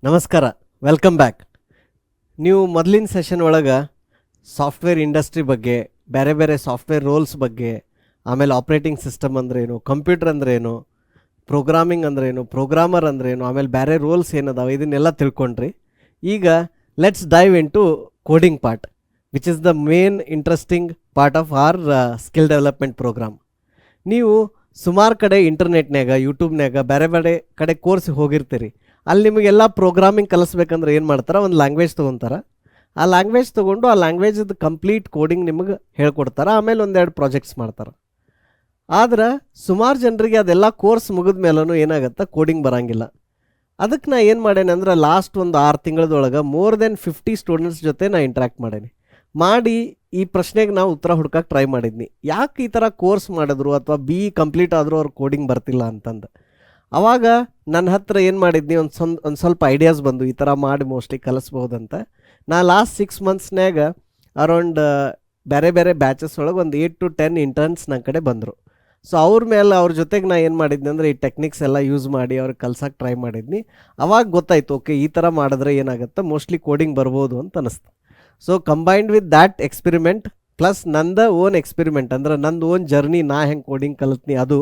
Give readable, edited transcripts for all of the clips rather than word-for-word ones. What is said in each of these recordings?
ನಮಸ್ಕಾರ, welcome back. ನೀವು ಮೊದಲಿನ ಸೆಷನ್ ಒಳಗೆ ಸಾಫ್ಟ್ವೇರ್ ಇಂಡಸ್ಟ್ರಿ ಬಗ್ಗೆ, ಬೇರೆ ಬೇರೆ ಸಾಫ್ಟ್ವೇರ್ ರೋಲ್ಸ್ ಬಗ್ಗೆ, ಆಮೇಲೆ ಆಪ್ರೇಟಿಂಗ್ ಸಿಸ್ಟಮ್ ಅಂದ್ರೇನು, ಕಂಪ್ಯೂಟರ್ ಅಂದ್ರೇನು, ಪ್ರೋಗ್ರಾಮಿಂಗ್ ಅಂದ್ರೇನು, ಪ್ರೋಗ್ರಾಮರ್ ಅಂದ್ರೇನು, ಆಮೇಲೆ ಬೇರೆ ರೋಲ್ಸ್ ಏನದಾವೆ ಇದನ್ನೆಲ್ಲ ತಿಳ್ಕೊಂಡ್ರಿ. ಈಗ let's dive in to coding part, which is the main interesting part of our skill development program. ನೀವು ಸುಮಾರು ಕಡೆ ಇಂಟರ್ನೆಟ್ನಾಗ, ಯೂಟ್ಯೂಬ್ನಾಗ ಬೇರೆ ಬೇರೆ ಕಡೆ ಕೋರ್ಸ್ ಹೋಗಿರ್ತೀರಿ. ಅಲ್ಲಿ ನಿಮಗೆಲ್ಲ ಪ್ರೋಗ್ರಾಮಿಂಗ್ ಕಲಿಸ್ಬೇಕಂದ್ರೆ ಏನು ಮಾಡ್ತಾರೆ, ಒಂದು ಲ್ಯಾಂಗ್ವೇಜ್ ತೊಗೊತಾರೆ. ಆ ಲ್ಯಾಂಗ್ವೇಜ್ ತೊಗೊಂಡು ಆ ಲ್ಯಾಂಗ್ವೇಜದ್ದು ಕಂಪ್ಲೀಟ್ ಕೋಡಿಂಗ್ ನಿಮಗೆ ಹೇಳ್ಕೊಡ್ತಾರೆ. ಆಮೇಲೆ ಒಂದೆರಡು ಪ್ರಾಜೆಕ್ಟ್ಸ್ ಮಾಡ್ತಾರೆ. ಆದ್ರೆ ಸುಮಾರು ಜನರಿಗೆ ಅದೆಲ್ಲ ಕೋರ್ಸ್ ಮುಗಿದ ಮೇಲೂ ಏನಾಗುತ್ತೆ, ಕೋಡಿಂಗ್ ಬರೋಂಗಿಲ್ಲ. ಅದಕ್ಕೆ ನಾ ಏನು ಮಾಡೇನೆ ಅಂದ್ರೆ, ಲಾಸ್ಟ್ ಒಂದು 6 ತಿಂಗಳದೊಳಗೆ ಮೋರ್ ದೆನ್ 50 ಸ್ಟೂಡೆಂಟ್ಸ್ ಜೊತೆ ನಾ ಇಂಟ್ರ್ಯಾಕ್ಟ್ ಮಾಡೇನಿ. ಮಾಡಿ ಈ ಪ್ರಶ್ನೆಗೆ ನಾವು ಉತ್ತರ ಹುಡ್ಕಕ್ಕೆ ಟ್ರೈ ಮಾಡಿದ್ನಿ. ಯಾಕೆ ಈ ಥರ ಕೋರ್ಸ್ ಮಾಡಿದ್ರು ಅಥವಾ BE ಕಂಪ್ಲೀಟ್ ಆದರೂ ಅವ್ರು ಕೋಡಿಂಗ್ ಬರ್ತಿಲ್ಲ ಅಂತಂದು. ಆವಾಗ ನನ್ನ ಹತ್ರ ಏನು ಮಾಡಿದ್ನಿ, ಒಂದು ಸ್ವಲ್ಪ ಐಡಿಯಾಸ್ ಬಂದು ಈ ಥರ ಮಾಡಿ ಮೋಸ್ಟ್ಲಿ ಕಲಿಸ್ಬೋದಂತ. ನಾ ಲಾಸ್ಟ್ 6 ಮಂತ್ಸ್ನಾಗ ಅರೌಂಡ್ ಬೇರೆ ಬೇರೆ ಬ್ಯಾಚಸ್ ಒಳಗೆ ಒಂದು 8 to 10 ಇಂಟರ್ನ್ಸ್ ನನ್ನ ಕಡೆ ಬಂದರು. ಸೊ ಅವ್ರ ಜೊತೆಗೆ ನಾ ಏನು ಮಾಡಿದ್ನಿ ಅಂದರೆ, ಈ ಟೆಕ್ನಿಕ್ಸ್ ಎಲ್ಲ ಯೂಸ್ ಮಾಡಿ ಅವ್ರಿಗೆ ಕಲ್ಸಕ್ಕೆ ಟ್ರೈ ಮಾಡಿದ್ನಿ. ಅವಾಗ ಗೊತ್ತಾಯ್ತು, ಓಕೆ ಈ ಥರ ಮಾಡಿದ್ರೆ ಏನಾಗುತ್ತೆ, ಮೋಸ್ಟ್ಲಿ ಕೋಡಿಂಗ್ ಬರ್ಬೋದು ಅಂತ ಅನಿಸ್ತು. So combined with that experiment plus ನಂದು ಓನ್ ಎಕ್ಸ್ಪೆರಿಮೆಂಟ್, ಅಂದ್ರೆ ನಂದು ಓನ್ ಜರ್ನಿ, ನಾ ಹೆಂಗೆ ಕೋಡಿಂಗ್ ಕಲಿತ್ನಿ ಅದು,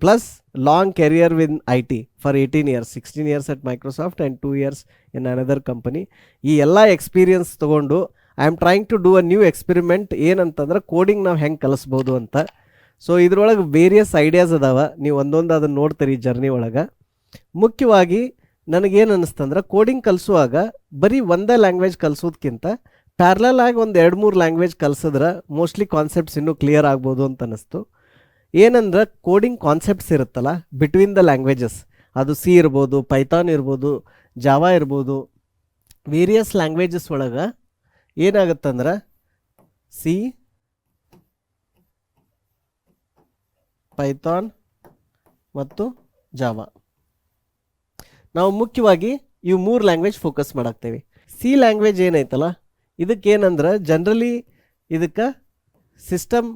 plus long career win IT for 18 years, 16 years at Microsoft and 2 years in another company. ಈ ಎಲ್ಲ ಎಕ್ಸ್ಪೀರಿಯನ್ಸ್ ತೊಗೊಂಡು I am trying to do a new experiment. ಏನಂತಂದ್ರೆ, ಕೋಡಿಂಗ್ ನಾವು ಹೆಂಗೆ ಕಲಿಸ್ಬೋದು ಅಂತ. ಸೊ ಇದ್ರೊಳಗೆ ವೇರಿಯಸ್ ಐಡಿಯಾಸ್ ಅದಾವೆ, ನೀವು ಒಂದೊಂದು ಅದನ್ನು ನೋಡ್ತೀರಿ ಜರ್ನಿ ಒಳಗೆ. ಮುಖ್ಯವಾಗಿ ನನಗೇನು ಅನ್ನಿಸ್ತಂದ್ರೆ, ಕೋಡಿಂಗ್ ಕಲಿಸುವಾಗ ಬರೀ ಒಂದೇ ಲ್ಯಾಂಗ್ವೇಜ್ ಕಲಿಸೋದಕ್ಕಿಂತ ಪ್ಯಾರಲಲ್ ಆಗಿ ಒಂದು 2-3 ಲ್ಯಾಂಗ್ವೇಜ್ ಕಲಿಸಿದ್ರೆ ಮೋಸ್ಟ್ಲಿ ಕಾನ್ಸೆಪ್ಟ್ಸ್ ಇನ್ನೂ ಕ್ಲಿಯರ್ ಆಗ್ಬೋದು ಅಂತ ಅನ್ನಿಸ್ತು. ಏನಂದ್ರೆ, ಕೋಡಿಂಗ್ ಕಾನ್ಸೆಪ್ಟ್ಸ್ ಇರುತ್ತಲ್ಲ ಬಿಟ್ವೀನ್ ದ ಲ್ಯಾಂಗ್ವೇಜಸ್, ಅದು C ಇರ್ಬೋದು, ಪೈಥಾನ್ ಇರ್ಬೋದು, ಜಾವಾ ಇರ್ಬೋದು, ವೇರಿಯಸ್ ಲ್ಯಾಂಗ್ವೇಜಸ್ ಒಳಗೆ ಏನಾಗುತ್ತಂದ್ರೆ C, ಪೈಥಾನ್ ಮತ್ತು ಜಾವಾ, ನಾವು ಮುಖ್ಯವಾಗಿ ಇವು 3 ಲ್ಯಾಂಗ್ವೇಜ್ ಫೋಕಸ್ ಮಾಡಾಕ್ತೇವೆ. C ಲ್ಯಾಂಗ್ವೇಜ್ ಏನೈತಲ್ಲ, ಇದಕ್ಕೇನಂದ್ರೆ ಜನರಲಿ ಇದಕ್ಕೆ ಸಿಸ್ಟಮ್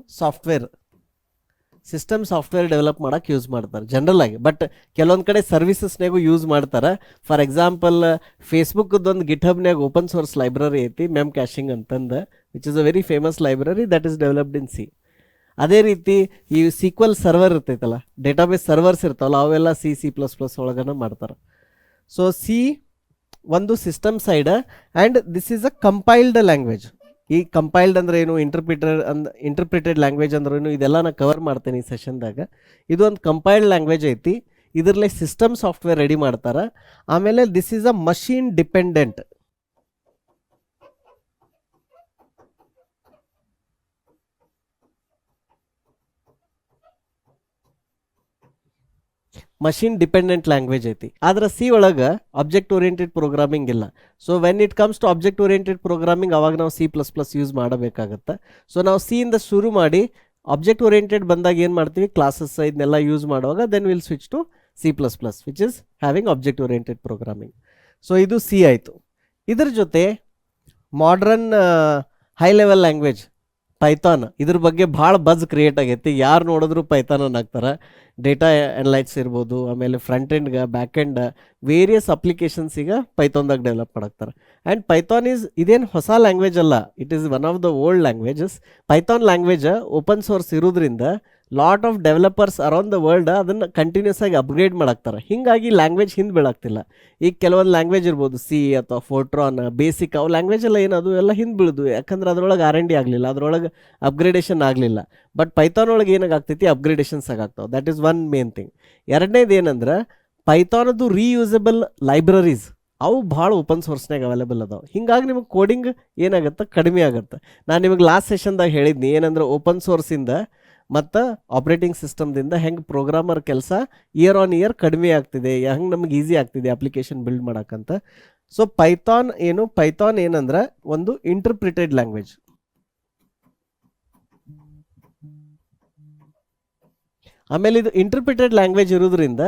ಸಾಫ್ಟ್ವೇರ್ ಡೆವಲಪ್ ಮಾಡೋಕ್ಕೆ ಯೂಸ್ ಮಾಡ್ತಾರೆ ಜನರಲ್ ಆಗಿ. ಬಟ್ ಕೆಲವೊಂದು ಕಡೆ ಸರ್ವಿಸಸ್ನಾಗೂ ಯೂಸ್ ಮಾಡ್ತಾರೆ. ಫಾರ್ ಎಕ್ಸಾಂಪಲ್, ಫೇಸ್ಬುಕ್ದೊಂದು ಗಿಟ್ಹಬ್ನಾಗ ಓಪನ್ ಸೋರ್ಸ್ ಲೈಬ್ರರಿ ಐತಿ, ಮೆಮ್ ಕ್ಯಾಶಿಂಗ್ ಅಂತಂದು, which is a very famous library that is developed in C. ಅದೇ ರೀತಿ ಈ SQL ಸರ್ವರ್ ಇರ್ತೈತಲ್ಲ, ಡೇಟಾಬೇಸ್ ಸರ್ವರ್ಸ್ ಇರ್ತಾವಲ್ಲ, ಅವೆಲ್ಲ C++ ಒಳಗನ ಮಾಡ್ತಾರೆ. ಸೊ C ಒಂದು system side, and this is a compiled language. ಈ ಕಂಪೈಲ್ಡ್ ಅಂದ್ರೆ ಏನು, ಇಂಟರ್ಪ್ರಿಟೆಡ್ ಲ್ಯಾಂಗ್ವೇಜ್ ಅಂದ್ರೂ ಇದೆಲ್ಲ ನಾನು ಕವರ್ ಮಾಡ್ತೇನೆ ಈ ಸೆಷನ್ದಾಗ. ಇದು ಒಂದು ಕಂಪೈಲ್ಡ್ ಲ್ಯಾಂಗ್ವೇಜ್ ಐತಿ, ಇದರಲ್ಲಿ ಸಿಸ್ಟಮ್ ಸಾಫ್ಟ್ವೇರ್ ರೆಡಿ ಮಾಡ್ತಾರೆ. ಆಮೇಲೆ this is a machine dependent. Machine dependent language ಐತಿ. ಆದ್ರೆ C ಒಳಗೆ ಆಬ್ಜೆಕ್ಟ್ ಓರಿಯೆಂಟೆಡ್ ಪ್ರೋಗ್ರಾಮಿಂಗ್ ಇಲ್ಲ. So when it comes to object oriented programming, ಅವಾಗ ನಾವು C++ ಯೂಸ್ ಮಾಡಬೇಕಾಗತ್ತೆ. ಸೊ ನಾವು C ಇಂದ ಶುರು ಮಾಡಿ ಆಬ್ಜೆಕ್ಟ್ ಓರಿಯೆಂಟೆಡ್ ಬಂದಾಗ ಏನು ಮಾಡ್ತೀವಿ, ಕ್ಲಾಸಸ್ ಇದನ್ನೆಲ್ಲ ಯೂಸ್ ಮಾಡುವಾಗ then will switch to C++, which is having object oriented programming. So ಇದು C ಆಯಿತು. ಇದ್ರ ಜೊತೆ modern high level language Python, ಇದ್ರ ಬಗ್ಗೆ ಭಾಳ ಬಜ್ ಕ್ರಿಯೇಟ್ ಆಗೈತಿ. ಯಾರು ನೋಡಿದ್ರು ಪೈಥಾನ್ ಹಾಕ್ತಾರೆ. ಡೇಟಾ ಅನಲೈಟ್ಸ್ ಇರ್ಬೋದು, ಆಮೇಲೆ ಫ್ರಂಟ್ ಎಂಡ್ಗೆ, ಬ್ಯಾಕ್ ಎಂಡ್, ವೇರಿಯಸ್ ಅಪ್ಲಿಕೇಶನ್ಸಿಗೆ ಪೈಥಾನ್ದಾಗ ಡೆವಲಪ್ ಮಾಡಾಕ್ತಾರೆ. ಆ್ಯಂಡ್ ಪೈಥಾನ್ ಇದೇನು ಹೊಸ ಲ್ಯಾಂಗ್ವೇಜ್ ಅಲ್ಲ, it is one of the old languages. Python language open source ಇರೋದ್ರಿಂದ lot of developers around the world ಅದನ್ನು ಕಂಟಿನ್ಯೂಸ್ ಆಗಿ ಅಪ್ಗ್ರೇಡ್ ಮಾಡಾಕ್ತಾರೆ. ಹೀಗಾಗಿ ಲ್ಯಾಂಗ್ವೇಜ್ ಹಿಂದೆ ಬೀಳಾಗ್ತಿಲ್ಲ. ಈಗ ಕೆಲವೊಂದು ಲ್ಯಾಂಗ್ವೇಜ್ ಇರ್ಬೋದು, C ಅಥವಾ ಫೋರ್ಟ್ರಾನ್, ಬೇಸಿಕ್, ಅವು ಲ್ಯಾಂಗ್ವೇಜ್ ಎಲ್ಲ ಏನದು ಎಲ್ಲ ಹಿಂದೆ ಬೀಳುದು, ಯಾಕಂದ್ರೆ ಅದ್ರೊಳಗೆ R&D ಆಗಲಿಲ್ಲ, ಅದ್ರೊಳಗೆ ಅಪ್ಗ್ರೇಡೇಷನ್ ಆಗಲಿಲ್ಲ. ಬಟ್ ಪೈಥಾನ್ ಒಳಗೆ ಏನಾಗ್ತೈತಿ, ಅಪ್ಗ್ರೇಡೇಷನ್ಸ್ ಆಗಾಗ್ತಾವೆ. That is one main thing. ಎರಡನೇದು ಏನಂದ್ರೆ, ಪೈಥಾನದು ರೀಯೂಸಬಲ್ ಲೈಬ್ರರೀಸ್ ಅವು ಭಾಳ ಓಪನ್ ಸೋರ್ಸ್ನಾಗ ಅವೈಲೇಬಲ್ ಅದಾವೆ. ಹಿಂಗಾಗಿ ನಿಮಗೆ ಕೋಡಿಂಗ್ ಏನಾಗುತ್ತೆ, ಕಡಿಮೆ ಆಗುತ್ತೆ. ನಾನು ನಿಮಗೆ ಲಾಸ್ಟ್ ಸೆಷನ್ದಾಗ ಹೇಳಿದ್ನಿ ಏನಂದ್ರೆ, ಓಪನ್ ಸೋರ್ಸಿಂದ ಮತ್ತು ಆಪ್ರೇಟಿಂಗ್ ಸಿಸ್ಟಮ್ದಿಂದ ಹೆಂಗೆ ಪ್ರೋಗ್ರಾಮರ್ ಕೆಲಸ ಇಯರ್ ಆನ್ ಇಯರ್ ಕಡಿಮೆ ಆಗ್ತಿದೆ, ಹೆಂಗೆ ನಮ್ಗೆ ಈಸಿ ಆಗ್ತಿದೆ ಅಪ್ಲಿಕೇಶನ್ ಬಿಲ್ಡ್ ಮಾಡೋಕ್ಕಂತ. ಸೊ ಪೈಥಾನ್ ಏನಂದ್ರೆ ಒಂದು ಇಂಟರ್ಪ್ರಿಟೆಡ್ ಲ್ಯಾಂಗ್ವೇಜ್. ಆಮೇಲೆ ಇದು ಇಂಟರ್ಪ್ರಿಟೆಡ್ ಲ್ಯಾಂಗ್ವೇಜ್ ಇರೋದ್ರಿಂದ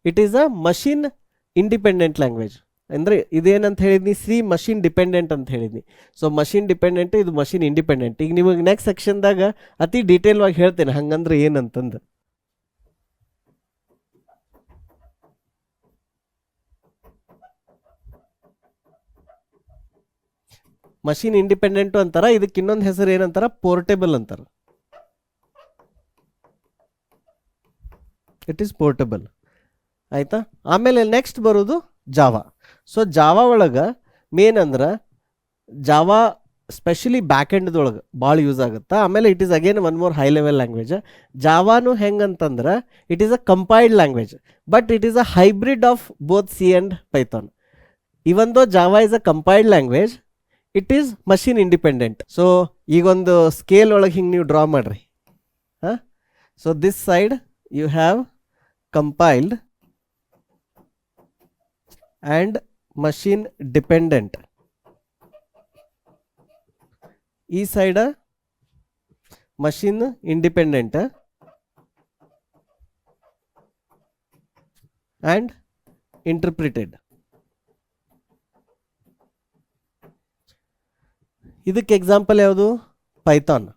it is a machine independent language. ಅಂದರೆ ಇದೇನಂತ ಹೇಳಿದ್ನಿ, C ಮಷೀನ್ ಡಿಪೆಂಡೆಂಟ್ ಅಂತ ಹೇಳಿದ್ನಿ. ಸೊ ಮಷೀನ್ ಡಿಪೆಂಡೆಂಟ್, ಇದು ಮಷೀನ್ ಇಂಡಿಪೆಂಡೆಂಟ್. ಈಗ ನಿಮಗೆ ನೆಕ್ಸ್ಟ್ ಸೆಕ್ಷನ್ದಾಗ ಅತಿ ಡೀಟೇಲ್ವಾಗಿ ಹೇಳ್ತೇನೆ ಹಂಗಂದ್ರೆ ಏನಂತಂದು. ಮಷಿನ್ ಇಂಡಿಪೆಂಡೆಂಟು ಅಂತಾರ. ಇದಕ್ಕೆ ಇನ್ನೊಂದು ಹೆಸರು ಏನಂತಾರ, ಪೋರ್ಟೇಬಲ್ ಅಂತಾರ. It is portable. ಆಯಿತಾ. ಆಮೇಲೆ ನೆಕ್ಸ್ಟ್ ಬರೋದು ಜಾವಾ. ಸೊ ಜಾವಾ ಒಳಗೆ ಮೇನ್ ಅಂದ್ರೆ ಜಾವಾ ಸ್ಪೆಷಲಿ ಬ್ಯಾಕ್ ಎಂಡ್ದೊಳಗೆ ಭಾಳ ಯೂಸ್ ಆಗುತ್ತೆ. ಆಮೇಲೆ it is again one more high level language. ಜಾವಾನು ಹೆಂಗಂತಂದ್ರೆ it is a compiled language, but it is a hybrid of both C and Python. Even though Java is a compiled language, it is machine independent. So ಈಗೊಂದು scale ಒಳಗೆ ಹಿಂಗೆ ನೀವು draw ಮಾಡಿರಿ. ಹಾಂ, so this side you have compiled and machine dependent. ಈ side machine independent and interpreted. ಇದಕ್ಕೆ example ಯಾವುದು, Python.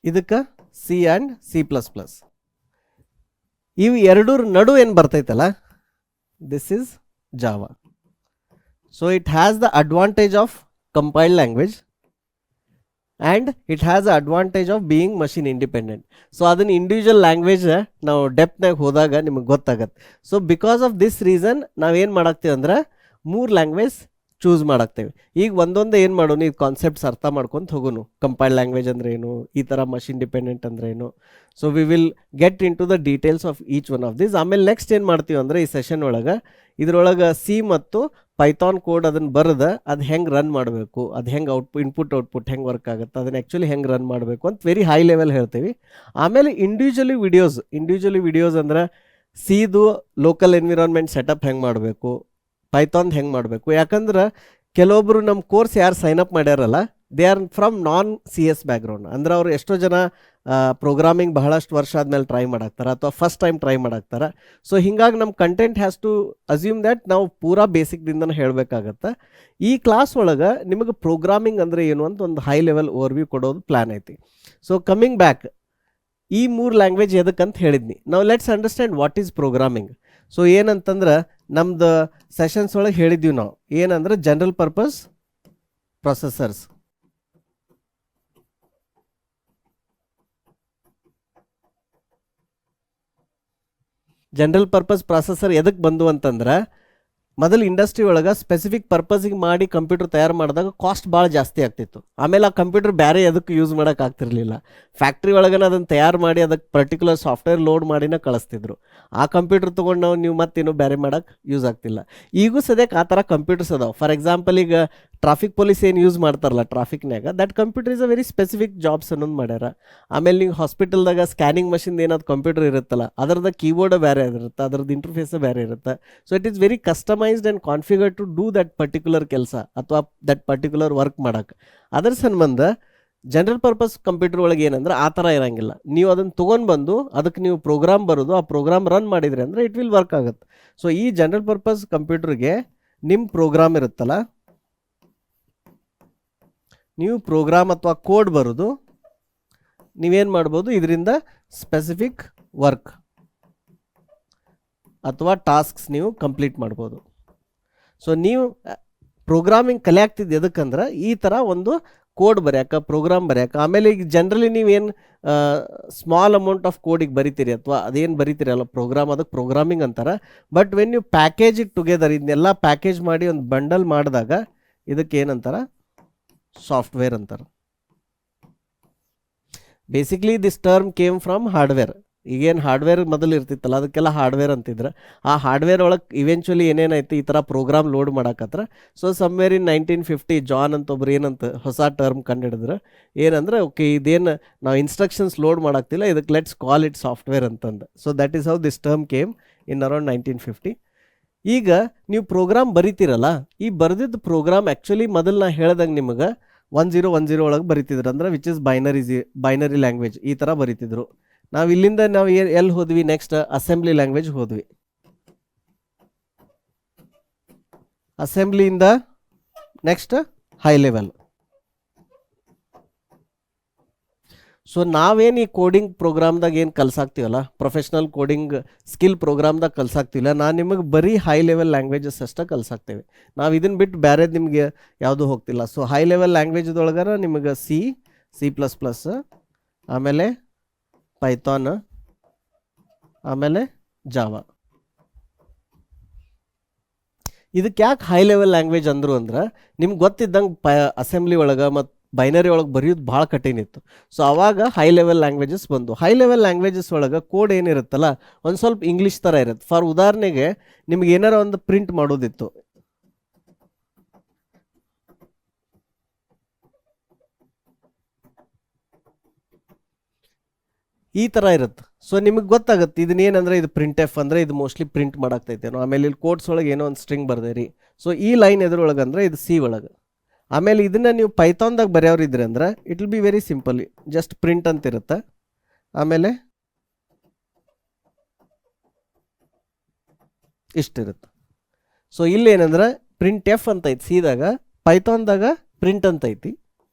ಇದಕ್ಕೆ ಸಿ ಆ್ಯಂಡ್ C++. ಇವು ಎರಡರ ನಡು ಏನು ಬರ್ತೈತಲ್ಲ, this is Java. So it has the advantage of compiled language and it has the advantage of being machine independent. So ಅದನ್ನು individual language ನಾವು ಡೆಪ್ತ್ನಾಗ ಹೋದಾಗ ನಿಮಗೆ ಗೊತ್ತಾಗತ್ತೆ. So because of this reason ನಾವೇನು ಮಾಡಾಕ್ತೀವಿ ಅಂದ್ರೆ 3 ಲ್ಯಾಂಗ್ವೇಜ್ ಚೂಸ್ ಮಾಡಾಕ್ತೇವೆ. ಈಗ ಒಂದೊಂದು ಏನು ಮಾಡೋಣ, ಇದು ಕಾನ್ಸೆಪ್ಟ್ಸ್ ಅರ್ಥ ಮಾಡ್ಕೊಂತ ಹೋಗೋನು. ಕಂಪೈಲ್ಡ್ ಲ್ಯಾಂಗ್ವೇಜ್ ಅಂದ್ರೆ ಏನು, ಈ ಥರ ಮಷಿನ್ ಡಿಪೆಂಡೆಂಟ್ ಅಂದ್ರೆ ಏನು. So we will get in to the details of each one of this. ಆಮೇಲೆ ನೆಕ್ಸ್ಟ್ ಏನು ಮಾಡ್ತೀವಿ ಅಂದರೆ ಈ ಸೆಷನ್ ಒಳಗೆ ಇದ್ರೊಳಗೆ ಸಿ ಮತ್ತು ಪೈಥಾನ್ ಕೋಡ್ ಅದನ್ನು ಬರೆದು ಅದು ಹೆಂಗೆ ರನ್ ಮಾಡಬೇಕು, ಅದು ಹೆಂಗೆ ಇನ್ಪುಟ್ ಔಟ್ಪುಟ್ ಹೆಂಗೆ ವರ್ಕ್ ಆಗುತ್ತೆ, ಅದನ್ನು ಆ್ಯಕ್ಚುಲಿ ಹೆಂಗೆ ರನ್ ಮಾಡಬೇಕು ಅಂತ ವೆರಿ ಹೈ ಲೆವೆಲ್ ಹೇಳ್ತೀವಿ. ಆಮೇಲೆ ಇಂಡಿವಿಜುವಲಿ ವಿಡಿಯೋಸ್ ಅಂದ್ರೆ ಸಿದು ಲೋಕಲ್ ಎನ್ವಿರಾನ್ಮೆಂಟ್ ಸೆಟಪ್ ಹೆಂಗೆ ಮಾಡಬೇಕು, ಪೈಥಾನ್ ಹೆಂಗೆ ಮಾಡಬೇಕು. ಯಾಕಂದ್ರೆ ಕೆಲವೊಬ್ಬರು ನಮ್ಮ ಕೋರ್ಸ್ ಯಾರು ಸೈನ್ ಅಪ್ ಮಾಡ್ಯಾರಲ್ಲ, they are from non CS background. ಅಂದ್ರೆ ಅವ್ರು ಎಷ್ಟೋ ಜನ ಪ್ರೋಗ್ರಾಮಿಂಗ್ ಬಹಳಷ್ಟು ವರ್ಷ ಆದಮೇಲೆ ಟ್ರೈ ಮಾಡಾಕ್ತಾರೆ ಅಥವಾ ಫಸ್ಟ್ ಟೈಮ್ ಟ್ರೈ ಮಾಡಾಕ್ತಾರೆ. ಸೊ ಹಿಂಗಾಗಿ ನಮ್ಮ content has to assume that ನಾವು ಪೂರಾ ಬೇಸಿಕ್ದಿಂದನೇ ಹೇಳಬೇಕಾಗತ್ತೆ. ಈ ಕ್ಲಾಸ್ ಒಳಗೆ ನಿಮಗೆ ಪ್ರೋಗ್ರಾಮಿಂಗ್ ಅಂದರೆ ಏನು ಅಂತ ಒಂದು ಹೈ ಲೆವೆಲ್ ಓವರ್ವ್ಯೂ ಕೊಡೋದು ಪ್ಲ್ಯಾನ್ ಐತಿ. ಸೊ ಕಮ್ಮಿಂಗ್ ಬ್ಯಾಕ್, ಈ 3 ಲ್ಯಾಂಗ್ವೇಜ್ ಎದಕ್ಕಂತ ಹೇಳಿದ್ನಿ. ನಾವು let's understand what is programming. So ಏನಂತಂದ್ರೆ ನಮ್ದು ಸೆಷನ್ಸ್ ಒಳಗೆ ಹೇಳಿದ್ದೀವಿ ನಾವು, ಏನಂದ್ರೆ general purpose processors. General purpose processor ಎದಕ್ಕೆ ಬಂದು ಅಂತಂದ್ರೆ, ಮೊದಲು ಇಂಡಸ್ಟ್ರಿ ಒಳಗೆ ಸ್ಪೆಸಿಫಿಕ್ ಪರ್ಪಸ್ಗೆ ಮಾಡಿ ಕಂಪ್ಯೂಟರ್ ತಯಾರು ಮಾಡಿದಾಗ ಕಾಸ್ಟ್ ಭಾಳ ಜಾಸ್ತಿ ಆಗ್ತಿತ್ತು. ಆಮೇಲೆ ಆ ಕಂಪ್ಯೂಟರ್ ಬೇರೆ ಅದಕ್ಕೆ ಯೂಸ್ ಮಾಡೋಕೆ ಆಗ್ತಿರ್ಲಿಲ್ಲ. ಫ್ಯಾಕ್ಟ್ರಿ ಒಳಗನ ಅದನ್ನು ತಯಾರು ಮಾಡಿ ಅದಕ್ಕೆ ಪರ್ಟಿಕ್ಯುಲರ್ ಸಾಫ್ಟ್ವೇರ್ ಲೋಡ್ ಮಾಡಿನ ಕಳಿಸ್ತಿದ್ರು. ಆ ಕಂಪ್ಯೂಟರ್ ತೊಗೊಂಡು ನೀವು ಮತ್ತೇನು ಬೇರೆ ಮಾಡೋಕೆ ಯೂಸ್ ಆಗ್ತಿಲ್ಲ. ಈಗೂ ಸದ್ಯಕ್ಕೆ ಆ ಥರ ಕಂಪ್ಯೂಟರ್ಸ್ ಅದಾವೆ. ಫಾರ್ ಎಕ್ಸಾಂಪಲ್ ಈಗ ಟ್ರಾಫಿಕ್ ಪೊಲೀಸ್ ಏನು ಯೂಸ್ ಮಾಡ್ತಾರಲ್ಲ ಟ್ರಾಫಿಕ್ನಾಗ, that computer is a very specific jobs ಅನ್ನೋದು ಮಾಡ್ಯಾರ. ಆಮೇಲೆ ನೀವು ಹಾಸ್ಪಿಟಲ್ದಾಗ ಸ್ಕ್ಯಾನಿಂಗ್ ಮಷಿನ್ ಏನಾದ್ರು ಕಂಪ್ಯೂಟರ್ ಇರುತ್ತಲ್ಲ, ಅದರದ್ದು ಕೀಬೋರ್ಡ್ ಬೇರೆ ಇರುತ್ತೆ, ಅದರದ್ದು ಇಂಟರ್ಫೇಸ್ ಬೇರೆ ಇರುತ್ತೆ. So it is very customised and configured to do that particular ಕೆಲಸ ಅಥವಾ ದಟ್ ಪರ್ಟಿಕ್ಯುಲರ್ ವರ್ಕ್ ಮಾಡೋಕೆ. ಅದರ ಸಂಬಂಧ ಜನರಲ್ ಪರ್ಪಸ್ ಕಂಪ್ಯೂಟರ್ ಒಳಗೆ ಏನಂದ್ರೆ ಆ ಥರ ಇರೋಂಗಿಲ್ಲ. ನೀವು ಅದನ್ನು ತೊಗೊಂಡು ಬಂದು ಅದಕ್ಕೆ ನೀವು ಪ್ರೋಗ್ರಾಮ್ ಬರೋದು, ಆ ಪ್ರೋಗ್ರಾಮ್ ರನ್ ಮಾಡಿದ್ರಿ ಅಂದರೆ ಇಟ್ ವಿಲ್ ವರ್ಕ್ ಆಗುತ್ತೆ. ಸೊ ಈ ಜನರಲ್ ಪರ್ಪಸ್ ಕಂಪ್ಯೂಟರ್ಗೆ ನಿಮ್ಮ ಪ್ರೋಗ್ರಾಮ್ ಇರುತ್ತಲ್ಲ, ನೀವು ಪ್ರೋಗ್ರಾಮ್ ಅಥವಾ ಕೋಡ್ ಬರೋದು, ನೀವೇನು ಮಾಡ್ಬೋದು, ಇದರಿಂದ ಸ್ಪೆಸಿಫಿಕ್ ವರ್ಕ್ ಅಥವಾ ಟಾಸ್ಕ್ಸ್ ನೀವು ಕಂಪ್ಲೀಟ್ ಮಾಡ್ಬೋದು. ಸೊ ನೀವು ಪ್ರೋಗ್ರಾಮಿಂಗ್ ಕಲಿಯಾಗ್ತಿದ್ದು ಎದಕ್ಕಂದ್ರೆ ಈ ಥರ ಒಂದು ಕೋಡ್ ಬರೆಯೋಕೆ, ಪ್ರೋಗ್ರಾಮ್ ಬರೆಯೋಕೆ. ಆಮೇಲೆ ಈಗ ಜನರಲಿ ನೀವೇನು ಸ್ಮಾಲ್ ಅಮೌಂಟ್ ಆಫ್ ಕೋಡಿಗೆ ಬರಿತೀರಿ ಅಥವಾ ಅದೇನು ಬರಿತೀರಿ ಅಲ್ಲ ಪ್ರೋಗ್ರಾಮ್, ಅದಕ್ಕೆ ಪ್ರೋಗ್ರಾಮಿಂಗ್ ಅಂತಾರೆ. ಬಟ್ ವೆನ್ ನೀವು ಪ್ಯಾಕೇಜ್ ಇಟ್ ಟುಗೆದರ್, ಇದನ್ನೆಲ್ಲ ಪ್ಯಾಕೇಜ್ ಮಾಡಿ ಒಂದು ಬಂಡಲ್ ಮಾಡಿದಾಗ ಇದಕ್ಕೆ ಏನಂತಾರೆ, ಸಾಫ್ಟ್ವೇರ್ ಅಂತಾರೆ. Basically this term came from hardware. ಈಗೇನು ಹಾರ್ಡ್ವೇರ್ ಮೊದಲು ಇರ್ತಿತ್ತಲ್ಲ ಅದಕ್ಕೆಲ್ಲ ಹಾರ್ಡ್ವೇರ್ ಅಂತಿದ್ರೆ, ಆ ಹಾರ್ಡ್ವೇರ್ ಒಳಗೆ ಇವೆಂಚುಲಿ ಏನೇನೈತಿ ಈ ಥರ ಪ್ರೋಗ್ರಾಮ್ ಲೋಡ್ ಮಾಡಕತ್ರ. ಸೊ ಸಮ್ವೇರ್ ಇನ್ 1950 ಜಾನ್ ಅಂತ ಒಬ್ರು ಏನಂತ ಹೊಸ ಟರ್ಮ್ ಕಂಡುಹಿಡಿದ್ರೆ, ಏನಂದ್ರೆ ಓಕೆ ಇದೇನು ನಾವು ಇನ್ಸ್ಟ್ರಕ್ಷನ್ಸ್ ಲೋಡ್ ಮಾಡಾಕ್ತಿಲ್ಲ, ಇದಕ್ಕೆ ಲೆಟ್ಸ್ ಕಾಲ್ ಇಟ್ ಸಾಫ್ಟ್ವೇರ್ ಅಂತಂದು. So that is how this term came in around 1950. ಈಗ ನೀವು ಪ್ರೋಗ್ರಾಮ್ ಬರಿತೀರಲ್ಲ, ಈ ಬರೆದಿದ್ದ ಪ್ರೋಗ್ರಾಮ್ ಆ್ಯಕ್ಚುಲಿ ಮೊದಲು ನಾ ಹೇಳ್ದಂಗೆ ನಿಮಗೆ 1010 ಒಳಗೆ ಬರಿತಿದ್ರು, ಅಂದ್ರೆ ವಿಚ್ ಇಸ್ ಬೈನರಿ ಲ್ಯಾಂಗ್ವೇಜ್ ಈ ಥರ ಬರಿತಿದ್ರು. ನಾವು ಇಲ್ಲಿಂದ ನಾವು ಎಲ್ಲಿ ಹೋದ್ವಿ, ನೆಕ್ಸ್ಟ್ ಅಸೆಂಬ್ಲಿ ಲ್ಯಾಂಗ್ವೇಜ್ ಹೋದ್ವಿ. ಅಸೆಂಬ್ಲಿಯಿಂದ ನೆಕ್ಸ್ಟ್ ಹೈ ಲೆವೆಲ್. ಸೊ ನಾವೇನು ಈ ಕೋಡಿಂಗ್ ಪ್ರೋಗ್ರಾಮ್ದಾಗ ಏನು ಕಲ್ಸಾಕ್ತೀವಲ್ಲ, ಪ್ರೊಫೆಷ್ನಲ್ ಕೋಡಿಂಗ್ ಸ್ಕಿಲ್ ಪ್ರೋಗ್ರಾಮ್ದಾಗ ಕಲ್ಸಾಕ್ತಿಲ್ಲ, ನಾನು ನಿಮಗೆ ಬರೀ ಹೈ ಲೆವೆಲ್ ಲ್ಯಾಂಗ್ವೇಜಸ್ ಅಷ್ಟೇ ಕಲ್ಸಾಕ್ತೇವೆ. ನಾವು ಇದನ್ನು ಬಿಟ್ಟು ಬೇರೆದು ನಿಮಗೆ ಯಾವುದೂ ಹೋಗ್ತಿಲ್ಲ. ಸೊ ಹೈ ಲೆವೆಲ್ ಲ್ಯಾಂಗ್ವೇಜ್ದೊಳಗಾರ ನಿಮಗೆ C++, ಆಮೇಲೆ ಪೈಥಾನ್, ಆಮೇಲೆ ಜಾವಾ. ಇದಕ್ಕೆ ಯಾಕೆ ಹೈ ಲೆವೆಲ್ ಲ್ಯಾಂಗ್ವೇಜ್ ಅಂದರು ಅಂದ್ರೆ, ನಿಮ್ಗೆ ಗೊತ್ತಿದ್ದಂಗೆ ಅಸೆಂಬ್ಲಿ ಒಳಗೆ ಮತ್ತು ಬೈನರಿ ಒಳಗೆ ಬರೆಯೋದು ಭಾಳ ಕಠಿಣ ಇತ್ತು. ಸೊ ಅವಾಗ ಹೈ ಲೆವೆಲ್ ಲ್ಯಾಂಗ್ವೇಜಸ್ ಬಂದು. ಹೈ ಲೆವೆಲ್ ಲ್ಯಾಂಗ್ವೇಜಸ್ ಒಳಗೆ ಕೋಡ್ ಏನಿರುತ್ತಲ್ಲ ಒಂದು ಸ್ವಲ್ಪ ಇಂಗ್ಲೀಷ್ ಥರ ಇರುತ್ತೆ. ಫಾರ್ ಉದಾಹರಣೆಗೆ ನಿಮ್ಗೆ ಏನಾರ ಒಂದು ಪ್ರಿಂಟ್ ಮಾಡೋದಿತ್ತು, ಈ ಥರ ಇರುತ್ತೆ. ಸೊ ನಿಮಗೆ ಗೊತ್ತಾಗುತ್ತೆ ಇದನ್ನೇನಂದ್ರೆ ಇದು ಪ್ರಿಂಟ್ ಎಫ್ ಅಂದರೆ ಇದು ಮೋಸ್ಟ್ಲಿ ಪ್ರಿಂಟ್ ಮಾಡಾಕ್ತೈತೇನೋ. ಆಮೇಲೆ ಇಲ್ಲಿ ಕೋಡ್ಸ್ ಒಳಗೆ ಏನೋ ಒಂದು ಸ್ಟ್ರಿಂಗ್ ಬರ್ದೇರಿ. ಸೊ ಈ ಲೈನ್ ಎದ್ರೊಳಗೆ ಅಂದರೆ ಇದು ಸಿ ಒಳಗೆ. ಆಮೇಲೆ ಇದನ್ನು ನೀವು ಪೈಥಾನ್ದಾಗ ಬರೆಯೋರಿದ್ರಿ ಅಂದ್ರೆ it will be very simple, just print ಅಂತ ಇರುತ್ತೆ. ಆಮೇಲೆ ಇಷ್ಟಿರುತ್ತೆ. ಸೊ ಇಲ್ಲೇನಂದ್ರೆ ಪ್ರಿಂಟ್ ಎಫ್ ಅಂತ ಐತಿ ಸಿದಾಗ, ಪೈಥಾನ್ದಾಗ ಪ್ರಿಂಟ್ ಅಂತ ಐತಿ.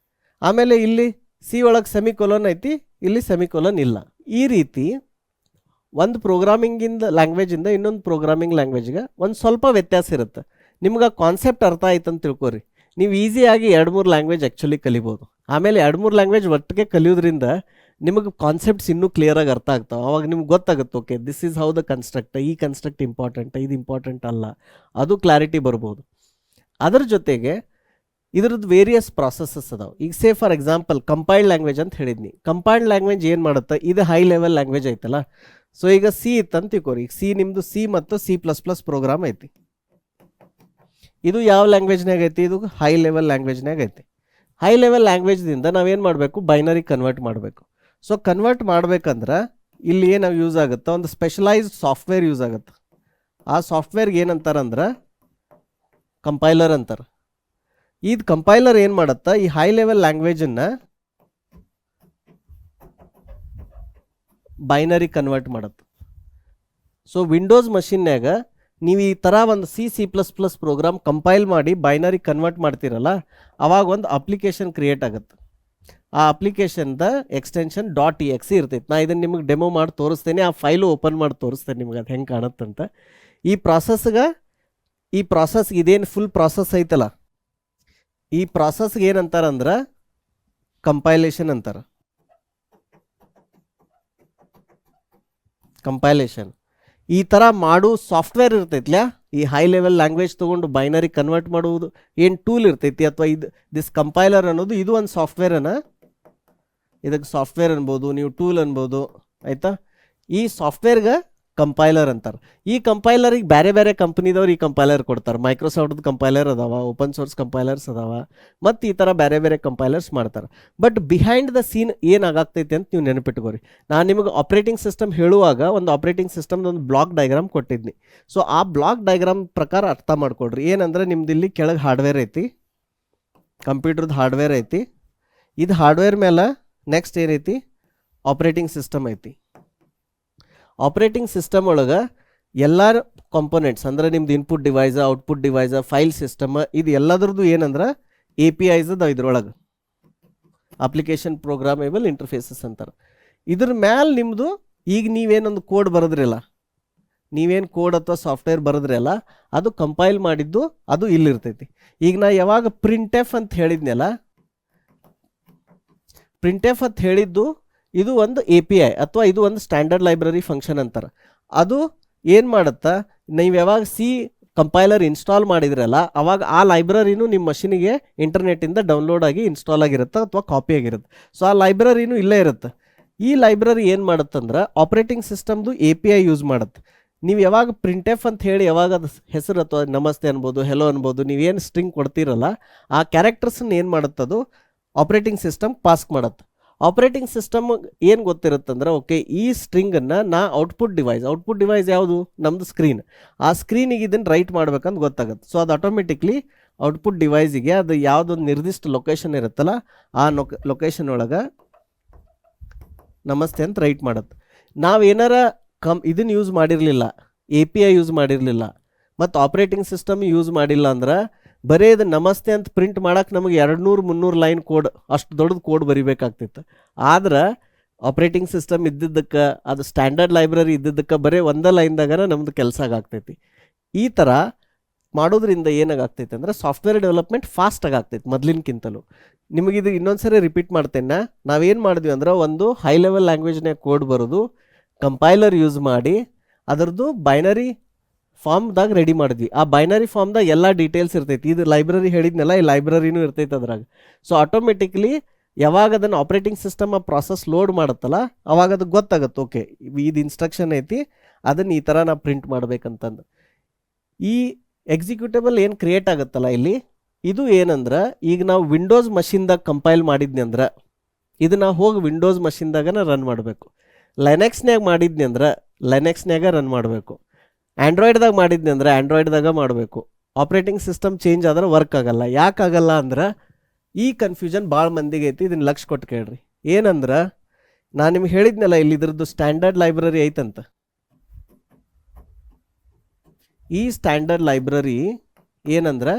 ಆಮೇಲೆ ಇಲ್ಲಿ ಸಿ ಒಳಗೆ ಸೆಮಿಕೋಲನ್ ಐತಿ, ಇಲ್ಲಿ ಸೆಮಿಕೋಲನ್ ಇಲ್ಲ. ಈ ರೀತಿ ಒಂದು ಪ್ರೋಗ್ರಾಮಿಂಗಿಂದ ಲ್ಯಾಂಗ್ವೇಜಿಂದ ಇನ್ನೊಂದು ಪ್ರೋಗ್ರಾಮಿಂಗ್ ಲ್ಯಾಂಗ್ವೇಜ್ಗೆ ಒಂದು ಸ್ವಲ್ಪ ವ್ಯತ್ಯಾಸ ಇರುತ್ತೆ. ನಿಮ್ಗೆ ಆ ಕಾನ್ಸೆಪ್ಟ್ ಅರ್ಥ ಆಯ್ತು ಅಂತ ತಿಳ್ಕೊರಿ, ನೀವು ಈಸಿಯಾಗಿ 2-3 ಲ್ಯಾಂಗ್ವೇಜ್ ಆ್ಯಕ್ಚುಲಿ ಕಲಿಬೋದು. ಆಮೇಲೆ 2-3 ಲ್ಯಾಂಗ್ವೇಜ್ ಒಟ್ಟಿಗೆ ಕಲಿಯೋದ್ರಿಂದ ನಿಮಗೆ ಕಾನ್ಸೆಪ್ಟ್ಸ್ ಇನ್ನೂ ಕ್ಲಿಯರಾಗಿ ಅರ್ಥ ಆಗ್ತಾವೆ. ಅವಾಗ ನಿಮ್ಗೆ ಗೊತ್ತಾಗುತ್ತೆ, okay this is how the construct, ಈ ಕನ್ಸ್ಟ್ರಕ್ಟ್ ಇಂಪಾರ್ಟೆಂಟ್, ಇದು ಇಂಪಾರ್ಟೆಂಟ್ ಅಲ್ಲ, ಅದು ಕ್ಲಾರಿಟಿ ಬರ್ಬೋದು. ಅದರ ಜೊತೆಗೆ ಇದ್ರದ್ದು ವೇರಿಯಸ್ ಪ್ರಾಸೆಸಸ್ ಅದಾವೆ. ಈಗ say for example compiled language ಅಂತ ಹೇಳಿದ್ನಿ. ಕಂಪೈಲ್ಡ್ ಲ್ಯಾಂಗ್ವೇಜ್ ಏನು ಮಾಡುತ್ತೆ, ಇದು ಹೈ ಲೆವೆಲ್ ಲ್ಯಾಂಗ್ವೇಜ್ ಐತಲ್ಲ. ಸೊ ಈಗ ಸಿ ಇತ್ತಂತ ತಿಳ್ಕೊರಿ, ಈಗ ಸಿ ನಿಮ್ಮದು ಸಿ ಮತ್ತು C++ ಪ್ರೋಗ್ರಾಮ್ ಐತಿ. ಇದು ಯಾವ ಲ್ಯಾಂಗ್ವೇಜ್ನಾಗ ಐತಿ, ಇದು ಹೈ ಲೆವೆಲ್ ಲ್ಯಾಂಗ್ವೇಜ್ನಾಗ ಐತಿ. ಹೈ ಲೆವೆಲ್ ಲ್ಯಾಂಗ್ವೇಜ್ದಿಂದ ನಾವೇನು ಮಾಡಬೇಕು, ಬೈನರಿ ಕನ್ವರ್ಟ್ ಮಾಡಬೇಕು. ಸೊ ಕನ್ವರ್ಟ್ ಮಾಡ್ಬೇಕಂದ್ರೆ ಇಲ್ಲಿ ಏನು ಯೂಸ್ ಆಗುತ್ತೆ, ಒಂದು ಸ್ಪೆಷಲೈಸ್ಡ್ ಸಾಫ್ಟ್ವೇರ್ ಯೂಸ್ ಆಗುತ್ತೆ. ಆ ಸಾಫ್ಟ್ವೇರ್ಗೆ ಏನಂತಾರಂದ್ರೆ ಕಂಪೈಲರ್ ಅಂತಾರೆ. ಇದು ಕಂಪೈಲರ್ ಏನು ಮಾಡುತ್ತಾ, ಈ ಹೈ ಲೆವೆಲ್ ಲ್ಯಾಂಗ್ವೇಜನ್ನು ಬೈನರಿ ಕನ್ವರ್ಟ್ ಮಾಡುತ್ತೆ. ಸೊ ವಿಂಡೋಸ್ ಮಷಿನ್ಯಾಗ ನೀವು ಈ ಥರ ಒಂದು C++ ಪ್ರೋಗ್ರಾಮ್ ಕಂಪೈಲ್ ಮಾಡಿ ಬೈನರಿ ಕನ್ವರ್ಟ್ ಮಾಡ್ತೀರಲ್ಲ, ಅವಾಗ ಒಂದು ಅಪ್ಲಿಕೇಶನ್ ಕ್ರಿಯೇಟ್ ಆಗುತ್ತೆ. ಆ ಅಪ್ಲಿಕೇಶನ್ದ ಎಕ್ಸ್ಟೆನ್ಷನ್ .exe ಇರ್ತೈತೆ. ನಾ ಇದನ್ನು ನಿಮಗೆ ಡೆಮೋ ಮಾಡಿ ತೋರಿಸ್ತೇನೆ, ಆ ಫೈಲು ಓಪನ್ ಮಾಡಿ ತೋರಿಸ್ತೇನೆ ನಿಮ್ಗೆ ಅದು ಹೆಂಗೆ ಕಾಣುತ್ತಂತ. ಈ ಪ್ರಾಸೆಸ್ಗೆ ಇದೇನು ಫುಲ್ ಪ್ರಾಸೆಸ್ ಐತಲ್ಲ, ಈ ಪ್ರಾಸೆಸ್ಗೆ ಏನಂತಾರಂದ್ರೆ ಕಂಪೈಲೇಷನ್ ಅಂತಾರೆ. ಕಂಪೈಲೇಷನ್ ಈ ಥರ ಮಾಡು ಸಾಫ್ಟ್ವೇರ್ ಇರ್ತೈತ್ಲ, ಈ ಹೈ ಲೆವೆಲ್ ಲ್ಯಾಂಗ್ವೇಜ್ ತೊಗೊಂಡು ಬೈನರಿ ಕನ್ವರ್ಟ್ ಮಾಡುವುದು ಏನು ಟೂಲ್ ಇರ್ತೈತಿ, ಅಥವಾ ದಿಸ್ ಕಂಪೈಲರ್ ಅನ್ನೋದು ಇದು ಒಂದು ಸಾಫ್ಟ್ವೇರನ್ನು, ಇದಕ್ಕೆ ಸಾಫ್ಟ್ವೇರ್ ಅನ್ಬೋದು, ನೀವು ಟೂಲ್ ಅನ್ಬೋದು, ಆಯಿತಾ. ಈ ಸಾಫ್ಟ್ವೇರ್ಗೆ ಕಂಪೈಲರ್ ಅಂತಾರೆ. ಈ ಕಂಪೈಲರಿಗೆ ಬೇರೆ ಬೇರೆ ಕಂಪ್ನಿದವ್ರು ಈ ಕಂಪೈಲರ್ ಕೊಡ್ತಾರೆ. ಮೈಕ್ರೋಸಾಫ್ಟ್ದು ಕಂಪೈಲರ್ ಅದಾವ, ಓಪನ್ ಸೋರ್ಸ್ ಕಂಪೈಲರ್ಸ್ ಅದಾವ, ಮತ್ತು ಈ ಥರ ಬೇರೆ ಬೇರೆ ಕಂಪೈಲರ್ಸ್ ಮಾಡ್ತಾರೆ. ಬಟ್ ಬಿಹೈಂಡ್ ದ ಸೀನ್ ಏನಾಗ್ತೈತೆ ಅಂತ ನೀವು ನೆನಪಿಟ್ಕೋರಿ. ನಾನು ನಿಮಗೆ ಆಪ್ರೇಟಿಂಗ್ ಸಿಸ್ಟಮ್ ಹೇಳುವಾಗ ಒಂದು ಆಪ್ರೇಟಿಂಗ್ ಸಿಸ್ಟಮ್ದು ಒಂದು ಬ್ಲಾಕ್ ಡಯಾಗ್ರಾಮ್ ಕೊಟ್ಟಿದ್ನಿ. ಸೊ ಆ ಬ್ಲಾಕ್ ಡಯಾಗ್ರಾಮ್ ಪ್ರಕಾರ ಅರ್ಥ ಮಾಡ್ಕೊಡ್ರಿ. ಏನಂದ್ರೆ ನಿಮ್ದು ಇಲ್ಲಿ ಕೆಳಗೆ ಹಾರ್ಡ್ವೇರ್ ಐತಿ, ಕಂಪ್ಯೂಟರ್ದು ಹಾರ್ಡ್ವೇರ್ ಐತಿ. ಇದು ಹಾರ್ಡ್ವೇರ್ ಮೇಲೆ ನೆಕ್ಸ್ಟ್ ಏನೈತಿ, ಆಪ್ರೇಟಿಂಗ್ ಸಿಸ್ಟಮ್ ಐತಿ. ಆಪ್ರೇಟಿಂಗ್ ಸಿಸ್ಟಮ್ ಒಳಗೆ ಎಲ್ಲ ಕಾಂಪೊನೆಂಟ್ಸ್ ಅಂದರೆ ನಿಮ್ದು ಇನ್ಪುಟ್ ಡಿವೈಸ, ಔಟ್ಪುಟ್ ಡಿವೈಸ, ಫೈಲ್ ಸಿಸ್ಟಮ್, ಇದು ಎಲ್ಲದ್ರದ್ದು ಏನಂದ್ರೆ APIs ಅದ ಇದ್ರೊಳಗೆ, ಅಪ್ಲಿಕೇಶನ್ ಪ್ರೋಗ್ರಾಮೇಬಲ್ ಇಂಟರ್ಫೇಸಸ್ ಅಂತಾರೆ. ಇದ್ರ ಮ್ಯಾಲೆ ನಿಮ್ಮದು ಈಗ ನೀವೇನೊಂದು ಕೋಡ್ ಬರೆದ್ರಲ್ಲ, ನೀವೇನು ಕೋಡ್ ಅಥವಾ ಸಾಫ್ಟ್ವೇರ್ ಬರೆದ್ರಲ್ಲ, ಅದು ಕಂಪೈಲ್ ಮಾಡಿದ್ದು ಅದು ಇಲ್ಲಿರ್ತೈತಿ. ಈಗ ನಾ ಯಾವಾಗ ಪ್ರಿಂಟ್ ಎಫ್ ಅಂತ ಹೇಳಿದ್ನಲ್ಲ, ಪ್ರಿಂಟ್ ಎಫ್ ಅಂತ ಹೇಳಿದ್ದು ಇದು ಒಂದು API ಅಥವಾ ಇದು ಒಂದು ಸ್ಟ್ಯಾಂಡರ್ಡ್ ಲೈಬ್ರರಿ ಫಂಕ್ಷನ್ ಅಂತಾರೆ. ಅದು ಏನು ಮಾಡುತ್ತಾ, ನೀವು ಯಾವಾಗ ಸಿ ಕಂಪೈಲರ್ ಇನ್ಸ್ಟಾಲ್ ಮಾಡಿದ್ರಲ್ಲ, ಅವಾಗ ಆ ಲೈಬ್ರರಿನೂ ನಿಮ್ಮ ಮಷಿನಿಗೆ ಇಂಟರ್ನೆಟ್ಟಿಂದ ಡೌನ್ಲೋಡ್ ಆಗಿ ಇನ್ಸ್ಟಾಲ್ ಆಗಿರುತ್ತೆ ಅಥವಾ ಕಾಪಿ ಆಗಿರುತ್ತೆ. ಸೊ ಆ ಲೈಬ್ರರಿನೂ ಇಲ್ಲೇ ಇರುತ್ತೆ. ಈ ಲೈಬ್ರರಿ ಏನು ಮಾಡುತ್ತಂದ್ರೆ ಆಪ್ರೇಟಿಂಗ್ ಸಿಸ್ಟಮ್ದು API ಯೂಸ್ ಮಾಡುತ್ತೆ. ನೀವು ಯಾವಾಗ ಪ್ರಿಂಟ್ ಎಫ್ ಅಂತ ಹೇಳಿ ಯಾವಾಗ ಅದು ಹೆಸರು ಅಥವಾ ನಮಸ್ತೆ ಅನ್ಬೋದು, ಹೆಲೋ ಅನ್ಬೋದು, ನೀವೇನು ಸ್ಟ್ರಿಂಗ್ ಕೊಡ್ತೀರಲ್ಲ, ಆ ಕ್ಯಾರೆಕ್ಟರ್ಸನ್ನು ಏನು ಮಾಡುತ್ತದು ಆಪ್ರೇಟಿಂಗ್ ಸಿಸ್ಟಮ್ ಪಾಸ್ ಮಾಡುತ್ತೆ. ಆಪ್ರೇಟಿಂಗ್ ಸಿಸ್ಟಮ್ ಏನು ಗೊತ್ತಿರುತ್ತಂದ್ರೆ, ಓಕೆ ಈ ಸ್ಟ್ರಿಂಗನ್ನು ನಾ ಔಟ್ಪುಟ್ ಡಿವೈಸ್ ಯಾವುದು, ನಮ್ಮದು ಸ್ಕ್ರೀನ್, ಆ ಸ್ಕ್ರೀನಿಗೆ ಇದನ್ನು ರೈಟ್ ಮಾಡ್ಬೇಕಂತ ಗೊತ್ತಾಗುತ್ತೆ. ಸೊ ಅದು ಆಟೋಮೆಟಿಕ್ಲಿ ಔಟ್ಪುಟ್ ಡಿವೈಸಿಗೆ ಅದು ಯಾವುದೊಂದು ನಿರ್ದಿಷ್ಟ ಲೊಕೇಶನ್ ಇರುತ್ತಲ್ಲ, ಆ ಲೊಕೇಶನ್ ಒಳಗೆ ನಮಸ್ತೆ ಅಂತ ರೈಟ್ ಮಾಡುತ್ತೆ. ನಾವೇನಾರ ಇದನ್ನು ಯೂಸ್ ಮಾಡಿರಲಿಲ್ಲ, API ಯೂಸ್ ಮಾಡಿರಲಿಲ್ಲ ಮತ್ತು ಆಪ್ರೇಟಿಂಗ್ ಸಿಸ್ಟಮ್ ಯೂಸ್ ಮಾಡಿಲ್ಲ ಅಂದ್ರೆ ಬರೀ ಇದು ನಮಸ್ತೆ ಅಂತ ಪ್ರಿಂಟ್ ಮಾಡಕ್ಕೆ ನಮಗೆ 200-300 ಲೈನ್ ಕೋಡ್, ಅಷ್ಟು ದೊಡ್ಡದು ಕೋಡ್ ಬರಿಬೇಕಾಗ್ತಿತ್ತು. ಆದ್ರೆ ಆಪ್ರೇಟಿಂಗ್ ಸಿಸ್ಟಮ್ ಇದ್ದಿದ್ದಕ್ಕೆ, ಅದು ಸ್ಟ್ಯಾಂಡರ್ಡ್ ಲೈಬ್ರರಿ ಇದ್ದಿದ್ದಕ್ಕೆ ಬರೀ ಒಂದೇ ಲೈನ್ದಾಗನ ನಮ್ದು ಕೆಲಸ ಆಗ್ತೈತಿ. ಈ ಥರ ಮಾಡೋದ್ರಿಂದ ಏನಾಗ್ತೈತೆ ಅಂದರೆ ಸಾಫ್ಟ್ವೇರ್ ಡೆವಲಪ್ಮೆಂಟ್ ಫಾಸ್ಟಾಗಿ ಆಗ್ತೈತಿ ಮೊದಲಿನಕ್ಕಿಂತಲೂ. ನಿಮಗಿದು ಇನ್ನೊಂದು ಸರಿ ರಿಪೀಟ್ ಮಾಡ್ತೇನೆ. ನಾವೇನು ಮಾಡಿದ್ವಿ ಅಂದ್ರೆ, ಒಂದು ಹೈ ಲೆವೆಲ್ ಲ್ಯಾಂಗ್ವೇಜ್ನಾಗ ಕೋಡ್ ಬರೋದು, ಕಂಪೈಲರ್ ಯೂಸ್ ಮಾಡಿ ಅದರದ್ದು ಬೈನರಿ ಫಾರ್ಮ್ದಾಗ ರೆಡಿ ಮಾಡಿದ್ವಿ. ಆ ಬೈನರಿ ಫಾರ್ಮ್ದಾಗ ಎಲ್ಲ ಡೀಟೇಲ್ಸ್ ಇರ್ತೈತಿ. ಇದು ಲೈಬ್ರರಿ ಹೇಳಿದ್ನಲ್ಲ, ಈ ಲೈಬ್ರರಿನೂ ಇರ್ತೈತೆ ಅದ್ರಾಗ. ಸೊ ಆಟೋಮೆಟಿಕ್ಲಿ ಯಾವಾಗ ಅದನ್ನು ಆಪ್ರೇಟಿಂಗ್ ಸಿಸ್ಟಮ್ ಆ ಪ್ರಾಸೆಸ್ ಲೋಡ್ ಮಾಡುತ್ತಲ್ಲ, ಅವಾಗ ಅದು ಗೊತ್ತಾಗುತ್ತೆ, ಓಕೆ ಇದು ಇನ್ಸ್ಟ್ರಕ್ಷನ್ ಐತಿ, ಅದನ್ನು ಈ ಥರ ನಾ ಪ್ರಿಂಟ್ ಮಾಡ್ಬೇಕಂತಂದು. ಈ ಎಕ್ಸಿಕ್ಯೂಟೇಬಲ್ ಏನು ಕ್ರಿಯೇಟ್ ಆಗುತ್ತಲ್ಲ ಇಲ್ಲಿ, ಇದು ಏನಂದ್ರೆ, ಈಗ ನಾವು ವಿಂಡೋಸ್ ಮಷಿನ್ದಾಗ ಕಂಪೈಲ್ ಮಾಡಿದ್ನಿ ಅಂದ್ರೆ ಇದನ್ನ ಹೋಗಿ ವಿಂಡೋಸ್ ಮಷಿನ್ದಾಗನ ರನ್ ಮಾಡಬೇಕು. ಲೈನೆಕ್ಸ್ನ್ಯಾಗ ಮಾಡಿದ್ನಿ ಅಂದ್ರೆ ಲೈನೆಕ್ಸ್ನ್ಯಾಗ ರನ್ ಮಾಡಬೇಕು. ಆ್ಯಂಡ್ರಾಯ್ಡ್ದಾಗ ಮಾಡಿದ್ನಿ ಅಂದ್ರೆ ಆ್ಯಂಡ್ರಾಯ್ಡ್ದಾಗ ಮಾಡಬೇಕು. ಆಪ್ರೇಟಿಂಗ್ ಸಿಸ್ಟಮ್ ಚೇಂಜ್ ಆದ್ರೆ ವರ್ಕ್ ಆಗಲ್ಲ. ಯಾಕಾಗಲ್ಲ ಅಂದ್ರೆ, ಈ ಕನ್ಫ್ಯೂಷನ್ ಭಾಳ ಮಂದಿಗೆ ಐತಿ. ಇದನ್ನು ಲಕ್ಷ ಕೊಟ್ಟು ಕೇಳ್ರಿ. ಏನಂದ್ರೆ, ನಾನು ನಿಮ್ಗೆ ಹೇಳಿದ್ನಲ್ಲ, ಇಲ್ಲಿ ಇದ್ರದ್ದು ಸ್ಟ್ಯಾಂಡರ್ಡ್ ಲೈಬ್ರರಿ ಐತಂತ. ಈ ಸ್ಟ್ಯಾಂಡರ್ಡ್ ಲೈಬ್ರರಿ ಏನಂದ್ರೆ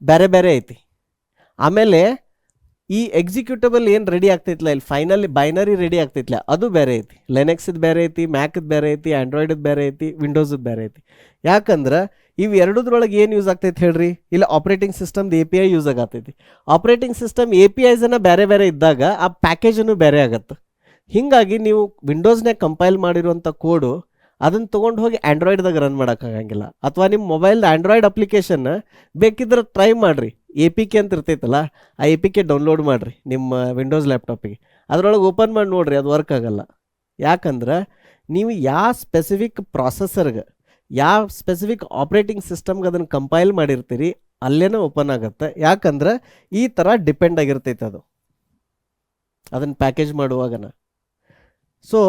ಬೇರೆ ಬೇರೆ ಐತಿ. ಆಮೇಲೆ ಈ ಎಕ್ಸಿಕ್ಯೂಟಬಲ್ ಏನು ರೆಡಿ ಆಗ್ತೈತಿಲ್ಲ, ಇಲ್ಲಿ ಫೈನಲಿ ಬೈನರಿ ರೆಡಿ ಆಗ್ತೈತಿಲ್ಲ, ಅದು ಬೇರೆ ಐತಿ. ಲೆನೆಕ್ಸ್ದು ಬೇರೆ ಐತಿ, ಮ್ಯಾಕ್ದು ಬೇರೆ ಐತಿ, ಆ್ಯಂಡ್ರಾಯ್ಡದ್ದು ಬೇರೆ ಐತಿ, ವಿಂಡೋಸ್ದು ಬೇರೆ ಐತಿ. ಯಾಕಂದ್ರೆ ಇವು ಎರಡದ್ರೊಳಗೆ ಏನು ಯೂಸ್ ಆಗ್ತೈತಿ ಹೇಳ್ರಿ? ಇಲ್ಲ ಆಪ್ರೇಟಿಂಗ್ ಸಿಸ್ಟಮ್ದು API ಯೂಸ್ ಆಗತ್ತೈತಿ. ಆಪ್ರೇಟಿಂಗ್ ಸಿಸ್ಟಮ್ APIಸನ್ನು ಬೇರೆ ಬೇರೆ ಇದ್ದಾಗ ಆ ಪ್ಯಾಕೇಜನ್ನು ಬೇರೆ ಆಗತ್ತೆ. ಹೀಗಾಗಿ ನೀವು ವಿಂಡೋಸ್ನಾಗ ಕಂಪೈಲ್ ಮಾಡಿರುವಂಥ ಕೋಡು ಅದನ್ನು ತೊಗೊಂಡು ಹೋಗಿ ಆ್ಯಂಡ್ರಾಯ್ಡ್ದಾಗ ರನ್ ಮಾಡೋಕ್ಕಾಗಂಗಿಲ್ಲ. ಅಥವಾ ನಿಮ್ಮ ಮೊಬೈಲ್ದು ಆ್ಯಂಡ್ರಾಯ್ಡ್ ಅಪ್ಲಿಕೇಶನ್ ಬೇಕಿದ್ರೆ ಟ್ರೈ ಮಾಡಿರಿ. APK ಅಂತ ಇರ್ತೈತಲ್ಲ, ಆ APK ಡೌನ್ಲೋಡ್ ಮಾಡಿರಿ ನಿಮ್ಮ ವಿಂಡೋಸ್ ಲ್ಯಾಪ್ಟಾಪಿಗೆ. ಅದರೊಳಗೆ ಓಪನ್ ಮಾಡಿ ನೋಡಿರಿ, ಅದು ವರ್ಕ್ ಆಗಲ್ಲ. ಯಾಕಂದ್ರೆ ನೀವು ಯಾವ ಸ್ಪೆಸಿಫಿಕ್ ಪ್ರಾಸೆಸರ್ಗೆ, ಯಾವ ಸ್ಪೆಸಿಫಿಕ್ ಆಪ್ರೇಟಿಂಗ್ ಸಿಸ್ಟಮ್ಗೆ ಅದನ್ನು ಕಂಪೈಲ್ ಮಾಡಿರ್ತೀರಿ ಅಲ್ಲೇನೇ ಓಪನ್ ಆಗುತ್ತೆ. ಯಾಕಂದ್ರೆ ಈ ಥರ ಡಿಪೆಂಡ್ ಆಗಿರ್ತೈತೆ ಅದು ಅದನ್ನು ಪ್ಯಾಕೇಜ್ ಮಾಡುವಾಗನ. ಸೊ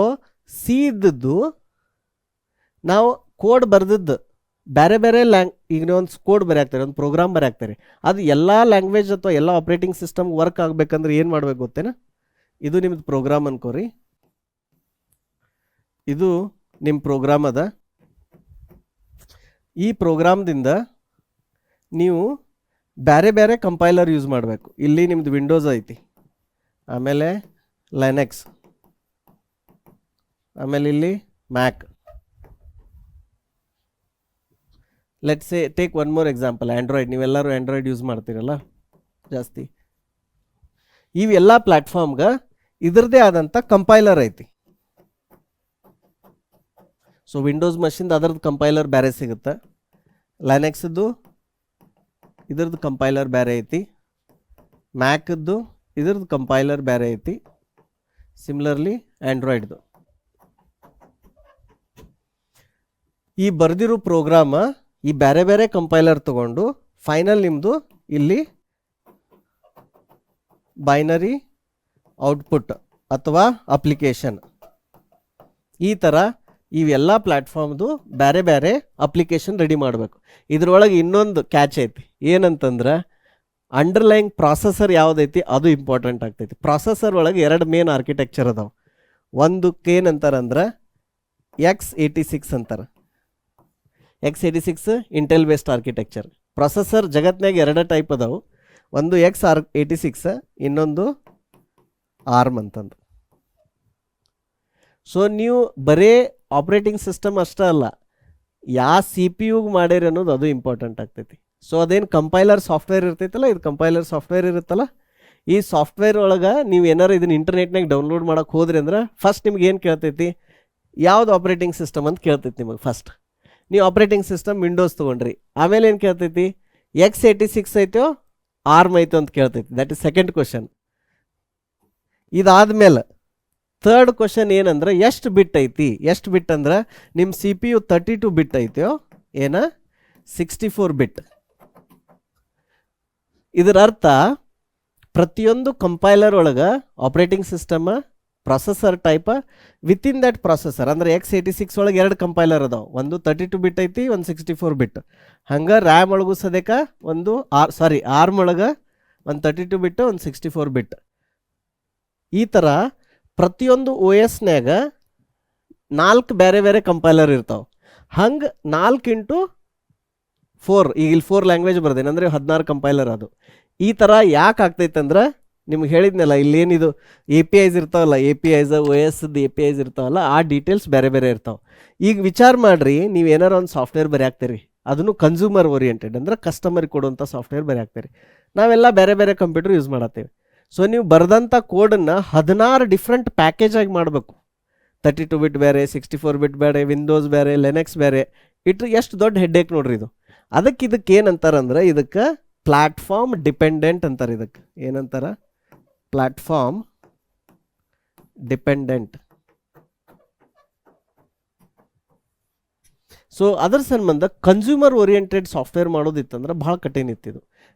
ಸಿ ಇದ್ದದ್ದು ನಾವು ಕೋಡ್ ಬರೆದಿದ್ದು ಬೇರೆ ಬೇರೆ ಈಗ ಒಂದು ಕೋಡ್ ಬರೆಯಾಕ್ತಾರೆ, ಒಂದು ಪ್ರೋಗ್ರಾಮ್ ಬರೆಯಾಕ್ತಾರೆ. ಅದು ಎಲ್ಲ ಲ್ಯಾಂಗ್ವೇಜ್ ಅಥವಾ ಎಲ್ಲ ಆಪ್ರೇಟಿಂಗ್ ಸಿಸ್ಟಮ್ ವರ್ಕ್ ಆಗಬೇಕಂದ್ರೆ ಏನು ಮಾಡ್ಬೇಕು ಗೊತ್ತೇನಾ? ಇದು ನಿಮ್ಮದು ಪ್ರೋಗ್ರಾಮ್ ಅನ್ಕೋರಿ. ಇದು ನಿಮ್ಮ ಪ್ರೋಗ್ರಾಮ್ ಅದ. ಈ ಪ್ರೋಗ್ರಾಮ್ದಿಂದ ನೀವು ಬೇರೆ ಬೇರೆ ಕಂಪೈಲರ್ ಯೂಸ್ ಮಾಡಬೇಕು. ಇಲ್ಲಿ ನಿಮ್ಮದು ವಿಂಡೋಸ್ ಐತಿ, ಆಮೇಲೆ ಲೈನೆಕ್ಸ್, ಆಮೇಲೆ ಇಲ್ಲಿ Mac. Let's say take one more example, Android. ನೀವೆಲ್ಲರೂ ಆ್ಯಂಡ್ರಾಯ್ಡ್ ಯೂಸ್ ಮಾಡ್ತೀರಲ್ಲ ಜಾಸ್ತಿ. ಇವೆಲ್ಲ ಪ್ಲ್ಯಾಟ್ಫಾರ್ಮ್ಗೆ ಇದ್ರದ್ದೇ ಆದಂಥ ಕಂಪೈಲರ್ ಐತಿ. ಸೊ ವಿಂಡೋಸ್ ಮಷಿನ್ದು ಅದರದ್ದು ಕಂಪೈಲರ್ ಬೇರೆ ಸಿಗುತ್ತೆ, ಲೈನೆಕ್ಸ್ದು ಇದ್ರದ್ದು ಕಂಪೈಲರ್ ಬೇರೆ ಐತಿ, ಮ್ಯಾಕ್ದು ಇದ್ರದ್ದು ಕಂಪೈಲರ್ ಬೇರೆ ಐತಿ, ಸಿಮಿಲರ್ಲಿ ಆ್ಯಂಡ್ರಾಯ್ಡ್ದು. ಈ ಬರೆದಿರೋ ಪ್ರೋಗ್ರಾಮ ಈ ಬೇರೆ ಬೇರೆ ಕಂಪೈಲರ್ ತಗೊಂಡು ಫೈನಲ್ ನಿಮ್ಮದು ಇಲ್ಲಿ ಬೈನರಿ ಔಟ್ಪುಟ್ ಅಥವಾ ಅಪ್ಲಿಕೇಶನ್, ಈ ಥರ ಇವೆಲ್ಲ ಪ್ಲ್ಯಾಟ್ಫಾರ್ಮ್ದು ಬೇರೆ ಬೇರೆ ಅಪ್ಲಿಕೇಶನ್ ರೆಡಿ ಮಾಡಬೇಕು. ಇದರೊಳಗೆ ಇನ್ನೊಂದು ಕ್ಯಾಚ್ ಐತಿ, ಏನಂತಂದ್ರೆ ಅಂಡರ್ಲೈನ್ ಪ್ರಾಸೆಸರ್ ಯಾವುದೈತಿ ಅದು ಇಂಪಾರ್ಟೆಂಟ್ ಆಗ್ತೈತಿ. ಪ್ರಾಸೆಸರ್ ಒಳಗೆ ಎರಡು ಮೇನ್ ಆರ್ಕಿಟೆಕ್ಚರ್ ಅದಾವೆ. ಒಂದಕ್ಕೆ ಏನಂತಾರಂದ್ರೆ X86 ಅಂತಾರೆ. X86 Intel based architecture. Processor ಜಗತ್ನಾಗ ಎರಡು ಟೈಪ್ ಅದಾವೆ, ಒಂದು X86, ಇನ್ನೊಂದು ARM ಅಂತಂದು. ಸೊ ನೀವು ಬರೇ ಆಪ್ರೇಟಿಂಗ್ ಸಿಸ್ಟಮ್ ಅಷ್ಟೇ ಅಲ್ಲ, ಯಾವ CPU ಮಾಡ್ಯಾರ ಅನ್ನೋದು ಅದು ಇಂಪಾರ್ಟೆಂಟ್ ಆಗ್ತೈತಿ. ಸೊ ಅದೇನು ಕಂಪೈಲರ್ ಸಾಫ್ಟ್ವೇರ್ ಇರ್ತೈತಲ್ಲ, ಇದು ಕಂಪೈಲರ್ ಸಾಫ್ಟ್ವೇರ್ ಇರುತ್ತಲ್ಲ, ಈ ಸಾಫ್ಟ್ವೇರ್ ಒಳಗೆ ನೀವು ಏನಾರು ಇದನ್ನು ಇಂಟರ್ನೆಟ್ನಾಗ ಡೌನ್ಲೋಡ್ ಮಾಡೋಕೆ ಹೋದ್ರಿ ಅಂದ್ರೆ ಫಸ್ಟ್ ನಿಮ್ಗೆ ಏನು ಕೇಳ್ತೈತಿ, ಯಾವ್ದು ಆಪ್ರೇಟಿಂಗ್ ಸಿಸ್ಟಮ್ ಅಂತ ಕೇಳ್ತೈತಿ ನಿಮಗೆ. ಫಸ್ಟ್ ನೀವು ಆಪ್ರೇಟಿಂಗ್ ಸಿಸ್ಟಮ್ ವಿಂಡೋಸ್ ತೊಗೊಂಡ್ರಿ, ಆಮೇಲೆ ಏನು ಕೇಳ್ತೈತಿ, X86 ಐತೋ ARM ಐತೋ ಅಂತ ಕೇಳ್ತೈತಿ. That is second question. ಇದಾದ್ಮೇಲೆ ಥರ್ಡ್ ಕ್ವಶನ್ ಏನಂದ್ರೆ ಎಷ್ಟು ಬಿಟ್ ಐತಿ. ಎಷ್ಟು ಬಿಟ್ ಅಂದ್ರೆ ನಿಮ್ಮ CPU 32 ಬಿಟ್ ಐತೋ ಏನ 64 ಬಿಟ್. ಇದರ ಅರ್ಥ ಪ್ರತಿಯೊಂದು ಕಂಪೈಲರ್ ಒಳಗೆ operating system processor type within that processor ಅಂದರೆ X86 ಒಳಗೆ ಎರಡು ಕಂಪೈಲರ್ ಅದಾವೆ, ಒಂದು 32 ಬಿಟ್ ಐತಿ, ಒಂದು 64 ಬಿಟ್. ಹಂಗೆ ರ್ಯಾಮ್ ಒಳಗೂ ಸದ್ಯಕ ಒಂದು ARM ಒಳಗೆ ಒಂದು 32 ಬಿಟ್, ಒಂದು 64 ಬಿಟ್. ಈ ಥರ ಪ್ರತಿಯೊಂದು OSನ್ಯಾಗ 4 ಬೇರೆ ಬೇರೆ ಕಂಪೈಲರ್ ಇರ್ತಾವೆ. ಹಂಗೆ 4 × ಈಗ ಇಲ್ಲಿ 4 ಲ್ಯಾಂಗ್ವೇಜ್ ಬರ್ದೇನೆ ಅಂದರೆ 16 ಕಂಪೈಲರ್ ಅದು. ಈ ಥರ ಯಾಕೆ ಆಗ್ತೈತೆ ಅಂದ್ರೆ ನಿಮ್ಗೆ ಹೇಳಿದ್ನಲ್ಲ, ಇಲ್ಲೇನಿದು APIs ಇರ್ತಾವಲ್ಲ, APIs OSದ APIs ಇರ್ತಾವಲ್ಲ, ಆ ಡೀಟೇಲ್ಸ್ ಬೇರೆ ಬೇರೆ ಇರ್ತಾವೆ. ಈಗ ವಿಚಾರ ಮಾಡಿರಿ, ನೀವು ಏನಾರ ಒಂದು ಸಾಫ್ಟ್ವೇರ್ ಬರೆಯಾಕ್ತೀರಿ, ಅದನ್ನು ಕನ್ಸ್ಯೂಮರ್ ಓರಿಯೆಂಟೆಡ್ ಅಂದ್ರೆ ಕಸ್ಟಮರಿಗೆ ಕೊಡುವಂಥ ಸಾಫ್ಟ್ವೇರ್ ಬರೆಯಾಕ್ತೀರಿ. ನಾವೆಲ್ಲ ಬೇರೆ ಬೇರೆ ಕಂಪ್ಯೂಟರ್ ಯೂಸ್ ಮಾಡತ್ತೇವೆ. ಸೊ ನೀವು ಬರೆದಂಥ ಕೋಡನ್ನು 16 ಡಿಫ್ರೆಂಟ್ ಪ್ಯಾಕೇಜ್ ಆಗಿ ಮಾಡಬೇಕು. 32 ಬಿಟ್ ಬೇರೆ, 64 ಬಿಟ್ ಬೇರೆ, ವಿಂಡೋಸ್ ಬೇರೆ, ಲಿನಕ್ಸ್ ಬೇರೆ. ಎಷ್ಟು ದೊಡ್ಡ ಹೆಡ್ಡೇಕ್ ನೋಡ್ರಿ ಇದು. ಇದಕ್ಕೆ ಏನಂತಾರಂದ್ರೆ, ಇದಕ್ಕೆ ಪ್ಲಾಟ್ಫಾರ್ಮ್ ಡಿಪೆಂಡೆಂಟ್ ಅಂತಾರೆ. ಇದಕ್ಕೆ ಏನಂತಾರ? Platform dependent. ಸೊ ಅದರ ಸಂಬಂಧ ಕನ್ಸ್ಯೂಮರ್ ಓರಿಯೆಂಟೆಡ್ ಸಾಫ್ಟ್ವೇರ್ ಮಾಡೋದಿತ್ತಂದ್ರೆ ಭಾಳ ಕಠಿಣ ಇತ್ತಿದು.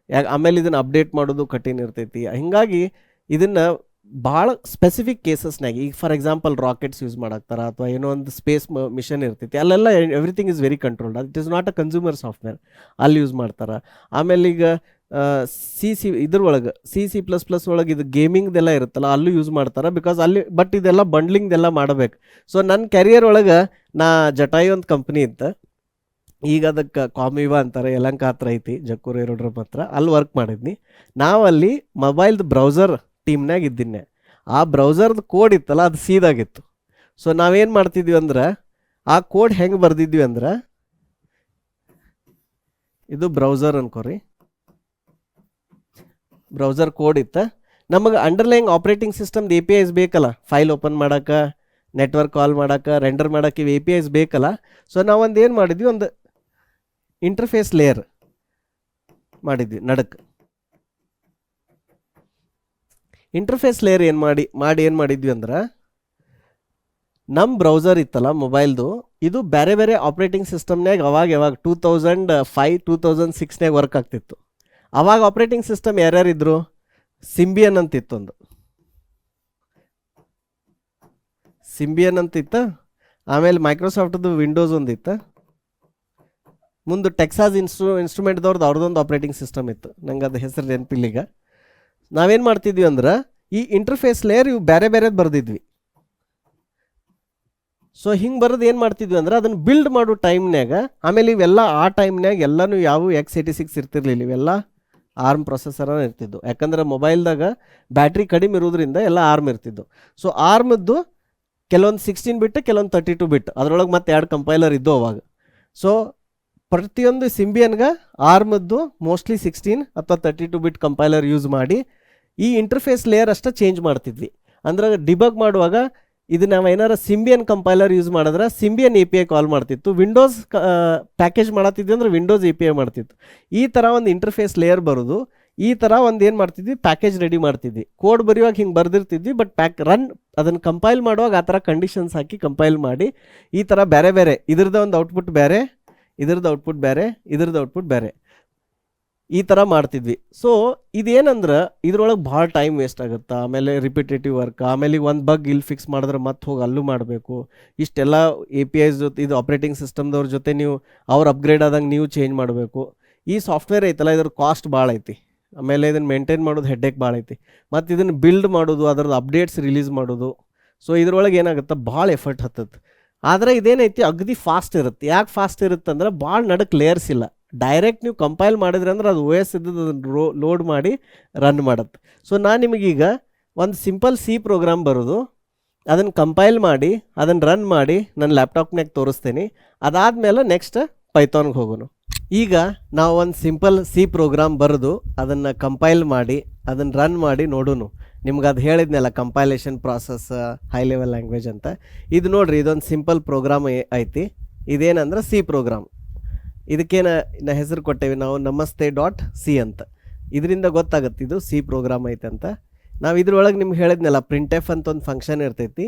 ಆಮೇಲೆ ಇದನ್ನು ಅಪ್ಡೇಟ್ ಮಾಡೋದು ಕಠಿಣ ಇರ್ತೈತಿ. ಹೀಗಾಗಿ ಇದನ್ನು ಭಾಳ ಸ್ಪೆಸಿಫಿಕ್ ಕೇಸಸ್ನಾಗ, ಈಗ ಫಾರ್ ಎಕ್ಸಾಂಪಲ್ ರಾಕೆಟ್ಸ್ ಯೂಸ್ ಮಾಡಾಕ್ತಾರ ಅಥವಾ ಏನೋ ಒಂದು ಸ್ಪೇಸ್ ಮಿಷನ್ ಇರ್ತೈತಿ, ಅಲ್ಲೆಲ್ಲ everything is very controlled. It is not a consumer software, ಅಲ್ಲಿ ಯೂಸ್ ಮಾಡ್ತಾರೆ. ಆಮೇಲೆ ಈಗ ಇದ್ರೊಳಗೆ C++ ಒಳಗೆ ಇದು ಗೇಮಿಂಗ್ದೆಲ್ಲ ಇರುತ್ತಲ್ಲ, ಅಲ್ಲೂ ಯೂಸ್ ಮಾಡ್ತಾರೆ. ಬಿಕಾಸ್ ಅಲ್ಲಿ ಬಟ್ ಇದೆಲ್ಲ ಬಂಡ್ಲಿಂಗ್ದೆಲ್ಲ ಮಾಡಬೇಕು. ಸೊ ನನ್ನ ಕೆರಿಯರ್ ಒಳಗೆ ನಾ ಜಟಾಯು ಒಂದು ಕಂಪ್ನಿ ಇತ್ತು, ಈಗ ಅದಕ್ಕೆ ಕಾಮಿವಾ ಅಂತಾರೆ, ಯಲಹಂಕ ಹತ್ರ ಐತಿ, ಜಕ್ಕೂರು ಏರೋಡ್ರಮ್ ಹತ್ರ. ಅಲ್ಲಿ ವರ್ಕ್ ಮಾಡಿದ್ನಿ. ನಾವಲ್ಲಿ ಮೊಬೈಲ್ದು ಬ್ರೌಸರ್ ಟೀಮ್ನಾಗ ಇದ್ದೀನಿ. ಆ ಬ್ರೌಸರ್ದು ಕೋಡ್ ಇತ್ತಲ್ಲ, ಅದು ಸೀದಾಗಿತ್ತು. ಸೊ ನಾವೇನು ಮಾಡ್ತಿದ್ವಿ ಅಂದ್ರೆ, ಆ ಕೋಡ್ ಹೆಂಗೆ ಬರ್ದಿದ್ವಿ ಅಂದ್ರೆ, ಇದು ಬ್ರೌಸರ್ ಅನ್ಕೋರಿ, ಬ್ರೌಸರ್ ಕೋಡ್ ಇತ್ತು. ನಮಗೆ ಅಂಡರ್ಲೈನ್ ಆಪ್ರೇಟಿಂಗ್ ಸಿಸ್ಟಮ್ದು APIs ಬೇಕಲ್ಲ, ಫೈಲ್ ಓಪನ್ ಮಾಡೋಕೆ, ನೆಟ್ವರ್ಕ್ ಕಾಲ್ ಮಾಡೋಕೆ, ರೆಂಡರ್ ಮಾಡೋಕೆ ಇವು APIs ಬೇಕಲ್ಲ. ಸೊ ನಾವೊಂದು ಏನು ಮಾಡಿದ್ವಿ, ಒಂದು ಇಂಟರ್ಫೇಸ್ ಲೇಯರ್ ಮಾಡಿದ್ವಿ ನಡಕ್ಕೆ. ಇಂಟರ್ಫೇಸ್ ಲೇಯರ್ ಏನು ಮಾಡಿದ್ವಿ ಅಂದ್ರೆ, ನಮ್ಮ ಬ್ರೌಸರ್ ಇತ್ತಲ್ಲ ಮೊಬೈಲ್ದು, ಇದು ಬೇರೆ ಬೇರೆ ಆಪ್ರೇಟಿಂಗ್ ಸಿಸ್ಟಮ್ನಾಗ ಯಾವಾಗ 2005 2006ನಾಗ ವರ್ಕ್ ಆಗ್ತಿತ್ತು. ಅವಾಗ ಆಪ್ರೇಟಿಂಗ್ ಸಿಸ್ಟಮ್ ಯಾರ್ಯಾರಿದ್ರು? ಸಿಂಬಿಯನ್ ಅಂತಿತ್ತೊಂದು, ಸಿಂಬಿಯನ್ ಅಂತಿತ್ತು. ಆಮೇಲೆ ಮೈಕ್ರೋಸಾಫ್ಟ್ದು ವಿಂಡೋಸ್ ಒಂದಿತ್ತು. ಮುಂದೆ ಟೆಕ್ಸಾಸ್ ಇನ್ಸ್ಟ್ರೂಮೆಂಟ್ದವ್ರದ್ದು ಅವ್ರದ್ದೊಂದು ಆಪ್ರೇಟಿಂಗ್ ಸಿಸ್ಟಮ್ ಇತ್ತು, ನಂಗೆ ಅದು ಹೆಸರು ನೆನಪಿಲ್ಲ ಈಗ. ನಾವೇನು ಮಾಡ್ತಿದ್ವಿ ಅಂದ್ರೆ, ಈ ಇಂಟರ್ಫೇಸ್ ಲೇಯರ್ ಇವು ಬೇರೆ ಬೇರೆದು ಬರೆದಿದ್ವಿ. ಸೊ ಹಿಂಗೆ ಬರೋದು ಏನು ಮಾಡ್ತಿದ್ವಿ ಅಂದ್ರೆ, ಅದನ್ನು ಬಿಲ್ಡ್ ಮಾಡೋ ಟೈಮ್ನಾಗ, ಆಮೇಲೆ ಇವೆಲ್ಲ ಆ ಟೈಮ್ನಾಗ ಎಲ್ಲನೂ ಯಾವ x86 ಇರ್ತಿರ್ಲಿಲ್ಲ, ಇವೆಲ್ಲ ARM ಪ್ರೊಸೆಸರ ಇರ್ತಿದ್ದು. ಯಾಕಂದ್ರೆ ಮೊಬೈಲ್ದಾಗ ಬ್ಯಾಟ್ರಿ ಕಡಿಮೆ ಇರೋದ್ರಿಂದ ಎಲ್ಲ ARM ಇರ್ತಿದ್ದು. ಸೊ ARMದ್ದು ಕೆಲವೊಂದು 16 ಬಿಟ್, ಕೆಲವೊಂದು 32 ಬಿಟ್, ಅದರೊಳಗೆ ಮತ್ತೆ 2 ಕಂಪೈಲರ್ ಇದ್ದು ಅವಾಗ. ಸೊ ಪ್ರತಿಯೊಂದು ಸಿಂಬಿಯನ್ಗೆ ARMದ್ದು ಮೋಸ್ಟ್ಲಿ 16 ಅಥವಾ 32 ಬಿಟ್ ಕಂಪೈಲರ್ ಯೂಸ್ ಮಾಡಿ ಈ ಇಂಟರ್ಫೇಸ್ ಲೇಯರ್ ಅಷ್ಟೇ ಚೇಂಜ್ ಮಾಡ್ತಿದ್ವಿ. ಅಂದ್ರೆ ಡಿಬಗ್ ಮಾಡುವಾಗ ಇದು ನಾವು ಏನಾರ ಸಿಂಬಿಯನ್ ಕಂಪೈಲರ್ ಯೂಸ್ ಮಾಡಿದ್ರೆ ಸಿಂಬಿಯನ್ API ಕಾಲ್ ಮಾಡ್ತಿತ್ತು, ವಿಂಡೋಸ್ ಪ್ಯಾಕೇಜ್ ಮಾಡತ್ತಿದ್ವಿ ಅಂದ್ರೆ ವಿಂಡೋಸ್ API ಮಾಡ್ತಿತ್ತು. ಈ ಥರ ಒಂದು ಇಂಟರ್ಫೇಸ್ ಲೇಯರ್ ಬರೋದು. ಈ ಥರ ಒಂದು ಏನು ಮಾಡ್ತಿದ್ವಿ, ಪ್ಯಾಕೇಜ್ ರೆಡಿ ಮಾಡ್ತಿದ್ವಿ. ಕೋಡ್ ಬರೆಯುವಾಗ ಹಿಂಗೆ ಬರ್ದಿರ್ತಿದ್ವಿ, ಬಟ್ ಅದನ್ನು ಕಂಪೈಲ್ ಮಾಡುವಾಗ ಆ ಥರ ಕಂಡೀಷನ್ಸ್ ಹಾಕಿ ಕಂಪೈಲ್ ಮಾಡಿ, ಈ ಥರ ಬೇರೆ ಬೇರೆ ಇದ್ರದ್ದು ಒಂದು ಔಟ್ಪುಟ್ ಬೇರೆ, ಇದ್ರದ್ದು ಔಟ್ಪುಟ್ ಬೇರೆ, ಇದ್ರದ್ದು ಔಟ್ಪುಟ್ ಬೇರೆ, ಈ ಥರ ಮಾಡ್ತಿದ್ವಿ. ಸೊ ಇದೇನಂದ್ರೆ ಇದ್ರೊಳಗೆ ಭಾಳ ಟೈಮ್ ವೇಸ್ಟ್ ಆಗುತ್ತೆ. ಆಮೇಲೆ ರಿಪಿಟೇಟಿವ್ ವರ್ಕ್, ಆಮೇಲೆ ಒಂದು ಬಗ್ ಇಲ್ಲಿ ಫಿಕ್ಸ್ ಮಾಡಿದ್ರೆ ಮತ್ತೆ ಹೋಗಿ ಅಲ್ಲೂ ಮಾಡಬೇಕು. ಇಷ್ಟೆಲ್ಲ APIs ಜೊತೆ, ಇದು ಆಪ್ರೇಟಿಂಗ್ ಸಿಸ್ಟಮ್ದವ್ರ ಜೊತೆ ನೀವು ಅವ್ರು ಅಪ್ಗ್ರೇಡ್ ಆದಂಗೆ ನೀವು ಚೇಂಜ್ ಮಾಡಬೇಕು. ಈ ಸಾಫ್ಟ್ವೇರ್ ಐತಲ್ಲ, ಇದ್ರ ಕಾಸ್ಟ್ ಭಾಳ ಐತಿ. ಆಮೇಲೆ ಇದನ್ನು ಮೇಂಟೈನ್ ಮಾಡೋದು ಹೆಡ್ಡೇಕ್ ಭಾಳ ಐತಿ. ಮತ್ತು ಇದನ್ನು ಬಿಲ್ಡ್ ಮಾಡೋದು, ಅದರದ್ದು ಅಪ್ಡೇಟ್ಸ್ ರಿಲೀಸ್ ಮಾಡೋದು. ಸೊ ಇದ್ರೊಳಗೆ ಏನಾಗುತ್ತೆ, ಭಾಳ ಎಫರ್ಟ್ ಹತ್ತತ್ತೆ. ಆದರೆ ಇದೇನೈತಿ ಅಗದಿ ಫಾಸ್ಟ್ ಇರುತ್ತೆ. ಯಾಕೆ ಫಾಸ್ಟ್ ಇರುತ್ತೆ ಅಂದ್ರೆ, ಭಾಳ ನಡಕ್ಕೆ ಲೇಯರ್ಸ್ ಇಲ್ಲ. ಡೈರೆಕ್ಟ್ ನೀವು ಕಂಪೈಲ್ ಮಾಡಿದ್ರೆ ಅಂದ್ರೆ ಅದು OS ಇದ್ದದ್ದು ಅದನ್ನು ಲೋಡ್ ಮಾಡಿ ರನ್ ಮಾಡುತ್ತೆ. ಸೊ ನಾನು ನಿಮಗೀಗ ಒಂದು ಸಿಂಪಲ್ C ಪ್ರೋಗ್ರಾಮ್ ಬರೋದು, ಅದನ್ನು ಕಂಪೈಲ್ ಮಾಡಿ ಅದನ್ನು ರನ್ ಮಾಡಿ ನನ್ನ ಲ್ಯಾಪ್ಟಾಪ್ನಾಗ ತೋರಿಸ್ತೀನಿ. ಅದಾದಮೇಲೆ ನೆಕ್ಸ್ಟ್ ಪೈಥಾನ್ಗೆ ಹೋಗೋಣ. ಈಗ ನಾವು ಒಂದು ಸಿಂಪಲ್ C ಪ್ರೋಗ್ರಾಮ್ ಬರೆದು ಅದನ್ನು ಕಂಪೈಲ್ ಮಾಡಿ ಅದನ್ನು ರನ್ ಮಾಡಿ ನೋಡೋಣ. ನಿಮ್ಗೆ ಅದು ಹೇಳಿದ್ನಲ್ಲ, compilation process high level language ಅಂತ. ಇದು ನೋಡಿರಿ, ಇದೊಂದು ಸಿಂಪಲ್ ಪ್ರೋಗ್ರಾಮ್ ಐತಿ. ಇದೇನಂದ್ರೆ C ಪ್ರೋಗ್ರಾಮ್. ಇದಕ್ಕೇನು ಹೆಸರು ಕೊಟ್ಟೇವಿ ನಾವು, namaste.c ಅಂತ. ಇದರಿಂದ ಗೊತ್ತಾಗುತ್ತೆ ಇದು C ಪ್ರೋಗ್ರಾಮ್ ಐತೆ ಅಂತ. ನಾವು ಇದ್ರೊಳಗೆ ನಿಮ್ಗೆ ಹೇಳಿದ್ನಲ್ಲ, printf ಅಂತ ಒಂದು ಫಂಕ್ಷನ್ ಇರ್ತೈತಿ.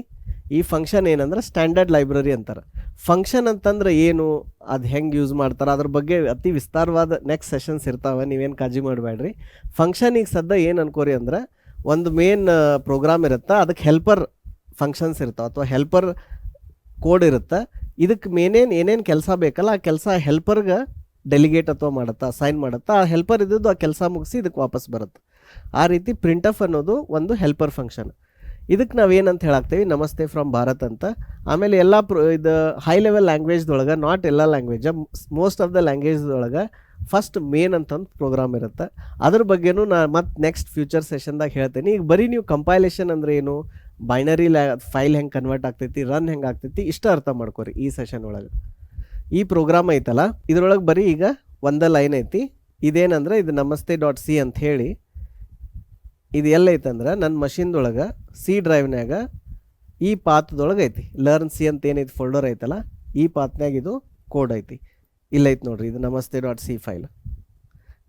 ಈ ಫಂಕ್ಷನ್ ಏನಂದ್ರೆ ಸ್ಟ್ಯಾಂಡರ್ಡ್ ಲೈಬ್ರರಿ ಅಂತಾರೆ. ಫಂಕ್ಷನ್ ಅಂತಂದ್ರೆ ಏನು, ಅದು ಹೆಂಗೆ ಯೂಸ್ ಮಾಡ್ತಾರೆ ಅದ್ರ ಬಗ್ಗೆ ಅತಿ ವಿಸ್ತಾರವಾದ ನೆಕ್ಸ್ಟ್ ಸೆಷನ್ಸ್ ಇರ್ತಾವೆ, ನೀವೇನು ಕಾಳಜಿ ಮಾಡಬೇಡ್ರಿ. ಫಂಕ್ಷನಿಗೆ ಸದ್ದ ಏನು ಅನ್ಕೋರಿ ಅಂದ್ರೆ, ಒಂದು ಮೇನ್ ಪ್ರೋಗ್ರಾಮ್ ಇರುತ್ತೆ, ಅದಕ್ಕೆ ಹೆಲ್ಪರ್ ಫಂಕ್ಷನ್ಸ್ ಇರ್ತಾವೆ ಅಥವಾ ಹೆಲ್ಪರ್ ಕೋಡ್ ಇರುತ್ತೆ. ಇದಕ್ಕೆ ಏನೇನು ಕೆಲಸ ಬೇಕಲ್ಲ ಆ ಕೆಲಸ ಹೆಲ್ಪರ್ಗೆ ಡೆಲಿಗೇಟ್ ಅಥವಾ ಮಾಡುತ್ತಾ, ಅಸೈನ್ ಮಾಡುತ್ತಾ. ಆ ಹೆಲ್ಪರ್ ಇದ್ದದ್ದು ಆ ಕೆಲಸ ಮುಗಿಸಿ ಇದಕ್ಕೆ ವಾಪಸ್ ಬರುತ್ತೆ. ಆ ರೀತಿ ಪ್ರಿಂಟಫ್ ಅನ್ನೋದು ಒಂದು ಹೆಲ್ಪರ್ ಫಂಕ್ಷನ್. ಇದಕ್ಕೆ ನಾವೇನಂತ ಹೇಳಾಕ್ತೀವಿ, ನಮಸ್ತೆ ಫ್ರಮ್ ಭಾರತ್ ಅಂತ. ಆಮೇಲೆ ಎಲ್ಲ ಇದು ಹೈ ಲೆವೆಲ್ ಲ್ಯಾಂಗ್ವೇಜ್ದೊಳಗೆ, ನಾಟ್ ಎಲ್ಲ ಲ್ಯಾಂಗ್ವೇಜ್, ಮೋಸ್ಟ್ ಆಫ್ ದ ಲ್ಯಾಂಗ್ವೇಜ್ದೊಳಗೆ ಫಸ್ಟ್ ಮೇನ್ ಅಂತಂದು ಪ್ರೋಗ್ರಾಮ್ ಇರುತ್ತೆ. ಅದ್ರ ಬಗ್ಗೆನೂ ನಾನು ಮತ್ತೆ ನೆಕ್ಸ್ಟ್ ಫ್ಯೂಚರ್ ಸೆಷನ್ದಾಗ ಹೇಳ್ತೀನಿ. ಈಗ ಬರೀ ನೀವು ಕಂಪೈಲೇಷನ್ ಅಂದರೆ ಏನು, ಬೈನರಿ ಫೈಲ್ ಹೆಂಗೆ ಕನ್ವರ್ಟ್ ಆಗ್ತೈತಿ, ರನ್ ಹೆಂಗೆ ಆಗ್ತೈತಿ, ಇಷ್ಟ ಅರ್ಥ ಮಾಡ್ಕೊರಿ ಈ ಸೆಷನ್ ಒಳಗೆ. ಈ ಪ್ರೋಗ್ರಾಮ್ ಐತಲ್ಲ ಇದ್ರೊಳಗೆ ಬರೀ ಈಗ ಒಂದೇ ಲೈನ್ ಐತಿ. ಇದೇನಂದ್ರೆ ಇದು namaste.c ಅಂತ ಹೇಳಿ ಇದು ಎಲ್ಲೈತಂದ್ರೆ ನನ್ನ ಮಷಿನ್ದೊಳಗೆ ಸಿ ಡ್ರೈವ್ನಾಗ ಈ ಪಾತ್ದೊಳಗೆ ಐತಿ. ಲರ್ನ್ ಸಿ ಅಂತ ಏನೈತಿ ಫೋಲ್ಡರ್ ಐತಲ್ಲ, ಈ ಪಾತ್ನಾಗ ಇದು ಕೋಡ್ ಐತಿ. ಇಲ್ಲೈತಿ ನೋಡ್ರಿ, ಇದು namaste.c ಫೈಲ್.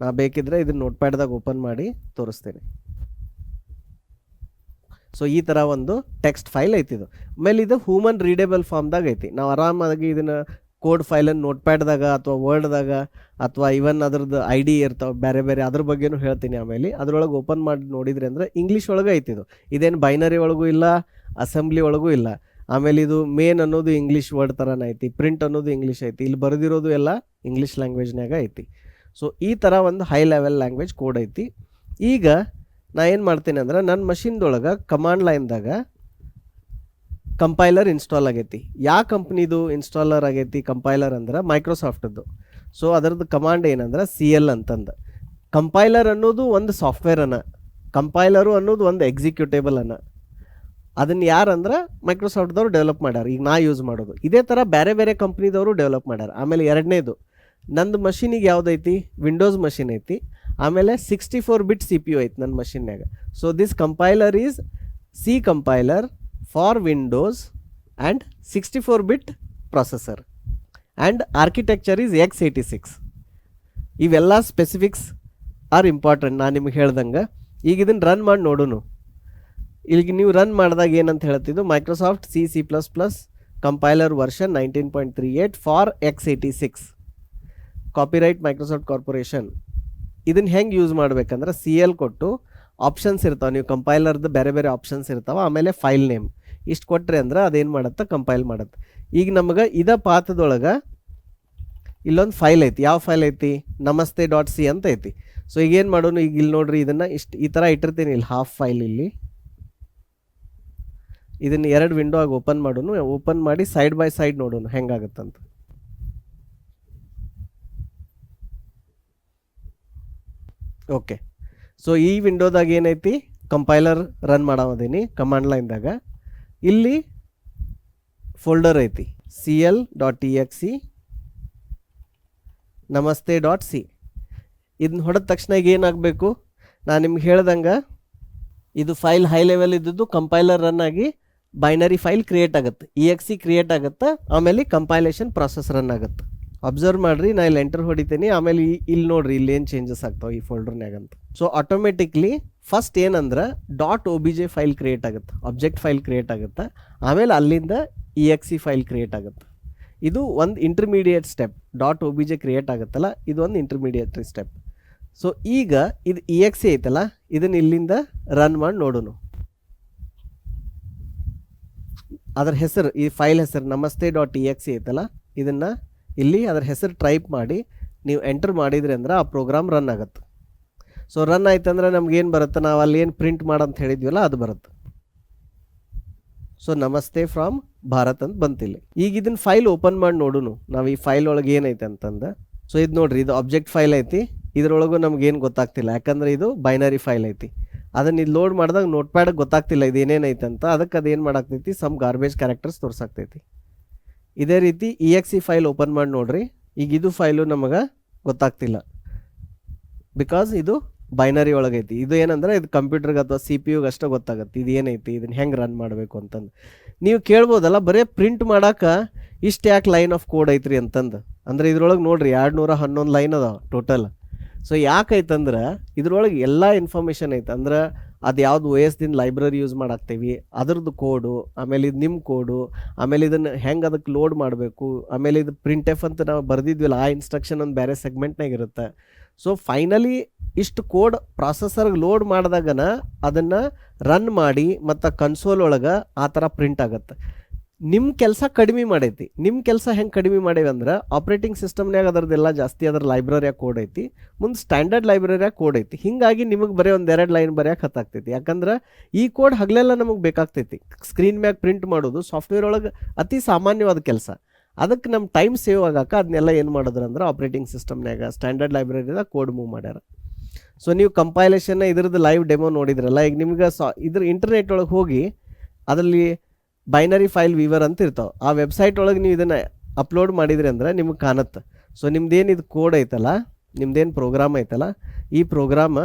ನಾ ಬೇಕಿದ್ರೆ ಇದನ್ನ ನೋಟ್ಪ್ಯಾಡ್ದಾಗ ಓಪನ್ ಮಾಡಿ ತೋರಿಸ್ತೇನೆ. ಸೊ ಈ ಥರ ಒಂದು ಟೆಕ್ಸ್ಟ್ ಫೈಲ್ ಐತಿ ಇದು. ಆಮೇಲೆ ಇದು ಹ್ಯೂಮನ್ ರೀಡೇಬಲ್ ಫಾರ್ಮ್ದಾಗ ಐತಿ. ನಾವು ಆರಾಮಾಗಿ ಇದನ್ನು ಕೋಡ್ ಫೈಲನ್ನು ನೋಟ್ಪ್ಯಾಡ್ದಾಗ ಅಥವಾ ವರ್ಡ್ದಾಗ ಅಥವಾ ಇವನ್ ಅದ್ರದ್ದು ID ಇರ್ತಾವೆ ಬೇರೆ ಬೇರೆ, ಅದ್ರ ಬಗ್ಗೆನೂ ಹೇಳ್ತೀನಿ ಆಮೇಲೆ. ಅದ್ರೊಳಗೆ ಓಪನ್ ಮಾಡಿ ನೋಡಿದ್ರಿ ಅಂದರೆ ಇಂಗ್ಲೀಷ್ ಒಳಗೆ ಐತಿ ಇದು. ಇದೇನು ಬೈನರಿ ಒಳಗೂ ಇಲ್ಲ, ಅಸೆಂಬ್ಲಿ ಒಳಗೂ ಇಲ್ಲ. ಆಮೇಲೆ ಇದು ಮೇನ್ ಅನ್ನೋದು ಇಂಗ್ಲೀಷ್ ವರ್ಡ್ ಥರನೇ ಐತಿ, ಪ್ರಿಂಟ್ ಅನ್ನೋದು ಇಂಗ್ಲೀಷ್ ಐತಿ, ಇಲ್ಲಿ ಬರೆದಿರೋದು ಎಲ್ಲ ಇಂಗ್ಲೀಷ್ ಲ್ಯಾಂಗ್ವೇಜ್ನಾಗ ಐತಿ. ಸೊ ಈ ಥರ ಒಂದು ಹೈ ಲೆವೆಲ್ ಲ್ಯಾಂಗ್ವೇಜ್ ಕೋಡ್ ಐತಿ. ಈಗ ನಾ ಏನು ಮಾಡ್ತೀನಿ ಅಂದ್ರೆ ನನ್ನ ಮಷಿನ್ದೊಳಗೆ ಕಮಾಂಡ್ ಲೈನ್ದಾಗ ಕಂಪೈಲರ್ ಇನ್ಸ್ಟಾಲ್ ಆಗೈತಿ. ಯಾವ ಕಂಪ್ನಿದು ಇನ್ಸ್ಟಾಲರ್ ಆಗೈತಿ ಕಂಪೈಲರ್ ಅಂದ್ರೆ ಮೈಕ್ರೋಸಾಫ್ಟದ್ದು. ಸೊ ಅದರದ್ದು ಕಮಾಂಡ್ ಏನಂದ್ರೆ CL ಅಂತಂದು. ಕಂಪೈಲರ್ ಅನ್ನೋದು ಒಂದು ಸಾಫ್ಟ್ವೇರ್ ಕಂಪೈಲರು ಅನ್ನೋದು ಒಂದು ಎಕ್ಸಿಕ್ಯೂಟೇಬಲ್ ಅದನ್ನು ಯಾರಂದ್ರೆ ಮೈಕ್ರೋಸಾಫ್ಟ್ದವ್ರು ಡೆವಲಪ್ ಮಾಡ್ಯಾರ. ಈಗ ನಾ ಯೂಸ್ ಮಾಡೋದು ಇದೇ ಥರ ಬೇರೆ ಬೇರೆ ಕಂಪ್ನಿದವರು ಡೆವಲಪ್ ಮಾಡ್ಯಾರ. ಆಮೇಲೆ ಎರಡನೇದು ನಂದು ಮಷೀನಿಗೆ ಯಾವುದೈತಿ, ವಿಂಡೋಸ್ ಮಷಿನ್ ಐತಿ. ಆಮೇಲೆ 64 ಬಿಟ್ CPU ಐತಿ ನನ್ನ ಮಷಿನ್ಯಾಗ. So this compiler is C compiler for Windows and 64 bit processor and architecture is x86. ಇವೆಲ್ಲ ಸ್ಪೆಸಿಫಿಕ್ಸ್ ಆರ್ ಇಂಪಾರ್ಟೆಂಟ್ ನಾನು ನಿಮ್ಗೆ ಹೇಳ್ದಂಗೆ. ಈಗ ಇದನ್ನು ರನ್ ಮಾಡಿ ನೋಡೋಣ. ಇಲ್ಲಿಗೆ ನೀವು ರನ್ ಮಾಡಿದಾಗ ಏನಂತ ಹೇಳ್ತಿದ್ದು, Microsoft C++ compiler version 19.38 for x86, copyright Microsoft corporation. ಇದನ್ನು ಹೆಂಗೆ ಯೂಸ್ ಮಾಡ್ಬೇಕಂದ್ರೆ CL ಕೊಟ್ಟು ಆಪ್ಷನ್ಸ್ ಇರ್ತಾವೆ, ನೀವು ಕಂಪೈಲರ್ದು ಬೇರೆ ಬೇರೆ ಆಪ್ಷನ್ಸ್ ಇರ್ತಾವೆ. ಆಮೇಲೆ ಫೈಲ್ ನೇಮ್ ಇಷ್ಟು ಕೊಟ್ಟರೆ ಅಂದ್ರೆ ಅದೇನು ಮಾಡುತ್ತೆ, ಕಂಪೈಲ್ ಮಾಡುತ್ತೆ. ಈಗ ನಮಗೆ ಇದ ಪಾತ್ರದೊಳಗೆ ಇಲ್ಲೊಂದು ಫೈಲ್ ಐತಿ. ಯಾವ ಫೈಲ್ ಐತಿ, namaste.c ಅಂತ ಐತಿ. ಸೊ ಈಗೇನು ಮಾಡೋಣ, ಈಗ ಇಲ್ಲಿ ನೋಡ್ರಿ ಇದನ್ನು ಈ ಥರ ಇಟ್ಟಿರ್ತೀನಿ. ಇಲ್ಲಿ ಹಾಫ್ ಫೈಲ್, ಇಲ್ಲಿ ಇದನ್ನು 2 ವಿಂಡೋ ಆಗಿ ಓಪನ್ ಮಾಡೋಣ. ಓಪನ್ ಮಾಡಿ ಸೈಡ್ ಬೈ ಸೈಡ್ ನೋಡೋಣ ಹೆಂಗಾಗತ್ತಂತ. ಓಕೆ, ಸೊ ಈ ವಿಂಡೋದಾಗ ಏನೈತಿ, ಕಂಪೈಲರ್ ರನ್ ಮಾಡೋದೀನಿ ಕಮಾಂಡ್ ಲೈನ್ದಾಗ. ಇಲ್ಲಿ ಫೋಲ್ಡರ್ ಐತಿ cl.exe namaste.c. ಇದನ್ನ ಹೊಡೆದ ತಕ್ಷಣ ಈಗ ಏನಾಗಬೇಕು, ನಾನು ನಿಮ್ಗೆ ಹೇಳ್ದಂಗೆ ಇದು ಫೈಲ್ ಹೈ ಲೆವೆಲ್ ಇದ್ದದ್ದು ಕಂಪೈಲರ್ ರನ್ ಆಗಿ ಬೈನರಿ ಫೈಲ್ ಕ್ರಿಯೇಟ್ ಆಗುತ್ತೆ, exe ಕ್ರಿಯೇಟ್ ಆಗುತ್ತೆ. ಆಮೇಲೆ ಕಂಪೈಲೇಷನ್ ಪ್ರಾಸೆಸ್ ರನ್ ಆಗುತ್ತೆ. ಅಬ್ಸರ್ವ್ ಮಾಡಿರಿ, ನಾ ಇಲ್ಲಿ ಎಂಟರ್ ಹೊಡಿತೀನಿ. ಆಮೇಲೆ ಇಲ್ಲಿ ನೋಡ್ರಿ ಇಲ್ಲಿ ಏನು ಚೇಂಜಸ್ ಆಗ್ತಾವೆ ಈ ಫೋಲ್ಡರ್ನಾಗಂತ. ಸೊ ಆಟೋಮೆಟಿಕ್ಲಿ ಫಸ್ಟ್ ಏನಂದ್ರೆ .obj ಫೈಲ್ ಕ್ರಿಯೇಟ್ ಆಗುತ್ತೆ, ಆಬ್ಜೆಕ್ಟ್ ಫೈಲ್ ಕ್ರಿಯೇಟ್ ಆಗುತ್ತೆ. ಆಮೇಲೆ ಅಲ್ಲಿಂದ exe ಫೈಲ್ ಕ್ರಿಯೇಟ್ ಆಗುತ್ತೆ. ಇದು ಒಂದು ಇಂಟರ್ಮೀಡಿಯೇಟ್ ಸ್ಟೆಪ್. .obj ಕ್ರಿಯೇಟ್ ಆಗುತ್ತಲ್ಲ, ಇದು ಒಂದು ಇಂಟರ್ಮೀಡಿಯೇಟ್ರಿ ಸ್ಟೆಪ್. ಸೊ ಈಗ ಇದು exe ಐತಲ್ಲ, ಇದನ್ನ ಇಲ್ಲಿಂದ ರನ್ ಮಾಡಿ ನೋಡೋಣ. ಅದರ ಹೆಸರು, ಈ ಫೈಲ್ ಹೆಸರು namaste.exe ಐತಲ್ಲ, ಇದನ್ನು ಇಲ್ಲಿ ಅದರ ಹೆಸರು ಟೈಪ್ ಮಾಡಿ ನೀವು ಎಂಟರ್ ಮಾಡಿದ್ರಿ ಅಂದ್ರೆ ಆ ಪ್ರೋಗ್ರಾಮ್ ರನ್ ಆಗುತ್ತೆ. ಸೊ ರನ್ ಆಯ್ತಂದ್ರೆ ನಮ್ಗೇನು ಬರುತ್ತೆ, ನಾವು ಅಲ್ಲಿ ಏನು ಪ್ರಿಂಟ್ ಮಾಡಂತ ಹೇಳಿದ್ವಲ್ಲ ಅದು ಬರುತ್ತೆ. ಸೊ ನಮಸ್ತೆ ಫ್ರಾಮ್ ಭಾರತ್ ಅಂತ ಬಂತಿಲ್ಲ. ಈಗ ಇದನ್ನ ಫೈಲ್ ಓಪನ್ ಮಾಡಿ ನೋಡೋಣ ನಾವು ಈ ಫೈಲ್ ಒಳಗೆ ಏನೈತೆ ಅಂತಂದು. ಸೊ ಇದು ನೋಡ್ರಿ, ಇದು ಆಬ್ಜೆಕ್ಟ್ ಫೈಲ್ ಐತಿ. ಇದ್ರೊಳಗೂ ನಮ್ಗೇನು ಗೊತ್ತಾಗ್ತಿಲ್ಲ, ಯಾಕಂದ್ರೆ ಇದು ಬೈನರಿ ಫೈಲ್ ಐತಿ. ಅದನ್ನ ಇದು ಲೋಡ್ ಮಾಡಿದಾಗ ನೋಟ್ಪ್ಯಾಡ್ ಗೊತ್ತಾಗ್ತಿಲ್ಲ ಇದು ಏನೇನೈತೆ ಅಂತ. ಅದಕ್ಕೆ ಅದೇನು ಮಾಡಾಕ್ತೈತಿ, ಸಮ್ ಗಾರ್ಬೇಜ್ ಕ್ಯಾರೆಕ್ಟರ್ಸ್ ತೋರ್ಸಾಕ್ತೈತಿ. ಇದೇ ರೀತಿ exe ಫೈಲ್ ಓಪನ್ ಮಾಡಿ ನೋಡ್ರಿ. ಈಗ ಇದು ಫೈಲು ನಮಗೆ ಗೊತ್ತಾಗ್ತಿಲ್ಲ, ಬಿಕಾಸ್ ಇದು ಬೈನರಿ ಒಳಗೈತಿ. ಇದು ಏನಂದ್ರೆ ಇದು ಕಂಪ್ಯೂಟರ್ಗೆ ಅಥವಾ CPU ಅಷ್ಟೇ ಗೊತ್ತಾಗುತ್ತೆ ಇದು ಏನೈತಿ, ಇದನ್ನ ಹೆಂಗೆ ರನ್ ಮಾಡಬೇಕು ಅಂತಂದು. ನೀವು ಕೇಳ್ಬೋದಲ್ಲ, ಬರೀ ಪ್ರಿಂಟ್ ಮಾಡೋಕೆ ಇಷ್ಟು ಯಾಕೆ ಲೈನ್ ಆಫ್ ಕೋಡ್ ಐತ್ರಿ ಅಂತಂದು. ಅಂದರೆ ಇದ್ರೊಳಗೆ ನೋಡ್ರಿ 211 ಲೈನ್ ಅದಾವ ಟೋಟಲ್. ಸೊ ಯಾಕೈತಂದ್ರೆ ಇದ್ರೊಳಗೆ ಎಲ್ಲ ಇನ್ಫಾರ್ಮೇಷನ್ ಐತೆ. ಅಂದ್ರೆ ಅದು ಯಾವ್ದು OS ದಿಂದ ಲೈಬ್ರರಿ ಯೂಸ್ ಮಾಡಾಕ್ತೇವಿ ಅದ್ರದ್ದು ಕೋಡು, ಆಮೇಲೆ ಇದು ನಿಮ್ಮ ಕೋಡು, ಆಮೇಲೆ ಇದನ್ನು ಹೆಂಗೆ ಅದಕ್ಕೆ ಲೋಡ್ ಮಾಡಬೇಕು, ಆಮೇಲೆ ಇದು ಪ್ರಿಂಟ್ ಅಂತ ನಾವು ಬರೆದಿದ್ವಿಲ್ಲ ಆ ಇನ್ಸ್ಟ್ರಕ್ಷನ್ ಒಂದು ಬೇರೆ ಸೆಗ್ಮೆಂಟ್ನಾಗ ಇರುತ್ತೆ. ಸೊ ಫೈನಲಿ ಇಷ್ಟು ಕೋಡ್ ಪ್ರಾಸೆಸರ್ಗೆ ಲೋಡ್ ಮಾಡಿದಾಗನ ಅದನ್ನು ರನ್ ಮಾಡಿ ಮತ್ತು ಕನ್ಸೋಲ್ ಒಳಗೆ ಆ ಥರ ಪ್ರಿಂಟ್ ಆಗುತ್ತೆ. ನಿಮ್ಮ ಕೆಲಸ ಕಡಿಮೆ ಮಾಡೈತಿ. ನಿಮ್ಮ ಕೆಲಸ ಹೆಂಗೆ ಕಡಿಮೆ ಮಾಡೇವಿ ಅಂದ್ರೆ ಆಪ್ರೇಟಿಂಗ್ ಸಿಸ್ಟಮ್ನಾಗ ಅದರದ್ದೆಲ್ಲ ಜಾಸ್ತಿ ಅದರ ಲೈಬ್ರರಿಯಾಗ ಕೋಡ್ ಐತಿ, ಮುಂದೆ ಸ್ಟ್ಯಾಂಡರ್ಡ್ ಲೈಬ್ರರಿಯಾಗ ಕೋಡ್ ಐತಿ. ಹೀಗಾಗಿ ನಿಮಗೆ ಬರೀ 1-2 ಲೈನ್ ಬರೆಯೋಕೆ ಹತ್ತಾಗ್ತೈತಿ. ಯಾಕಂದ್ರೆ ಈ ಕೋಡ್ ಹಗಲೆಲ್ಲ ನಮಗೆ ಬೇಕಾಗ್ತೈತಿ. ಸ್ಕ್ರೀನ್ ಮ್ಯಾಗ ಪ್ರಿಂಟ್ ಮಾಡೋದು ಸಾಫ್ಟ್ವೇರ್ ಒಳಗೆ ಅತಿ ಸಾಮಾನ್ಯವಾದ ಕೆಲಸ. ಅದಕ್ಕೆ ನಮ್ಮ ಟೈಮ್ ಸೇವ್ ಆಗಾಕ ಅದನ್ನೆಲ್ಲ ಏನು ಮಾಡಿದ್ರು ಅಂದ್ರೆ ಆಪ್ರೇಟಿಂಗ್ ಸಿಸ್ಟಮ್ನಾಗ ಸ್ಟ್ಯಾಂಡರ್ಡ್ ಲೈಬ್ರರಿದಾಗ ಕೋಡ್ ಮೂವ್ ಮಾಡ್ಯಾರ. ಸೊ ನೀವು ಕಂಪೈಲೇಷನ್ನ ಇದ್ರದ್ದು ಲೈವ್ ಡೆಮೋ ನೋಡಿದ್ರಲ್ಲ, ಈಗ ನಿಮ್ಗೆ ಇದ್ರ ಇಂಟರ್ನೆಟ್ ಒಳಗೆ ಹೋಗಿ ಅದರಲ್ಲಿ ಬೈನರಿ ಫೈಲ್ ವೀವರ್ ಅಂತ ಇರ್ತಾವೆ, ಆ ವೆಬ್ಸೈಟ್ ಒಳಗೆ ನೀವು ಇದನ್ನು ಅಪ್ಲೋಡ್ ಮಾಡಿದ್ರಿ ಅಂದ್ರೆ ನಿಮ್ಗೆ ಕಾಣುತ್ತೆ. ಸೊ ನಿಮ್ದೇನು ಇದು ಕೋಡ್ ಐತಲ್ಲ, ನಿಮ್ದೇನು ಪ್ರೋಗ್ರಾಮ್ ಐತಲ್ಲ, ಈ ಪ್ರೋಗ್ರಾಮ್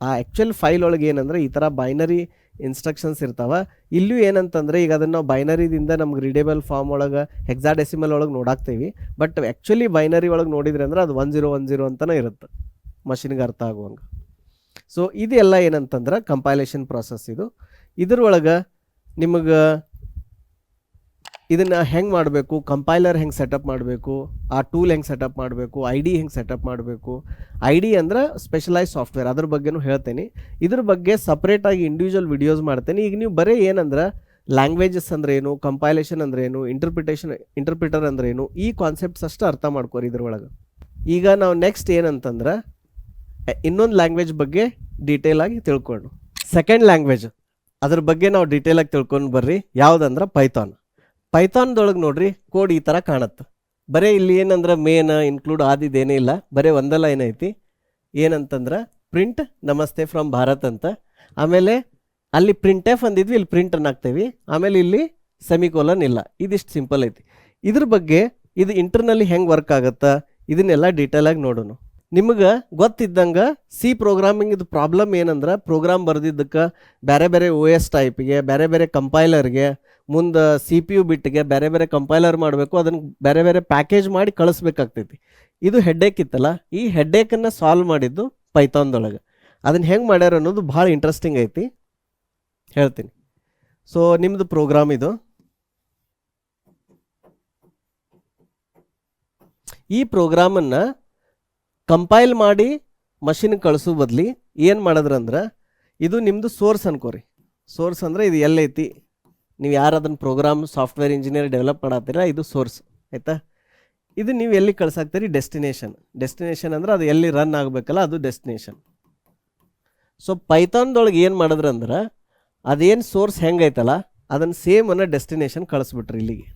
ಆ ಆ್ಯಕ್ಚುಯಲ್ ಫೈಲ್ ಒಳಗೆ ಏನಂದ್ರೆ ಈ ಥರ ಬೈನರಿ ಇನ್ಸ್ಟ್ರಕ್ಷನ್ಸ್ ಇರ್ತಾವೆ. ಇಲ್ಲೂ ಏನಂತಂದರೆ ಈಗ ಅದನ್ನು ನಾವು ಬೈನರಿದಿಂದ ನಮ್ಗೆ ರೀಡೇಬಲ್ ಫಾರ್ಮ್ ಒಳಗೆ ಹೆಕ್ಸಾಡೆಸಿಮಲ್ ಒಳಗೆ ನೋಡಾಕ್ತೀವಿ, ಬಟ್ ಆ್ಯಕ್ಚುಲಿ ಬೈನರಿ ಒಳಗೆ ನೋಡಿದ್ರಿ ಅಂದ್ರೆ ಅದು 1010 ಅಂತಲೇ ಇರುತ್ತೆ, ಮಷಿನ್ಗೆ ಅರ್ಥ ಆಗುವಂಗೆ. ಸೊ ಇದೆಲ್ಲ ಏನಂತಂದ್ರೆ ಕಂಪೈಲೇಷನ್ ಪ್ರಾಸೆಸ್. ಇದ್ರೊಳಗೆ ನಿಮಗೆ ಇದನ್ನು ಹೆಂಗೆ ಮಾಡಬೇಕು, ಕಂಪೈಲರ್ ಹೆಂಗೆ ಸೆಟಪ್ ಮಾಡಬೇಕು, ಆ ಟೂಲ್ ಹೆಂಗೆ ಸೆಟಪ್ ಮಾಡಬೇಕು, ಐ ಡಿ ಹೆಂಗೆ ಸೆಟಪ್ ಮಾಡಬೇಕು. ಐ ಡಿ ಅಂದ್ರೆ ಸ್ಪೆಷಲೈಸ್ ಸಾಫ್ಟ್ವೇರ್, ಅದ್ರ ಬಗ್ಗೆನೂ ಹೇಳ್ತೇನೆ. ಇದ್ರ ಬಗ್ಗೆ ಸಪ್ರೇಟಾಗಿ ಇಂಡಿವಿಜುವಲ್ ವಿಡಿಯೋಸ್ ಮಾಡ್ತೇನೆ. ಈಗ ನೀವು ಬರೀ ಏನಂದ್ರೆ ಲ್ಯಾಂಗ್ವೇಜಸ್ ಅಂದ್ರೆ ಏನು, ಕಂಪೈಲೇಷನ್ ಅಂದ್ರೆ ಏನು, ಇಂಟರ್ಪ್ರಿಟರ್ ಅಂದ್ರೆ ಏನು, ಈ ಕಾನ್ಸೆಪ್ಟ್ಸ್ ಅಷ್ಟು ಅರ್ಥ ಮಾಡ್ಕೋರಿ ಇದ್ರೊಳಗೆ. ಈಗ ನಾವು ನೆಕ್ಸ್ಟ್ ಏನಂತಂದ್ರೆ ಇನ್ನೊಂದು ಲ್ಯಾಂಗ್ವೇಜ್ ಬಗ್ಗೆ ಡೀಟೇಲಾಗಿ ತಿಳ್ಕೊಂಡು, ಸೆಕೆಂಡ್ ಲ್ಯಾಂಗ್ವೇಜ್ ಅದ್ರ ಬಗ್ಗೆ ನಾವು ಡೀಟೇಲಾಗಿ ತಿಳ್ಕೊಂಡು ಬರ್ರಿ. ಯಾವುದಂದ್ರೆ ಪೈಥಾನ್ದೊಳಗೆ ನೋಡ್ರಿ ಕೋಡ್ ಈ ಥರ ಕಾಣುತ್ತೆ. ಬರೀ ಇಲ್ಲಿ ಏನಂದ್ರೆ ಮೇನ್ ಇನ್ಕ್ಲೂಡ್ ಆದಿದ್ದೇನೇ ಇಲ್ಲ, ಬರೀ ಒಂದೆಲ್ಲ ಏನೈತಿ ಏನಂತಂದ್ರೆ ಪ್ರಿಂಟ್ ನಮಸ್ತೆ ಫ್ರಮ್ ಭಾರತ್ ಅಂತ, ಆಮೇಲೆ ಅಲ್ಲಿ ಪ್ರಿಂಟ್ ಎಫ್ ಅಂದಿದ್ವಿ, ಇಲ್ಲಿ ಪ್ರಿಂಟ್ ಅನ್ನಾಗ್ತೇವೆ, ಆಮೇಲೆ ಇಲ್ಲಿ ಸೆಮಿಕೋಲನ್ ಇಲ್ಲ. ಇದಿಷ್ಟು ಸಿಂಪಲ್ ಐತಿ. ಇದ್ರ ಬಗ್ಗೆ ಇದು ಇಂಟರ್ನಲ್ಲಿ ಹೆಂಗೆ ವರ್ಕ್ ಆಗುತ್ತಾ ಇದನ್ನೆಲ್ಲ ಡೀಟೇಲಾಗಿ ನೋಡೋಣ. ನಿಮಗೆ ಗೊತ್ತಿದ್ದಂಗೆ ಸಿ ಪ್ರೋಗ್ರಾಮಿಂಗ್ ಇದು ಪ್ರಾಬ್ಲಮ್ ಏನಂದ್ರೆ ಪ್ರೋಗ್ರಾಮ್ ಬರೆದಿದ್ದಕ್ಕೆ ಬೇರೆ ಬೇರೆ ಓ ಎಸ್ ಟೈಪಿಗೆ, ಬೇರೆ ಬೇರೆ ಕಂಪೈಲರ್ಗೆ, ಮುಂದೆ ಸಿ ಪಿ ಯು ಬಿಟ್ಟಿಗೆ ಬೇರೆ ಬೇರೆ ಕಂಪೈಲರ್ ಮಾಡಬೇಕು, ಅದನ್ನು ಬೇರೆ ಬೇರೆ ಪ್ಯಾಕೇಜ್ ಮಾಡಿ ಕಳಿಸ್ಬೇಕಾಗ್ತೈತಿ. ಇದು ಹೆಡ್ಡೇಕ್ ಇತ್ತಲ್ಲ, ಈ ಹೆಡ್ಡೇಕನ್ನು ಸಾಲ್ವ್ ಮಾಡಿದ್ದು ಪೈಥಾನ್ದೊಳಗೆ. ಅದನ್ನು ಹೆಂಗೆ ಮಾಡ್ಯಾರ ಅನ್ನೋದು ಭಾಳ ಇಂಟ್ರೆಸ್ಟಿಂಗ್ ಐತಿ, ಹೇಳ್ತೀನಿ. ಸೊ ನಿಮ್ಮದು ಪ್ರೋಗ್ರಾಮ್ ಇದು. ಈ ಪ್ರೋಗ್ರಾಮನ್ನು ಕಂಪೈಲ್ ಮಾಡಿ ಮಷಿನ್ಗೆ ಕಳಿಸೋ ಬದಲಿ ಏನು ಮಾಡಿದ್ರಂದ್ರೆ ಇದು ನಿಮ್ಮದು ಸೋರ್ಸ್ ಅನ್ಕೋರಿ. ಸೋರ್ಸ್ ಅಂದರೆ ಇದು ಎಲ್ಲೈತಿ, ನೀವು ಯಾರು ಅದನ್ನು ಪ್ರೋಗ್ರಾಮ್ ಸಾಫ್ಟ್ವೇರ್ ಇಂಜಿನಿಯರ್ ಡೆವಲಪ್ ಮಾಡತ್ತೀರ, ಇದು ಸೋರ್ಸ್ ಆಯಿತಾ. ಇದು ನೀವು ಎಲ್ಲಿ ಕಳ್ಸಾಕ್ತೀರಿ, ಡೆಸ್ಟಿನೇಷನ್ ಅಂದ್ರೆ ಅದು ಎಲ್ಲಿ ರನ್ ಆಗಬೇಕಲ್ಲ ಅದು ಡೆಸ್ಟಿನೇಷನ್. ಸೊ ಪೈಥಾನ್ದೊಳಗೆ ಏನು ಮಾಡಿದ್ರಂದ್ರೆ ಅದೇನು ಸೋರ್ಸ್ ಹೆಂಗೈತಲ್ಲ ಅದನ್ನು ಸೇಮ್ ಅನ್ನೋ ಡೆಸ್ಟಿನೇಷನ್ ಕಳಿಸ್ಬಿಟ್ರಿ ಇಲ್ಲಿಗೆ.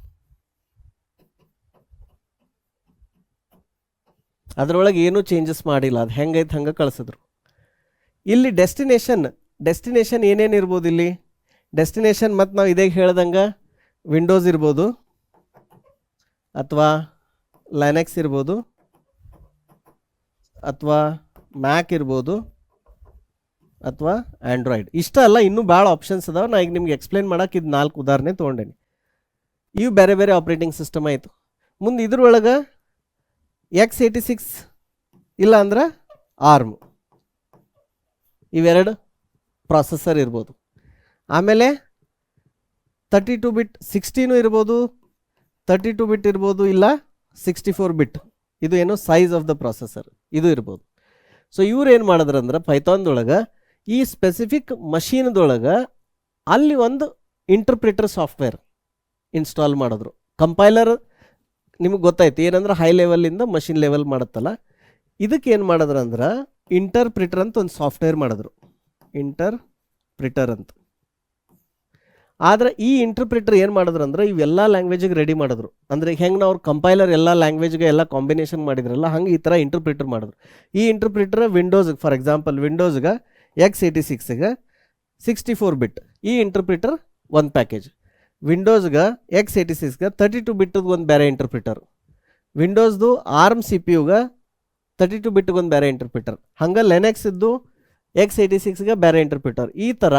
ಅದರೊಳಗೆ ಏನೂ ಚೇಂಜಸ್ ಮಾಡಿಲ್ಲ, ಅದು ಹೆಂಗೈತೆ ಹಂಗೆ ಕಳಿಸಿದ್ರು. ಇಲ್ಲಿ ಡೆಸ್ಟಿನೇಷನ್ ಏನೇನು ಇರ್ಬೋದು, ಇಲ್ಲಿ ಡೆಸ್ಟಿನೇಷನ್ ಮತ್ತು ನಾವು ಇದೇ ಹೇಳ್ದಂಗೆ ವಿಂಡೋಸ್ ಇರ್ಬೋದು, ಅಥವಾ ಲೈನೆಕ್ಸ್ ಇರ್ಬೋದು, ಅಥವಾ ಮ್ಯಾಕ್ ಇರ್ಬೋದು, ಅಥವಾ ಆ್ಯಂಡ್ರಾಯ್ಡ್. ಇಷ್ಟ ಅಲ್ಲ, ಇನ್ನೂ ಭಾಳ ಆಪ್ಷನ್ಸ್ ಅದಾವೆ. ನಾ ಈಗ ನಿಮ್ಗೆ ಎಕ್ಸ್ಪ್ಲೇನ್ ಮಾಡೋಕೆ ಇದು 4 ಉದಾಹರಣೆ ತೊಗೊಂಡೇನಿ. ಇವು ಬೇರೆ ಬೇರೆ ಆಪ್ರೇಟಿಂಗ್ ಸಿಸ್ಟಮ್ ಆಯಿತು. ಮುಂದೆ ಇದ್ರೊಳಗೆ x86 ಇಲ್ಲ ಅಂದ್ರೆ ಆರ್ಮ್, ಇವೆರಡು ಪ್ರಾಸೆಸರ್ ಇರ್ಬೋದು. ಆಮೇಲೆ 32 ಬಿಟ್ 16 ಇರ್ಬೋದು, 32 ಬಿಟ್ ಇರ್ಬೋದು, ಇಲ್ಲ 64 ಬಿಟ್. ಇದು ಏನು ಸೈಜ್ ಆಫ್ ದ ಪ್ರಾಸೆಸರ್ ಇದು ಇರ್ಬೋದು. ಸೊ ಇವ್ರು ಏನು ಮಾಡಿದ್ರಂದ್ರೆ ಪೈಥಾನ್ದೊಳಗೆ ಈ ಸ್ಪೆಸಿಫಿಕ್ ಮಷೀನ್ದೊಳಗೆ ಅಲ್ಲಿ ಒಂದು ಇಂಟರ್ಪ್ರಿಟರ್ ಸಾಫ್ಟ್ವೇರ್ ಇನ್ಸ್ಟಾಲ್ ಮಾಡಿದ್ರು. ಕಂಪೈಲರ್ ನಿಮಗೆ ಗೊತ್ತಾಯ್ತು ಏನಂದ್ರೆ ಹೈ ಲೆವೆಲಿಂದ ಮಷಿನ್ ಲೆವೆಲ್ ಮಾಡುತ್ತಲ್ಲ, ಇದಕ್ಕೆ ಏನು ಮಾಡಿದ್ರಂದ್ರೆ ಇಂಟರ್ಪ್ರಿಟರ್ ಅಂತ ಒಂದು ಸಾಫ್ಟ್ವೇರ್ ಮಾಡಿದ್ರು, ಇಂಟರ್ಪ್ರಿಟರ್ ಅಂತ. ಆದರೆ ಈ ಇಂಟರ್ಪ್ರಿಟರ್ ಏನು ಮಾಡಿದ್ರು ಅಂದ್ರೆ ಇವೆಲ್ಲ ಲ್ಯಾಂಗ್ವೇಜಿಗೆ ರೆಡಿ ಮಾಡಿದ್ರು. ಅಂದರೆ ಹೆಂಗೆ ನಾವು ಕಂಪೈಲರ್ ಎಲ್ಲ ಲ್ಯಾಂಗ್ವೇಜ್ಗೆ ಎಲ್ಲ ಕಾಂಬಿನೇಷನ್ ಮಾಡಿದ್ರಲ್ಲ ಹಂಗೆ ಈ ಥರ ಇಂಟರ್ಪ್ರಿಟರ್ ಮಾಡಿದ್ರು. ಈ ಇಂಟರ್ಪ್ರಿಟರ್ ವಿಂಡೋಸ್ಗೆ, ಫಾರ್ ಎಕ್ಸಾಂಪಲ್ ವಿಂಡೋಸ್ಗೆ x86ಗೆ 64 ಬಿಟ್ ಈ ಇಂಟರ್ಪ್ರಿಟರ್ ಒಂದು ಪ್ಯಾಕೇಜ್, ವಿಂಡೋಸ್ಗೆ x86ಗೆ 32 ಬಿಟ್ಟದು ಒಂದು ಬೇರೆ ಇಂಟರ್ಪ್ರಿಟರ್, ವಿಂಡೋಸ್ದು ಆರ್ಮ್ ಸಿ ಪಿ ಯುಗೆ 32 ಬಿಟ್ಟಿಗೆ ಒಂದು ಬೇರೆ ಇಂಟರ್ಪ್ರಿಟರ್, ಹಂಗೆ ಲೆನೆಕ್ಸ್ ಇದ್ದು x86ಗೆ ಬೇರೆ ಇಂಟರ್ಪ್ರಿಟರ್. ಈ ಥರ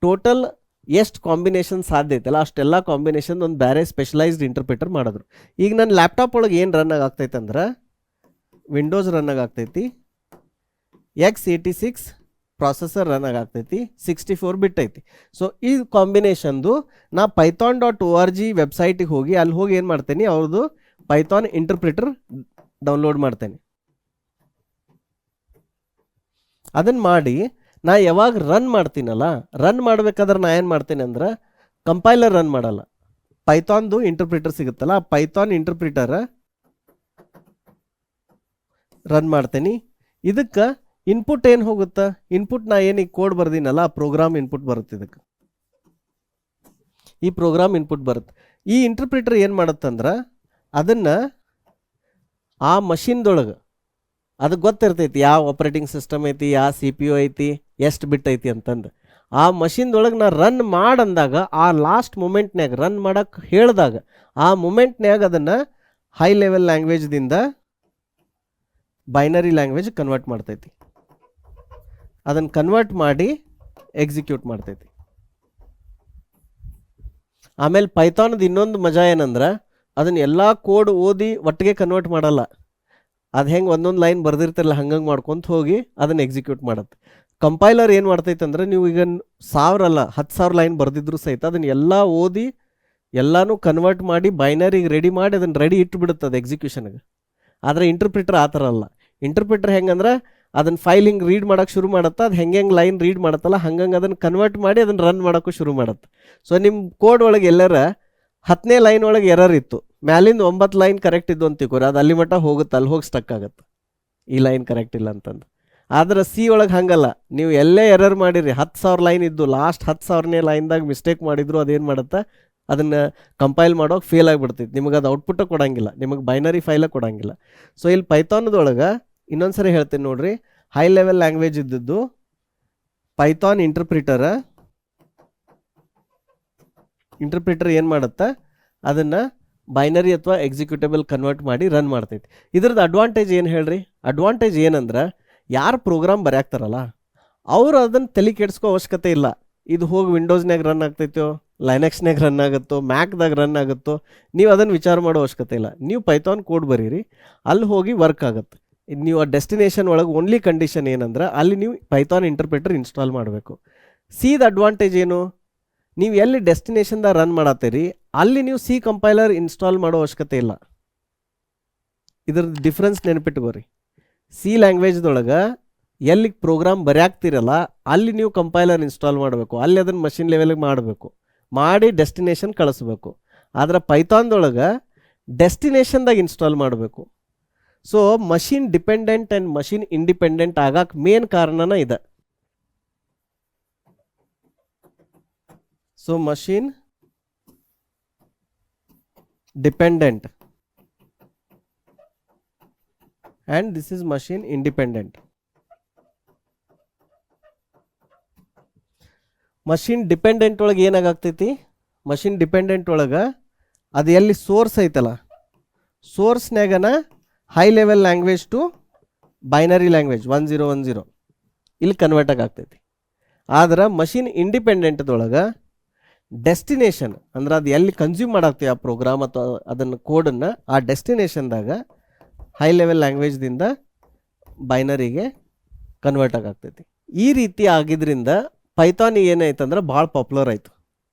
ಟೋಟಲ್ ಎಷ್ಟು ಕಾಂಬಿನೇಷನ್ ಸಾಧ್ಯ ಐತಲ್ಲ ಅಷ್ಟೆಲ್ಲ ಕಾಂಬಿನೇಷನ್ ಒಂದು ಬೇರೆ ಸ್ಪೆಷಲೈಸ್ಡ್ ಇಂಟರ್ಪ್ರಿಟರ್ ಮಾಡಿದ್ರು. ಈಗ ನನ್ನ ಲ್ಯಾಪ್ಟಾಪ್ ಒಳಗೆ ಏನು ರನ್ ಆಗ್ತೈತೆ ಅಂದ್ರೆ ವಿಂಡೋಸ್ ರನ್ ಆಗ್ತೈತಿ, x86 ಪ್ರಾಸೆಸರ್ ರನ್ ಆಗ್ತೈತಿ, 64 ಬಿಟ್ ಐತಿ. ಸೊ ಈ ಕಾಂಬಿನೇಷನ್ದು ನಾ python.org ವೆಬ್ಸೈಟಿಗೆ ಹೋಗಿ ಅಲ್ಲಿ ಹೋಗಿ ಏನು ಮಾಡ್ತೇನೆ, ಅವ್ರದ್ದು ಪೈಥಾನ್ ಇಂಟರ್ಪ್ರಿಟರ್ ಡೌನ್ಲೋಡ್ ಮಾಡ್ತೇನೆ. ಅದನ್ನು ಮಾಡಿ ನಾ ಯಾವಾಗ ರನ್ ಮಾಡ್ತೀನಲ್ಲ, ರನ್ ಮಾಡ್ಬೇಕಾದ್ರೆ ನಾ ಏನು ಮಾಡ್ತೇನೆ ಅಂದ್ರೆ ಕಂಪೈಲರ್ ರನ್ ಮಾಡಲ್ಲ, ಪೈಥಾನ್ದು ಇಂಟರ್ಪ್ರಿಟರ್ ಸಿಗುತ್ತಲ್ಲ ಆ ಪೈಥಾನ್ ಇಂಟರ್ಪ್ರಿಟರ್ ರನ್ ಮಾಡ್ತೇನೆ. ಇದಕ್ಕೆ ಇನ್ಪುಟ್ ಏನು ಹೋಗುತ್ತೆ, ಇನ್ಪುಟ್ ನಾ ಏನು ಈ ಕೋಡ್ ಬರ್ದಿನಲ್ಲ ಆ ಪ್ರೋಗ್ರಾಮ್ ಇನ್ಪುಟ್ ಬರುತ್ತೆ. ಇದಕ್ಕೆ ಈ ಪ್ರೋಗ್ರಾಮ್ ಇನ್ಪುಟ್ ಬರುತ್ತೆ. ಈ ಇಂಟರ್ಪ್ರಿಟರ್ ಏನು ಮಾಡುತ್ತಂದ್ರೆ ಅದನ್ನು ಆ ಮಷಿನ್ದೊಳಗೆ ಅದಕ್ಕೆ ಗೊತ್ತಿರ್ತೈತಿ ಯಾವ ಆಪ್ರೇಟಿಂಗ್ ಸಿಸ್ಟಮ್ ಐತಿ, ಯಾವ ಸಿ ಪಿ ಯು ಐತಿ, ಎಷ್ಟು ಬಿಟ್ ಐತಿ ಅಂತಂದು. ಆ ಮಷಿನ್ದೊಳಗೆ ನಾ ರನ್ ಮಾಡಂದಾಗ ಆ ಲಾಸ್ಟ್ ಮೂಮೆಂಟ್ನ್ಯಾಗ ರನ್ ಮಾಡಕ್ಕೆ ಹೇಳಿದಾಗ ಆ ಮೂಮೆಂಟ್ನ್ಯಾಗ ಅದನ್ನು ಹೈ ಲೆವೆಲ್ ಲ್ಯಾಂಗ್ವೇಜ್ದಿಂದ ಬೈನರಿ ಲ್ಯಾಂಗ್ವೇಜ್ ಕನ್ವರ್ಟ್ ಮಾಡ್ತೈತಿ. ಅದನ್ನು ಕನ್ವರ್ಟ್ ಮಾಡಿ ಎಕ್ಸಿಕ್ಯೂಟ್ ಮಾಡ್ತೈತಿ. ಆಮೇಲೆ ಪೈಥಾನ್ದು ಇನ್ನೊಂದು ಮಜಾ ಏನಂದ್ರೆ ಅದನ್ನು ಎಲ್ಲ ಕೋಡ್ ಓದಿ ಒಟ್ಟಿಗೆ ಕನ್ವರ್ಟ್ ಮಾಡಲ್ಲ. ಅದು ಹೆಂಗೆ ಒಂದೊಂದು ಲೈನ್ ಬರ್ದಿರ್ತಿರಲ್ಲ ಹಂಗಂಗೆ ಮಾಡ್ಕೊತ ಹೋಗಿ ಅದನ್ನು ಎಕ್ಸಿಕ್ಯೂಟ್ ಮಾಡುತ್ತೆ. ಕಂಪೈಲರ್ ಏನು ಮಾಡ್ತೈತೆ ಅಂದ್ರೆ ನೀವು ಈಗ 1000 ಅಲ್ಲ 10,000 ಲೈನ್ ಬರ್ದಿದ್ರು ಸಹಿತ ಅದನ್ನು ಎಲ್ಲ ಓದಿ ಎಲ್ಲನೂ ಕನ್ವರ್ಟ್ ಮಾಡಿ ಬೈನರಿಗೆ ರೆಡಿ ಮಾಡಿ ಅದನ್ನು ರೆಡಿ ಇಟ್ಬಿಡುತ್ತೆ ಅದು ಎಕ್ಸಿಕ್ಯೂಷನ್ಗೆ. ಆದರೆ ಇಂಟರ್ಪ್ರಿಟರ್ ಆ ಥರ ಅಲ್ಲ. ಇಂಟರ್ಪ್ರಿಟರ್ ಹೆಂಗಂದ್ರೆ ಅದನ್ನು ಫೈಲ್ ಹಿಂಗೆ ರೀಡ್ ಮಾಡೋಕ್ಕೆ ಶುರು ಮಾಡುತ್ತೆ, ಅದು ಹೆಂಗೆ ಲೈನ್ ರೀಡ್ ಮಾಡುತ್ತಲ್ಲ ಹಂಗಂಗೆ ಅದನ್ನು ಕನ್ವರ್ಟ್ ಮಾಡಿ ಅದನ್ನು ರನ್ ಮಾಡೋಕ್ಕೂ ಶುರು ಮಾಡುತ್ತೆ. ಸೊ ನಿಮ್ಮ ಕೋಡ್ ಒಳಗೆ ಎಲ್ಲರ 10ನೇ ಲೈನ್ ಒಳಗೆ ಎರರ್ ಇತ್ತು, ಮ್ಯಾಲಿಂದ 9 ಲೈನ್ ಕರೆಕ್ಟ್ ಇದ್ದು ಅಂತ ತಿಳ್ಕೊರಿ, ಅದು ಅಲ್ಲಿ ಮಟ್ಟ ಹೋಗುತ್ತೆ, ಅಲ್ಲಿ ಹೋಗಿ ಸ್ಟಕ್ ಆಗುತ್ತೆ ಈ ಲೈನ್ ಕರೆಕ್ಟ್ ಇಲ್ಲ ಅಂತಂದು. ಆದ್ರೆ ಸಿ ಒಳಗೆ ಹಂಗಲ್ಲ, ನೀವು ಎಲ್ಲೇ ಎರರ್ ಮಾಡಿರಿ 10,000 ಲೈನ್ ಇದ್ದು ಲಾಸ್ಟ್ 10,000ನೇ ಲೈನ್ದಾಗ ಮಿಸ್ಟೇಕ್ ಮಾಡಿದ್ರು ಅದೇನು ಮಾಡುತ್ತೆ ಅದನ್ನು ಕಂಪೈಲ್ ಮಾಡೋಕೆ ಫೇಲ್ ಆಗಿಬಿಡ್ತೈತಿ. ನಿಮಗೆ ಅದು ಔಟ್ಪುಟ್ಟ ಕೊಡೋಂಗಿಲ್ಲ, ನಿಮಗೆ ಬೈನರಿ ಫೈಲ ಕೊಡೋಂಗಿಲ್ಲ. ಸೊ ಇಲ್ಲಿ ಪೈಥಾನ್ದೊಳಗೆ ಇನ್ನೊಂದು ಸರಿ ಹೇಳ್ತೀನಿ ನೋಡ್ರಿ, ಹೈ ಲೆವೆಲ್ ಲ್ಯಾಂಗ್ವೇಜ್ ಇದ್ದದ್ದು ಪೈಥಾನ್ ಇಂಟರ್ಪ್ರಿಟರ್ ಏನು ಮಾಡುತ್ತೆ ಅದನ್ನು ಬೈನರಿ ಅಥವಾ ಎಕ್ಸಿಕ್ಯೂಟೇಬಲ್ ಕನ್ವರ್ಟ್ ಮಾಡಿ ರನ್ ಮಾಡ್ತೈತಿ. ಇದ್ರದ್ದು ಅಡ್ವಾಂಟೇಜ್ ಏನು ಹೇಳ್ರಿ? ಅಡ್ವಾಂಟೇಜ್ ಏನಂದ್ರೆ ಯಾರು ಪ್ರೋಗ್ರಾಮ್ ಬರ್ಯಾಕ್ತಾರಲ್ಲ ಅವರು ಅದನ್ನು ತಲೆ ಕೆಡಿಸ್ಕೋ ಅವಶ್ಯಕತೆ ಇಲ್ಲ. ಇದು ಹೋಗಿ ವಿಂಡೋಸ್ನಾಗ ರನ್ ಆಗ್ತೈತೋ, ಲೈನೆಕ್ಸ್ನಾಗ ರನ್ ಆಗುತ್ತೋ, ಮ್ಯಾಕ್ದಾಗ ರನ್ ಆಗುತ್ತೋ, ನೀವು ಅದನ್ನು ವಿಚಾರ ಮಾಡೋ ಅವಶ್ಯಕತೆ ಇಲ್ಲ. ನೀವು ಪೈಥಾನ್ ಕೋಡ್ ಬರೀರಿ, ಅಲ್ಲಿ ಹೋಗಿ ವರ್ಕ್ ಆಗುತ್ತೆ. ನೀವು ಆ ಡೆಸ್ಟಿನೇಷನ್ ಒಳಗೆ ಓನ್ಲಿ ಕಂಡೀಷನ್ ಏನಂದ್ರೆ ಅಲ್ಲಿ ನೀವು ಪೈಥಾನ್ ಇಂಟರ್ಪ್ರಿಟರ್ ಇನ್ಸ್ಟಾಲ್ ಮಾಡಬೇಕು. ಸಿದ ಅಡ್ವಾಂಟೇಜ್ ಏನು? ನೀವು ಎಲ್ಲಿ ಡೆಸ್ಟಿನೇಷನ್ದಾಗ ರನ್ ಮಾಡತ್ತೀರಿ ಅಲ್ಲಿ ನೀವು ಸಿ ಕಂಪೈಲರ್ ಇನ್ಸ್ಟಾಲ್ ಮಾಡೋ ಅವಶ್ಯಕತೆ ಇಲ್ಲ. ಇದ್ರದ್ದು ಡಿಫ್ರೆನ್ಸ್ ನೆನಪಿಟ್ಕೋರಿ. ಸಿ ಲ್ಯಾಂಗ್ವೇಜ್ದೊಳಗೆ ಎಲ್ಲಿ ಪ್ರೋಗ್ರಾಮ್ ಬರ್ಯಾಕ್ತಿರಲ್ಲ ಅಲ್ಲಿ ನೀವು ಕಂಪೈಲರ್ ಇನ್ಸ್ಟಾಲ್ ಮಾಡಬೇಕು, ಅಲ್ಲಿ ಅದನ್ನು ಮಷಿನ್ ಲೆವೆಲ್ಗೆ ಮಾಡಬೇಕು, ಮಾಡಿ ಡೆಸ್ಟಿನೇಷನ್ ಕಳಿಸ್ಬೇಕು. ಆದ್ರೆ ಪೈಥಾನ್ದೊಳಗೆ ಡೆಸ್ಟಿನೇಷನ್ದಾಗ ಇನ್ಸ್ಟಾಲ್ ಮಾಡಬೇಕು. So machine dependent and machine independent ಆಗಕ್ಕೆ ಮೇನ್ ಕಾರಣನ ಇದೆ. So machine dependent and this is machine independent. Machine dependent ಒಳಗೆ ಏನಾಗ್ತೈತಿ, ಮಷಿನ್ ಡಿಪೆಂಡೆಂಟ್ ಒಳಗೆ ಅದು ಎಲ್ಲಿ ಸೋರ್ಸ್ ಐತಲ್ಲ ಸೋರ್ಸ್ನಾಗನ high level language to binary language 1010 ಇಲ್ಲಿ ಕನ್ವರ್ಟ್ ಆಗ್ತೈತಿ. ಆದ್ರೆ ಮಷಿನ್ ಇಂಡಿಪೆಂಡೆಂಟ್ದೊಳಗೆ ಡೆಸ್ಟಿನೇಷನ್ ಅಂದ್ರೆ ಅದು ಎಲ್ಲಿ ಕನ್ಸ್ಯೂಮ್ ಮಾಡಾಕ್ತೀವಿ ಆ ಪ್ರೋಗ್ರಾಮ್ ಅಥವಾ ಅದನ್ನು ಕೋಡನ್ನು ಆ ಡೆಸ್ಟಿನೇಷನ್ದಾಗ ಹೈ ಲೆವೆಲ್ ಲ್ಯಾಂಗ್ವೇಜ್ದಿಂದ ಬೈನರಿಗೆ ಕನ್ವರ್ಟ್ ಆಗ್ತೈತಿ. ಈ ರೀತಿ ಆಗಿದ್ರಿಂದ ಪೈಥಾನ್ ಏನಾಯ್ತಂದ್ರೆ ಭಾಳ ಪಾಪ್ಯುಲರ್ ಆಯಿತು.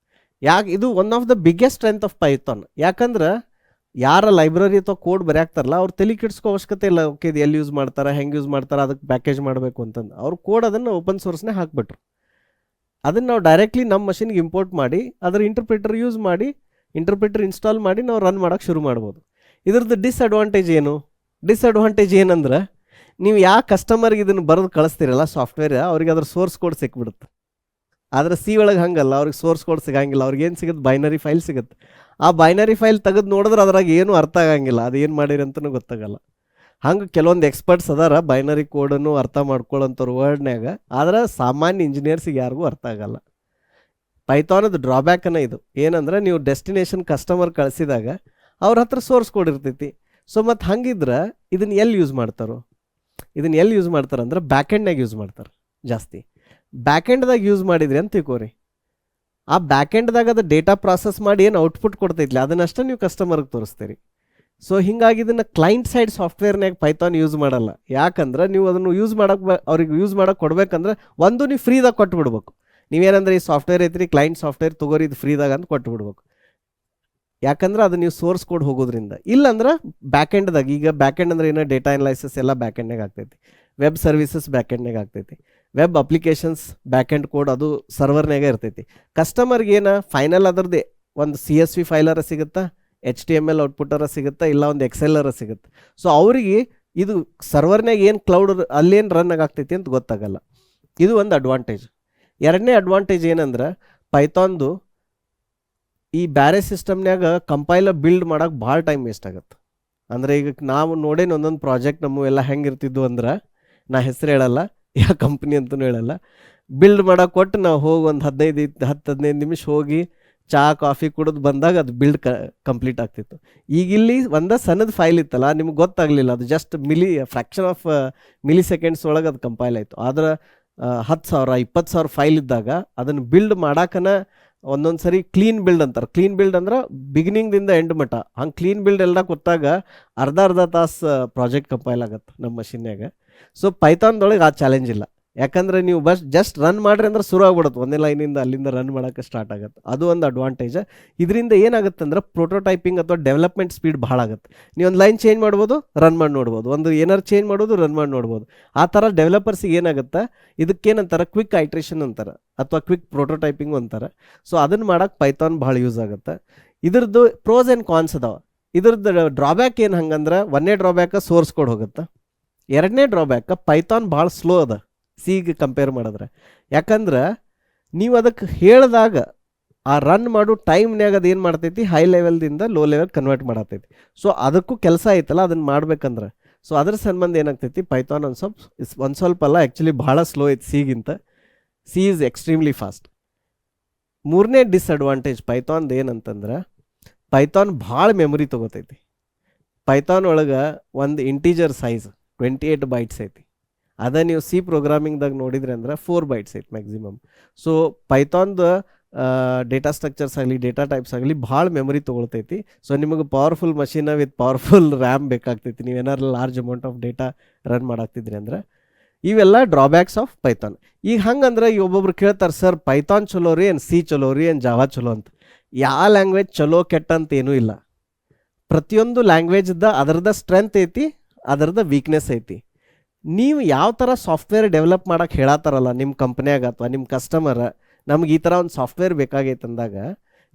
ಯಾಕೆ ಇದು one of the biggest strength of Python. ಯಾಕಂದ್ರೆ ಯಾರ ಲೈಬ್ರರಿ ಅಥವಾ ಕೋಡ್ ಬರೆಯಾಕ್ತಾರಲ್ಲ ಅವ್ರು ತಲೆ ಕೆಡಿಸ್ಕೋ ಅವಶ್ಯಕತೆ ಇಲ್ಲ. ಓಕೆ ಇದು ಎಲ್ಲಿ ಯೂಸ್ ಮಾಡ್ತಾರೆ, ಹೆಂಗೆ ಯೂಸ್ ಮಾಡ್ತಾರೆ, ಅದಕ್ಕೆ ಪ್ಯಾಕೇಜ್ ಮಾಡಬೇಕು ಅಂತಂದು ಅವ್ರು ಕೋಡ್ ಅದನ್ನು ಓಪನ್ ಸೋರ್ಸ್ನೇ ಹಾಕ್ಬಿಟ್ರು. ಅದನ್ನು ನಾವು ಡೈರೆಕ್ಟ್ಲಿ ನಮ್ಮ ಮಷಿನ್ಗೆ ಇಂಪೋರ್ಟ್ ಮಾಡಿ ಅದರ ಇಂಟರ್ಪ್ರಿಟರ್ ಯೂಸ್ ಮಾಡಿ ಇಂಟರ್ಪ್ರಿಟರ್ ಇನ್ಸ್ಟಾಲ್ ಮಾಡಿ ನಾವು ರನ್ ಮಾಡೋಕ್ಕೆ ಶುರು ಮಾಡ್ಬೋದು. ಇದ್ರದ್ದು ಡಿಸ್ಅಡ್ವಾಂಟೇಜ್ ಏನು? ಡಿಸ್ಅಡ್ವಾಂಟೇಜ್ ಏನಂದ್ರೆ ನೀವು ಯಾವ ಕಸ್ಟಮರ್ಗೆ ಇದನ್ನು ಬರೆದು ಕಳಿಸ್ತೀರಲ್ಲ ಸಾಫ್ಟ್ವೇರ್ ಅವ್ರಿಗೆ ಅದ್ರ ಸೋರ್ಸ್ ಕೋಡ್ ಸಿಕ್ಬಿಡುತ್ತೆ. ಆದರೆ ಸಿ ಒಳಗೆ ಹಂಗಲ್ಲ, ಅವ್ರಿಗೆ ಸೋರ್ಸ್ ಕೋಡ್ ಸಿಗಂಗಿಲ್ಲ. ಅವ್ರಿಗೆ ಏನು ಸಿಗುತ್ತೆ? ಬೈನರಿ ಫೈಲ್ ಸಿಗುತ್ತೆ. ಆ ಬೈನರಿ ಫೈಲ್ ತೆಗೆದು ನೋಡಿದ್ರೆ ಅದ್ರಾಗ ಏನೂ ಅರ್ಥ ಆಗಂಗಿಲ್ಲ, ಅದು ಏನು ಮಾಡಿರಿ ಅಂತಲೂ ಗೊತ್ತಾಗಲ್ಲ. ಹಂಗೆ ಕೆಲವೊಂದು ಎಕ್ಸ್ಪರ್ಟ್ಸ್ ಅದಾರ ಬೈನರಿ ಕೋಡನ್ನು ಅರ್ಥ ಮಾಡ್ಕೊಳ್ಳೋಂಥವ್ರು ವರ್ಡ್ನ್ಯಾಗ, ಆದ್ರೆ ಸಾಮಾನ್ಯ ಇಂಜಿನಿಯರ್ಸಿಗೆ ಯಾರಿಗೂ ಅರ್ಥ ಆಗಲ್ಲ. ಪೈಥಾನದ ಡ್ರಾಬ್ಯಾಕನ್ನ ಇದು ಏನಂದ್ರೆ ನೀವು ಡೆಸ್ಟಿನೇಷನ್ ಕಸ್ಟಮರ್ ಕಳಿಸಿದಾಗ ಅವ್ರ ಹತ್ರ ಸೋರ್ಸ್ ಕೋಡ್ ಇರ್ತೈತಿ. ಸೊ ಮತ್ತು ಹಂಗಿದ್ರೆ ಇದನ್ನು ಎಲ್ಲಿ ಯೂಸ್ ಮಾಡ್ತಾರೋ? ಇದನ್ನು ಎಲ್ಲಿ ಯೂಸ್ ಮಾಡ್ತಾರೆ ಅಂದ್ರೆ ಬ್ಯಾಕೆಂಡ್ನಾಗ ಯೂಸ್ ಮಾಡ್ತಾರೆ ಜಾಸ್ತಿ. ಬ್ಯಾಕೆಂಡ್ದಾಗ ಯೂಸ್ ಮಾಡಿದ್ರಿ ಅಂತ ತಿಳ್ಕೋರಿ, ಆ ಬ್ಯಾಕೆಂಡ್ದಾಗ ಅದು ಡೇಟಾ ಪ್ರಾಸೆಸ್ ಮಾಡಿ ಏನು ಔಟ್ಪುಟ್ ಕೊಡ್ತೈತಿಲ್ಲ ಅದನ್ನಷ್ಟೇ ನೀವು ಕಸ್ಟಮರ್ಗೆ ತೋರಿಸ್ತೀರಿ. ಸೊ ಹೀಗಾಗಿ ಇದನ್ನು ಕ್ಲೈಂಟ್ ಸೈಡ್ ಸಾಫ್ಟ್ವೇರ್ನಾಗ ಪೈಥಾನ್ ಯೂಸ್ ಮಾಡಲ್ಲ. ಯಾಕಂದ್ರೆ ನೀವು ಅದನ್ನು ಯೂಸ್ ಮಾಡೋಕ್ಕೆ ಅವ್ರಿಗೆ ಯೂಸ್ ಮಾಡೋಕ್ಕೆ ಕೊಡ್ಬೇಕಂದ್ರೆ ಒಂದು ನೀವು ಫ್ರೀದಾಗ ಕೊಟ್ಬಿಡ್ಬೇಕು. ನೀವೇನಂದ್ರೆ ಈ ಸಾಫ್ಟ್ವೇರ್ ಐತ್ರಿ ಕ್ಲೈಂಟ್ ಸಾಫ್ಟ್ವೇರ್ ತೊಗೋರಿ ಇದು ಫ್ರೀದಾಗ ಅಂತ ಕೊಟ್ಬಿಡ್ಬೇಕು. ಯಾಕಂದ್ರೆ ಅದು ನೀವು ಸೋರ್ಸ್ ಕೋಡ್ ಹೋಗೋದ್ರಿಂದ. ಇಲ್ಲಾಂದ್ರೆ ಬ್ಯಾಕೆಂಡ್ದಾಗ, ಈಗ ಬ್ಯಾಕೆಂಡ್ ಅಂದ್ರೆ ಏನೋ ಡೇಟಾ ಅನಲೈಸಿಸ್ ಎಲ್ಲ ಬ್ಯಾಕೆಂಡ್ನಾಗ ಆಗ್ತೈತಿ, ವೆಬ್ ಸರ್ವಿಸಸ್ ಬ್ಯಾಕೆಂಡ್ನಾಗ ಆಗ್ತೈತಿ, ವೆಬ್ ಅಪ್ಲಿಕೇಶನ್ಸ್ ಬ್ಯಾಕೆಂಡ್ ಕೋಡ್ ಅದು ಸರ್ವರ್ನಾಗ ಇರ್ತೈತಿ. ಕಸ್ಟಮರ್ಗೆ ಏನು ಫೈನಲ್ ಅದರದ್ದೇ ಒಂದು CSV ಫೈಲರ ಸಿಗುತ್ತಾ, HTML ಔಟ್ಪುಟ್ಟರ ಸಿಗುತ್ತಾ, ಇಲ್ಲ ಒಂದು ಎಕ್ಸೆಲ್ಲರ ಸಿಗುತ್ತೆ. ಸೊ ಅವರಿಗೆ ಇದು ಸರ್ವರ್ನಾಗ ಏನು ಕ್ಲೌಡ್ ಅಲ್ಲೇನು ರನ್ ಆಗ್ತೈತಿ ಅಂತ ಗೊತ್ತಾಗಲ್ಲ. ಇದು ಒಂದು ಅಡ್ವಾಂಟೇಜ್. ಎರಡನೇ ಅಡ್ವಾಂಟೇಜ್ ಏನಂದ್ರೆ ಪೈಥಾನ್ದು ಈ ಬ್ಯಾರೆ ಸಿಸ್ಟಮ್ನ್ಯಾಗ ಕಂಪೈಲರ್ ಬಿಲ್ಡ್ ಮಾಡಕ್ಕೆ ಭಾಳ ಟೈಮ್ ವೇಸ್ಟ್ ಆಗುತ್ತೆ. ಅಂದರೆ ಈಗ ನಾವು ನೋಡೇನು ಒಂದೊಂದು ಪ್ರಾಜೆಕ್ಟ್ ನಮ್ಮ ಎಲ್ಲ ಹೆಂಗೆ ಇರ್ತಿದ್ವು ಅಂದ್ರೆ, ನಾ ಹೆಸರು ಹೇಳಲ್ಲ, ಯಾವ ಕಂಪ್ನಿ ಅಂತಲೂ ಹೇಳಲ್ಲ, ಬಿಲ್ಡ್ ಮಾಡಕ್ಕೆ ಕೊಟ್ಟು ನಾವು ಹೋಗಿ ಒಂದು 10-15 ನಿಮಿಷ ಹೋಗಿ ಚಹಾ ಕಾಫಿ ಕುಡಿದು ಬಂದಾಗ ಅದು ಬಿಲ್ಡ್ ಕಂಪ್ಲೀಟ್ ಆಗ್ತಿತ್ತು. ಈಗ ಇಲ್ಲಿ ಒಂದೇ ಸಣ್ಣದ ಫೈಲ್ ಇತ್ತಲ್ಲ, ನಿಮ್ಗೆ ಗೊತ್ತಾಗಲಿಲ್ಲ, ಅದು just fraction of milli seconds ಒಳಗೆ ಅದು ಕಂಪೈಲ್ ಆಯಿತು. ಆದ್ರೆ 10,000 20,000 ಫೈಲ್ ಇದ್ದಾಗ ಅದನ್ನು ಬಿಲ್ಡ್ ಮಾಡಾಕನ ಒಂದೊಂದು ಸರಿ ಕ್ಲೀನ್ ಬಿಲ್ಡ್ ಅಂತಾರೆ. ಕ್ಲೀನ್ ಬಿಲ್ಡ್ ಅಂದ್ರೆ ಬಿಗಿನಿಂಗ್ದಿಂದ ಎಂಡ್ ಮಟ್ಟ ಹಂಗೆ ಕ್ಲೀನ್ ಬಿಲ್ಡ್ ಎಲ್ಲ ಕೊತ್ತಾಗ ಅರ್ಧ ತಾಸು ಪ್ರಾಜೆಕ್ಟ್ ಕಂಪೈಲ್ ಆಗತ್ತೆ ನಮ್ಮ ಮಷಿನ್ಯಾಗ. ಸೊ ಪೈಥಾನ್ದೊಳಗೆ ಆ ಚಾಲೆಂಜ್ ಇಲ್ಲ, ಯಾಕಂದರೆ ನೀವು ಜಸ್ಟ್ ರನ್ ಮಾಡ್ರಿ ಅಂದ್ರೆ ಶುರು ಆಗ್ಬಿಡುತ್ತೆ, ಒಂದೇ ಲೈನಿಂದ ಅಲ್ಲಿಂದ ರನ್ ಮಾಡೋಕ್ಕೆ ಸ್ಟಾರ್ಟ್ ಆಗುತ್ತೆ. ಅದು ಒಂದು ಅಡ್ವಾಂಟೇಜ್. ಇದರಿಂದ ಏನಾಗುತ್ತೆ ಅಂದ್ರೆ ಪ್ರೋಟೋಟೈಪಿಂಗ್ ಅಥವಾ ಡೆವಲಪ್ಮೆಂಟ್ ಸ್ಪೀಡ್ ಭಾಳ ಆಗುತ್ತೆ. ನೀವು ಒಂದು ಲೈನ್ ಚೇಂಜ್ ಮಾಡ್ಬೋದು, ರನ್ ಮಾಡಿ ನೋಡ್ಬೋದು, ಒಂದು ಏನಾರು ಚೇಂಜ್ ಮಾಡೋದು, ರನ್ ಮಾಡಿ ನೋಡ್ಬೋದು. ಆ ಥರ ಡೆವಲಪರ್ಸಿಗೆ ಏನಾಗುತ್ತೆ, ಇದಕ್ಕೇನಂತಾರೆ ಕ್ವಿಕ್ ಐಟ್ರೇಷನ್ ಅಂತಾರೆ ಅಥವಾ ಕ್ವಿಕ್ ಪ್ರೋಟೋಟೈಪಿಂಗ್ ಅಂತಾರೆ. ಸೊ ಅದನ್ನು ಮಾಡೋಕ್ಕೆ ಪೈಥಾನ್ ಭಾಳ ಯೂಸ್ ಆಗುತ್ತೆ. ಇದ್ರದ್ದು ಪ್ರೋಸ್ ಆ್ಯಂಡ್ ಕಾನ್ಸ್ ಅದಾವೆ. ಇದ್ರದ್ದು ಡ್ರಾಬ್ಯಾಕ್ ಏನು ಹಂಗಂದ್ರೆ, ಒಂದನೇ ಡ್ರಾಬ್ಯಾಕ ಸೋರ್ಸ್ ಕೋಡ್ ಹೋಗುತ್ತೆ, ಎರಡನೇ ಡ್ರಾಬ್ಯಾಕ ಪೈಥಾನ್ ಭಾಳ ಸ್ಲೋ ಅದ ಸಿಗೆ ಕಂಪೇರ್ ಮಾಡಿದ್ರೆ. ಯಾಕಂದ್ರೆ ನೀವು ಅದಕ್ಕೆ ಹೇಳಿದಾಗ ಆ ರನ್ ಮಾಡೋ ಟೈಮ್ನ್ಯಾಗ ಅದು ಏನು ಮಾಡ್ತೈತಿ, ಹೈ ಲೆವೆಲ್ದಿಂದ ಲೋ ಲೆವೆಲ್ ಕನ್ವರ್ಟ್ ಮಾಡತೈತಿ. ಸೊ ಅದಕ್ಕೂ ಕೆಲಸ ಐತಲ್ಲ ಅದನ್ನು ಮಾಡ್ಬೇಕಂದ್ರೆ. ಸೊ ಅದ್ರ ಸಂಬಂಧ ಏನಾಗ್ತೈತಿ, ಪೈಥಾನ್ ಒಂದು ಸ್ವಲ್ಪ ಅಲ್ಲ, ಆ್ಯಕ್ಚುಲಿ ಭಾಳ ಸ್ಲೋ ಐತಿ ಸಿಗಿಂತ. C is extremely fast. ಮೂರನೇ ಡಿಸ್ಅಡ್ವಾಂಟೇಜ್ ಪೈಥಾನ್ದು ಏನಂತಂದ್ರೆ, ಪೈಥಾನ್ ಭಾಳ ಮೆಮೊರಿ ತೊಗೋತೈತಿ. ಪೈಥಾನ್ ಒಳಗೆ ಒಂದು ಇಂಟೀಜರ್ ಸೈಜ್ 28 ಬೈಟ್ಸ್ ಐತಿ. ಅದೇ ನೀವು ಸಿ ಪ್ರೋಗ್ರಾಮಿಂಗ್ದಾಗ ನೋಡಿದ್ರಿ ಅಂದ್ರೆ 4 ಬೈಟ್ಸ್ ಐತಿ ಮ್ಯಾಕ್ಸಿಮಮ್. ಸೊ ಪೈಥಾನ್ದು ಡೇಟಾ ಸ್ಟ್ರಕ್ಚರ್ಸ್ ಆಗಲಿ ಡೇಟಾ ಟೈಪ್ಸ್ ಆಗಲಿ ಭಾಳ ಮೆಮೊರಿ ತೊಗೊಳ್ತೈತಿ. ಸೊ ನಿಮಗೆ powerful machine with powerful RAM ಬೇಕಾಗ್ತೈತಿ, ನೀವು ಏನಾರು large amount of data run ಮಾಡಾಕ್ತಿದ್ರಿ ಅಂದ್ರೆ. ಇವೆಲ್ಲ ಡ್ರಾಬ್ಯಾಕ್ಸ್ ಆಫ್ ಪೈಥಾನ್. ಈಗ ಹಂಗಂದ್ರೆ ಈಗ ಒಬ್ಬೊಬ್ರು ಕೇಳ್ತಾರೆ, ಸರ್ ಪೈಥಾನ್ ಚಲೋ ರೀ ಏನು ಸಿ ಚಲೋ ರೀ ಏನು ಜಾವಾ ಚಲೋ ಅಂತ. ಯಾವ ಲ್ಯಾಂಗ್ವೇಜ್ ಚಲೋ ಕೆಟ್ಟ ಅಂತ ಏನೂ ಇಲ್ಲ. ಪ್ರತಿಯೊಂದು ಲ್ಯಾಂಗ್ವೇಜ್ದ ಅದರದ ಸ್ಟ್ರೆಂತ್ ಐತಿ, ಅದರದ ವೀಕ್ನೆಸ್ ಐತಿ. ನೀವು ಯಾವ ಥರ ಸಾಫ್ಟ್ವೇರ್ ಡೆವಲಪ್ ಮಾಡೋಕ್ಕೆ ಹೇಳತ್ತಾರಲ್ಲ ನಿಮ್ಮ ಕಂಪ್ನಿಯಾಗ ಅಥವಾ ನಿಮ್ಮ ಕಸ್ಟಮರ್, ನಮ್ಗೆ ಈ ಥರ ಒಂದು ಸಾಫ್ಟ್ವೇರ್ ಬೇಕಾಗೈತೆ ಅಂದಾಗ,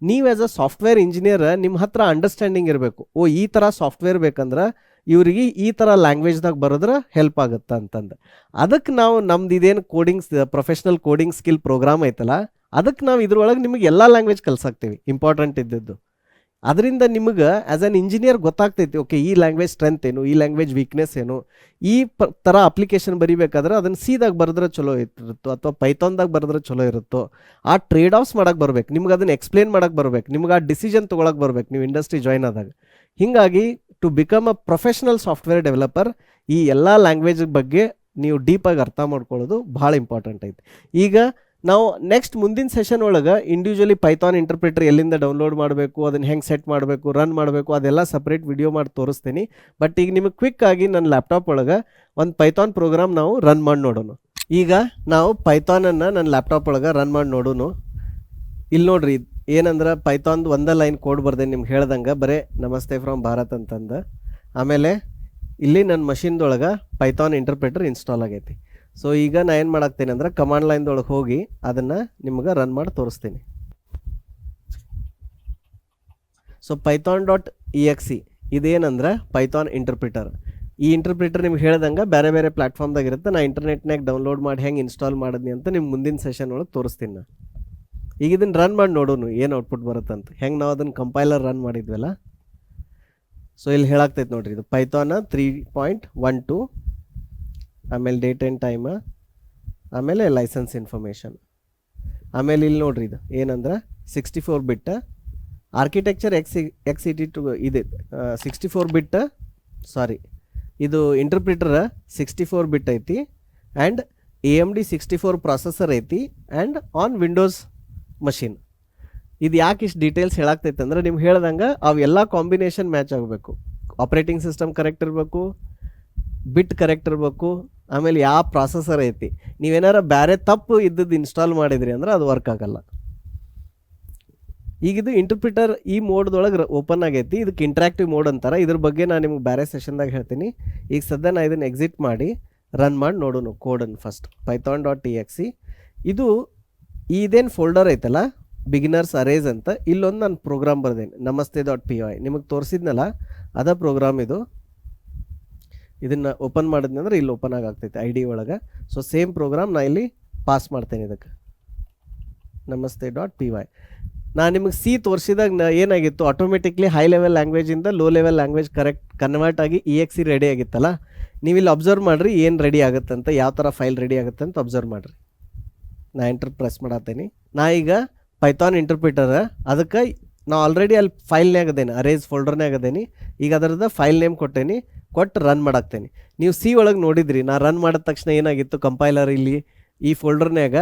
ನೀವು ಆ್ಯಸ್ ಅ ಸಾಫ್ಟ್ವೇರ್ ಇಂಜಿನಿಯರ್ ನಿಮ್ಮ ಹತ್ರ ಅಂಡರ್ಸ್ಟ್ಯಾಂಡಿಂಗ್ ಇರಬೇಕು. ಈ ಥರ ಸಾಫ್ಟ್ವೇರ್ ಬೇಕಂದ್ರೆ ಇವ್ರಿಗೆ ಈ ಥರ ಲ್ಯಾಂಗ್ವೇಜ್ದಾಗ ಬರೋದ್ರೆ ಹೆಲ್ಪ್ ಆಗುತ್ತೆ ಅಂತಂದು. ಅದಕ್ಕೆ ನಾವು ನಮ್ದು ಇದೇನು ಕೋಡಿಂಗ್ಸ್ ಪ್ರೊಫೆಷ್ನಲ್ ಕೋಡಿಂಗ್ ಸ್ಕಿಲ್ ಪ್ರೋಗ್ರಾಮ್ ಐತಲ್ಲ, ಅದಕ್ಕೆ ನಾವು ಇದ್ರೊಳಗೆ ನಿಮಗೆ ಎಲ್ಲ ಲ್ಯಾಂಗ್ವೇಜ್ ಕಲ್ಸಾಕ್ತೀವಿ ಇಂಪಾರ್ಟೆಂಟ್ ಇದ್ದದ್ದು. ಅದರಿಂದ ನಿಮಗೆ ಆ್ಯಸ್ ಆನ್ ಇಂಜಿನಿಯರ್ ಗೊತ್ತಾಗ್ತೈತಿ, ಓಕೆ ಈ ಲ್ಯಾಂಗ್ವೇಜ್ ಸ್ಟ್ರೆಂತ್ ಏನು, ಈ ಲ್ಯಾಂಗ್ವೇಜ್ ವೀಕ್ನೆಸ್ ಏನು. ಈ ಥರ ಅಪ್ಲಿಕೇಶನ್ ಬರಿಬೇಕಾದ್ರೆ ಅದನ್ನು ಸಿದಾಗ ಬರೆದ್ರೆ ಚಲೋ ಇರುತ್ತೋ ಅಥವಾ ಪೈಥಾನ್ದಾಗ ಬರೆದ್ರೆ ಚಲೋ ಇರುತ್ತೋ, ಆ ಟ್ರೇಡ್ ಆಫ್ಸ್ ಮಾಡೋಕ್ಕೆ ಬರ್ಬೇಕು, ನಿಮ್ಗೆ ಅದನ್ನು ಎಕ್ಸ್ಪ್ಲೇನ್ ಮಾಡೋಕ್ಕೆ ಬರ್ಬೇಕು, ನಿಮ್ಗೆ ಆ ಡಿಸಿಷನ್ ತೊಗೊಳಕ್ಕೆ ಬರ್ಬೇಕು ನೀವು ಇಂಡಸ್ಟ್ರಿ ಜಾಯ್ನ್ ಆದಾಗ. ಹೀಗಾಗಿ to become a professional software developer ಈ ಎಲ್ಲ ಲ್ಯಾಂಗ್ವೇಜ್ ಬಗ್ಗೆ ನೀವು ಡೀಪಾಗಿ ಅರ್ಥ ಮಾಡ್ಕೊಳ್ಳೋದು ಭಾಳ ಇಂಪಾರ್ಟೆಂಟ್ ಐತಿ. ಈಗ ನಾವು ನೆಕ್ಸ್ಟ್ ಮುಂದಿನ ಸೆಷನ್ ಒಳಗೆ ಇಂಡಿವಿಜುವಲಿ ಪೈಥಾನ್ ಇಂಟರ್ಪ್ರಿಟರ್ ಎಲ್ಲಿಂದ ಡೌನ್ಲೋಡ್ ಮಾಡಬೇಕು, ಅದನ್ನು ಹೆಂಗೆ ಸೆಟ್ ಮಾಡಬೇಕು, ರನ್ ಮಾಡಬೇಕು, ಅದೆಲ್ಲ ಸಪ್ರೇಟ್ ವಿಡಿಯೋ ಮಾಡಿ ತೋರಿಸ್ತೀನಿ. ಬಟ್ ಈಗ ನಿಮಗೆ ಕ್ವಿಕ್ ಆಗಿ ನನ್ನ ಲ್ಯಾಪ್ಟಾಪ್ ಒಳಗೆ ಒಂದು ಪೈಥಾನ್ ಪ್ರೋಗ್ರಾಮ್ ನಾವು ರನ್ ಮಾಡಿ ನೋಡೋಣ. ಈಗ ನಾವು ಪೈಥಾನನ್ನು ನನ್ನ ಲ್ಯಾಪ್ಟಾಪ್ ಒಳಗೆ ರನ್ ಮಾಡಿ ನೋಡೋಣ. ಇಲ್ಲಿ ನೋಡ್ರಿ, ಏನಂದ್ರೆ ಪೈಥಾನ್ದು ಒಂದೇ ಲೈನ್ ಕೋಡ್ ಬರ್ದೆ ನಿಮ್ಗೆ ಹೇಳ್ದಂಗೆ, ಬರೀ ನಮಸ್ತೆ ಫ್ರಮ್ ಭಾರತ್ ಅಂತಂದು. ಆಮೇಲೆ ಇಲ್ಲಿ ನನ್ನ ಮಷಿನ್ದೊಳಗೆ ಪೈಥಾನ್ ಇಂಟರ್ಪ್ರಿಟರ್ ಇನ್ಸ್ಟಾಲ್ ಆಗೈತಿ. ಸೊ ಈಗ ನಾ ಏನು ಮಾಡಾಕ್ತೀನಿ ಅಂದ್ರೆ ಕಮಾಂಡ್ ಲೈನ್ದೊಳಗೆ ಹೋಗಿ ಅದನ್ನು ನಿಮ್ಗೆ ರನ್ ಮಾಡಿ ತೋರಿಸ್ತೀನಿ. ಸೊ python.exe ಇದೇನಂದ್ರೆ ಪೈಥಾನ್ ಇಂಟರ್ಪ್ರಿಟರ್. ಈ ಇಂಟರ್ಪ್ರಿಟರ್ ನಿಮ್ಗೆ ಹೇಳ್ದಂಗೆ ಬೇರೆ ಬೇರೆ ಪ್ಲಾಟ್ಫಾರ್ಮ್ದಾಗ ಇರುತ್ತೆ. ನಾ ಇಂಟರ್ನೆಟ್ನಾಗ ಡೌನ್ಲೋಡ್ ಮಾಡಿ ಹೆಂಗೆ ಇನ್ಸ್ಟಾಲ್ ಮಾಡಿದ್ನಿ ಅಂತ ನಿಮ್ಗೆ ಮುಂದಿನ ಸೆಷನ್ ಒಳಗೆ ತೋರಿಸ್ತೀನಿ ನಾನು. ಈಗ ಇದನ್ನು ರನ್ ಮಾಡಿ ನೋಡೋಣ ಏನು ಔಟ್ಪುಟ್ ಬರುತ್ತಂತ, ಹೆಂಗೆ ನಾವು ಅದನ್ನು ಕಂಪೈಲರ್ ರನ್ ಮಾಡಿದ್ವಲ್ಲ. ಸೊ ಇಲ್ಲಿ ಹೇಳಾಗ್ತೈತೆ ನೋಡ್ರಿ, ಇದು ಪೈಥಾನ 3.12, ಆಮೇಲೆ ಡೇಟ್ ಆ್ಯಂಡ್ ಟೈಮ್, ಆಮೇಲೆ ಲೈಸೆನ್ಸ್ ಇನ್ಫಾರ್ಮೇಷನ್. ಆಮೇಲೆ ಇಲ್ಲಿ ನೋಡ್ರಿ, ಇದು ಏನಂದ್ರೆ 64 ಬಿಟ್ ಆರ್ಕಿಟೆಕ್ಚರ್ x82 ಇದೆ. 64 ಬಿಟ್ ಸಾರಿ, ಇದು ಇಂಟರ್ಪ್ರಿಟರ್ 64 ಬಿಟ್ ಐತಿ ಆ್ಯಂಡ್ AMD 64 ಪ್ರಾಸೆಸರ್ ಐತಿ ಆ್ಯಂಡ್ ಆನ್ ವಿಂಡೋಸ್ ಮಷಿನ್. ಇದು ಯಾಕೆ ಇಷ್ಟು ಡೀಟೇಲ್ಸ್ ಹೇಳಾಗ್ತೈತೆ ಅಂದ್ರೆ ನಿಮ್ಗೆ ಹೇಳ್ದಂಗೆ ಅವೆಲ್ಲ ಕಾಂಬಿನೇಷನ್ ಮ್ಯಾಚ್ ಆಗಬೇಕು. ಆಪ್ರೇಟಿಂಗ್ ಸಿಸ್ಟಮ್ ಕರೆಕ್ಟ್ ಇರಬೇಕು, ಬಿಟ್ ಕರೆಕ್ಟ್ ಇರಬೇಕು, ಆಮೇಲೆ ಯಾವ ಪ್ರಾಸೆಸರ್ ಐತಿ. ನೀವೇನಾರ ಬೇರೆ ತಪ್ಪು ಇದ್ದದ್ದು ಇನ್ಸ್ಟಾಲ್ ಮಾಡಿದ್ರಿ ಅಂದ್ರೆ ಅದು ವರ್ಕ್ ಆಗಲ್ಲ. ಈಗಿದು ಇಂಟರ್ಪ್ರಿಟರ್ ಈ ಮೋಡ್ದೊಳಗೆ ಓಪನ್ ಆಗೈತಿ, ಇದಕ್ಕೆ ಇಂಟ್ರಾಕ್ಟಿವ್ ಮೋಡ್ ಅಂತಾರೆ. ಇದ್ರ ಬಗ್ಗೆ ನಾನು ನಿಮ್ಗೆ ಬೇರೆ ಸೆಷನ್ದಾಗ ಹೇಳ್ತೀನಿ. ಈಗ ಸದ್ಯ ನಾನು ಇದನ್ನು ಎಕ್ಸಿಟ್ ಮಾಡಿ ರನ್ ಮಾಡಿ ನೋಡೋಣ ಕೋಡನ್ನು. ಫಸ್ಟ್ python.exe ಇದು ಇದೇನು ಫೋಲ್ಡರ್ ಐತಲ್ಲ ಬಿಗಿನರ್ಸ್ ಅರೇಸ್ ಅಂತ, ಇಲ್ಲೊಂದು ನಾನು ಪ್ರೋಗ್ರಾಮ್ ಬರ್ದೇನೆ namaste.py, ನಿಮಗೆ ತೋರಿಸಿದ್ನಲ್ಲ ಅದ ಪ್ರೋಗ್ರಾಮ್ ಇದು. ಇದನ್ನು ಓಪನ್ ಮಾಡಿದ್ನಿ ಅಂದ್ರೆ ಇಲ್ಲಿ ಓಪನ್ ಆಗ್ತೈತೆ ID ಒಳಗೆ. ಸೊ ಸೇಮ್ ಪ್ರೋಗ್ರಾಮ್ ನಾ ಇಲ್ಲಿ ಪಾಸ್ ಮಾಡ್ತೇನೆ ಇದಕ್ಕೆ namaste.py. ನಾನು ನಿಮಗೆ ಸಿ ತೋರಿಸಿದಾಗ ಏನಾಗಿತ್ತು, ಆಟೋಮೆಟಿಕ್ಲಿ ಹೈ ಲೆವೆಲ್ ಲ್ಯಾಂಗ್ವೇಜಿಂದ ಲೋ ಲೆವೆಲ್ ಲ್ಯಾಂಗ್ವೇಜ್ ಕನ್ವರ್ಟ್ ಆಗಿ EXE ರೆಡಿ ಆಗಿತ್ತಲ್ಲ. ನೀವು ಇಲ್ಲಿ ಅಬ್ಸರ್ವ್ ಮಾಡಿರಿ ಏನು ರೆಡಿ ಆಗುತ್ತೆ ಅಂತ, ಯಾವ ಥರ ಫೈಲ್ ರೆಡಿ ಆಗುತ್ತೆ ಅಂತ ಅಬ್ಸರ್ವ್ ಮಾಡಿರಿ. ನಾ ಎಂಟರ್ ಪ್ರೆಸ್ ಮಾಡತ್ತೀನಿ. ನಾ ಈಗ ಪೈಥಾನ್ ಇಂಟರ್ಪ್ರಿಟರ್, ಅದಕ್ಕೆ ನಾ ಆಲ್ರೆಡಿ ಅಲ್ಲಿ ಫೈಲ್ನಾಗ ಅದೇನಿ, ಅರೇಜ್ ಫೋಲ್ಡರ್ನಾಗ ಅದೇನಿ. ಈಗ ಅದರದ್ದು ಫೈಲ್ ನೇಮ್ ಕೊಟ್ಟೇನಿ, ಕೊಟ್ಟು ರನ್ ಮಾಡಾಕ್ತೇನೆ. ನೀವು ಸಿ ಒಳಗೆ ನೋಡಿದ್ರಿ, ನಾ ರನ್ ಮಾಡಿದ ತಕ್ಷಣ ಏನಾಗಿತ್ತು, ಕಂಪೈಲರ್ ಇಲ್ಲಿ ಈ ಫೋಲ್ಡರ್ನಾಗ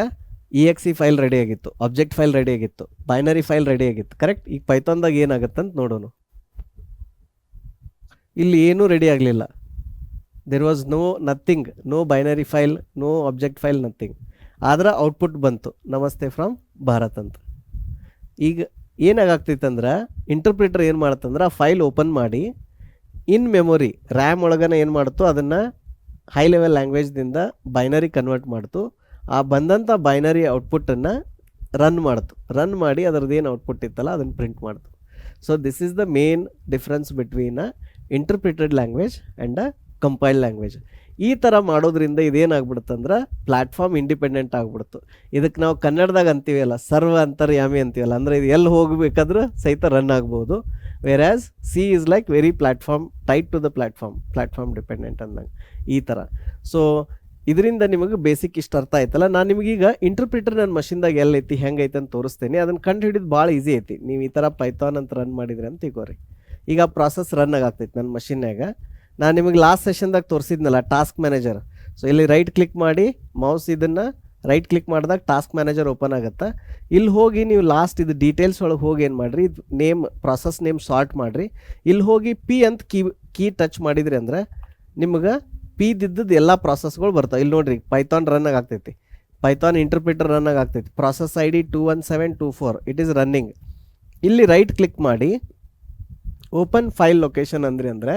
EXE ಫೈಲ್ ರೆಡಿ ಆಗಿತ್ತು, ಆಬ್ಜೆಕ್ಟ್ ಫೈಲ್ ರೆಡಿ ಆಗಿತ್ತು, ಬೈನರಿ ಫೈಲ್ ರೆಡಿ ಆಗಿತ್ತು. ಕರೆಕ್ಟ್. ಈಗ ಪೈಥಾನ್ದಾಗ ಏನಾಗುತ್ತೆ ಅಂತ ನೋಡೋಣ. ಇಲ್ಲಿ ಏನೂ ರೆಡಿ ಆಗಲಿಲ್ಲ. There was nothing, no binary file, no object file, nothing. ಆದ್ರೆ ಔಟ್ಪುಟ್ ಬಂತು, ನಮಸ್ತೆ ಫ್ರಮ್ ಭಾರತ್ ಅಂತ. ಈಗ ಏನಾಗ್ತಿತ್ತಂದ್ರೆ ಇಂಟರ್ಪ್ರಿಟರ್ ಏನು ಮಾಡುತ್ತಂದ್ರೆ ಆ ಫೈಲ್ ಓಪನ್ ಮಾಡಿ ಇನ್ ಮೆಮೊರಿ ರ್ಯಾಮ್ ಒಳಗನ ಏನು ಮಾಡ್ತು, ಅದನ್ನು ಹೈ ಲೆವೆಲ್ ಲ್ಯಾಂಗ್ವೇಜ್ದಿಂದ ಬೈನರಿ ಕನ್ವರ್ಟ್ ಮಾಡ್ತು. ಆ ಬಂದಂಥ ಬೈನರಿ ಔಟ್ಪುಟ್ಟನ್ನು ರನ್ ಮಾಡ್ತು. ರನ್ ಮಾಡಿ ಅದರದ್ದು ಏನು ಔಟ್ಪುಟ್ ಇತ್ತಲ್ಲ ಅದನ್ನು ಪ್ರಿಂಟ್ ಮಾಡ್ತು. So this is the main difference between a interpreted language and a compiled language. ಈ ಥರ ಮಾಡೋದ್ರಿಂದ ಇದೇನಾಗ್ಬಿಡುತ್ತಂದ್ರೆ ಪ್ಲ್ಯಾಟ್ಫಾರ್ಮ್ ಇಂಡಿಪೆಂಡೆಂಟ್ ಆಗಿಬಿಡ್ತು. ಇದಕ್ಕೆ ನಾವು ಕನ್ನಡದಾಗ ಅಂತೀವಲ್ಲ, ಸರ್ವ ಅಂತರ್ಯಾಮಿ ಅಂತೀವಲ್ಲ, ಅಂದರೆ ಇದು ಎಲ್ಲಿ ಹೋಗಬೇಕಾದ್ರೂ ಸಹಿತ ರನ್ ಆಗ್ಬೋದು. Versus C is like very tight to the platform dependent ಅಂದಂಗೆ ಈ ಥರ. ಸೊ ಇದರಿಂದ ನಿಮಗೆ ಬೇಸಿಕ್ ಇಷ್ಟು ಅರ್ಥ ಆಯ್ತಲ್ಲ. ನಾನು ನಿಮಗೀಗ ಇಂಟರ್ಪ್ರಿಟರ್ ನನ್ನ ಮಷಿನ್ದಾಗ ಎಲ್ಲೈತಿ ಹೆಂಗೈತೆ ಅಂತ ತೋರಿಸ್ತೇನೆ. ಅದನ್ನು ಕಂಡು ಹಿಡಿದು ಭಾಳ ಈಸಿ ಐತಿ. ನೀವು ಈ ಥರ ಪೈಥಾನ್ ಅಂತ ರನ್ ಮಾಡಿದ್ರಿ ಅಂತ ತಿಳ್ಕೊರಿ. ಈಗ ಪ್ರಾಸೆಸ್ ರನ್ ಆಗ್ತೈತಿ ನನ್ನ ಮಷಿನ್ಯಾಗ. ನಾನು ನಿಮಗೆ ಲಾಸ್ಟ್ ಸೆಷನ್ದಾಗ ತೋರಿಸಿದ್ನಲ್ಲ ಟಾಸ್ಕ್ ಮ್ಯಾನೇಜರ್. ಸೊ ಇಲ್ಲಿ ರೈಟ್ ಕ್ಲಿಕ್ ಮಾಡಿ ಮೌಸ್ ಇದನ್ನು ರೈಟ್ ಕ್ಲಿಕ್ ಮಾಡಿದಾಗ ಟಾಸ್ಕ್ ಮ್ಯಾನೇಜರ್ ಓಪನ್ ಆಗುತ್ತೆ. ಇಲ್ಲಿ ಹೋಗಿ ನೀವು ಲಾಸ್ಟ್ ಇದು ಡೀಟೇಲ್ಸ್ ಒಳಗೆ ಹೋಗಿ ಏನು ಮಾಡಿರಿ, ಇದು ಪ್ರಾಸೆಸ್ ನೇಮ್ ಸಾರ್ಟ್ ಮಾಡಿರಿ. ಇಲ್ಲಿ ಹೋಗಿ ಪಿ ಅಂತ ಕೀ ಟಚ್ ಮಾಡಿದ್ರಿ ಅಂದ್ರೆ ನಿಮ್ಗೆ ಪಿ ದಿದ್ದದ್ದು ಎಲ್ಲ ಪ್ರಾಸೆಸ್ಗಳು ಬರ್ತಾವೆ. ಇಲ್ಲಿ ನೋಡಿರಿ, ಪೈಥಾನ್ ರನ್ ಆಗ್ತೈತಿ, ಪೈಥಾನ್ ಇಂಟರ್ಪ್ರಿಟರ್ ರನ್ ಆಗ್ತೈತಿ, process ID 21724 it is running. ಇಲ್ಲಿ ರೈಟ್ ಕ್ಲಿಕ್ ಮಾಡಿ ಓಪನ್ ಫೈಲ್ ಲೊಕೇಶನ್ ಅಂದರೆ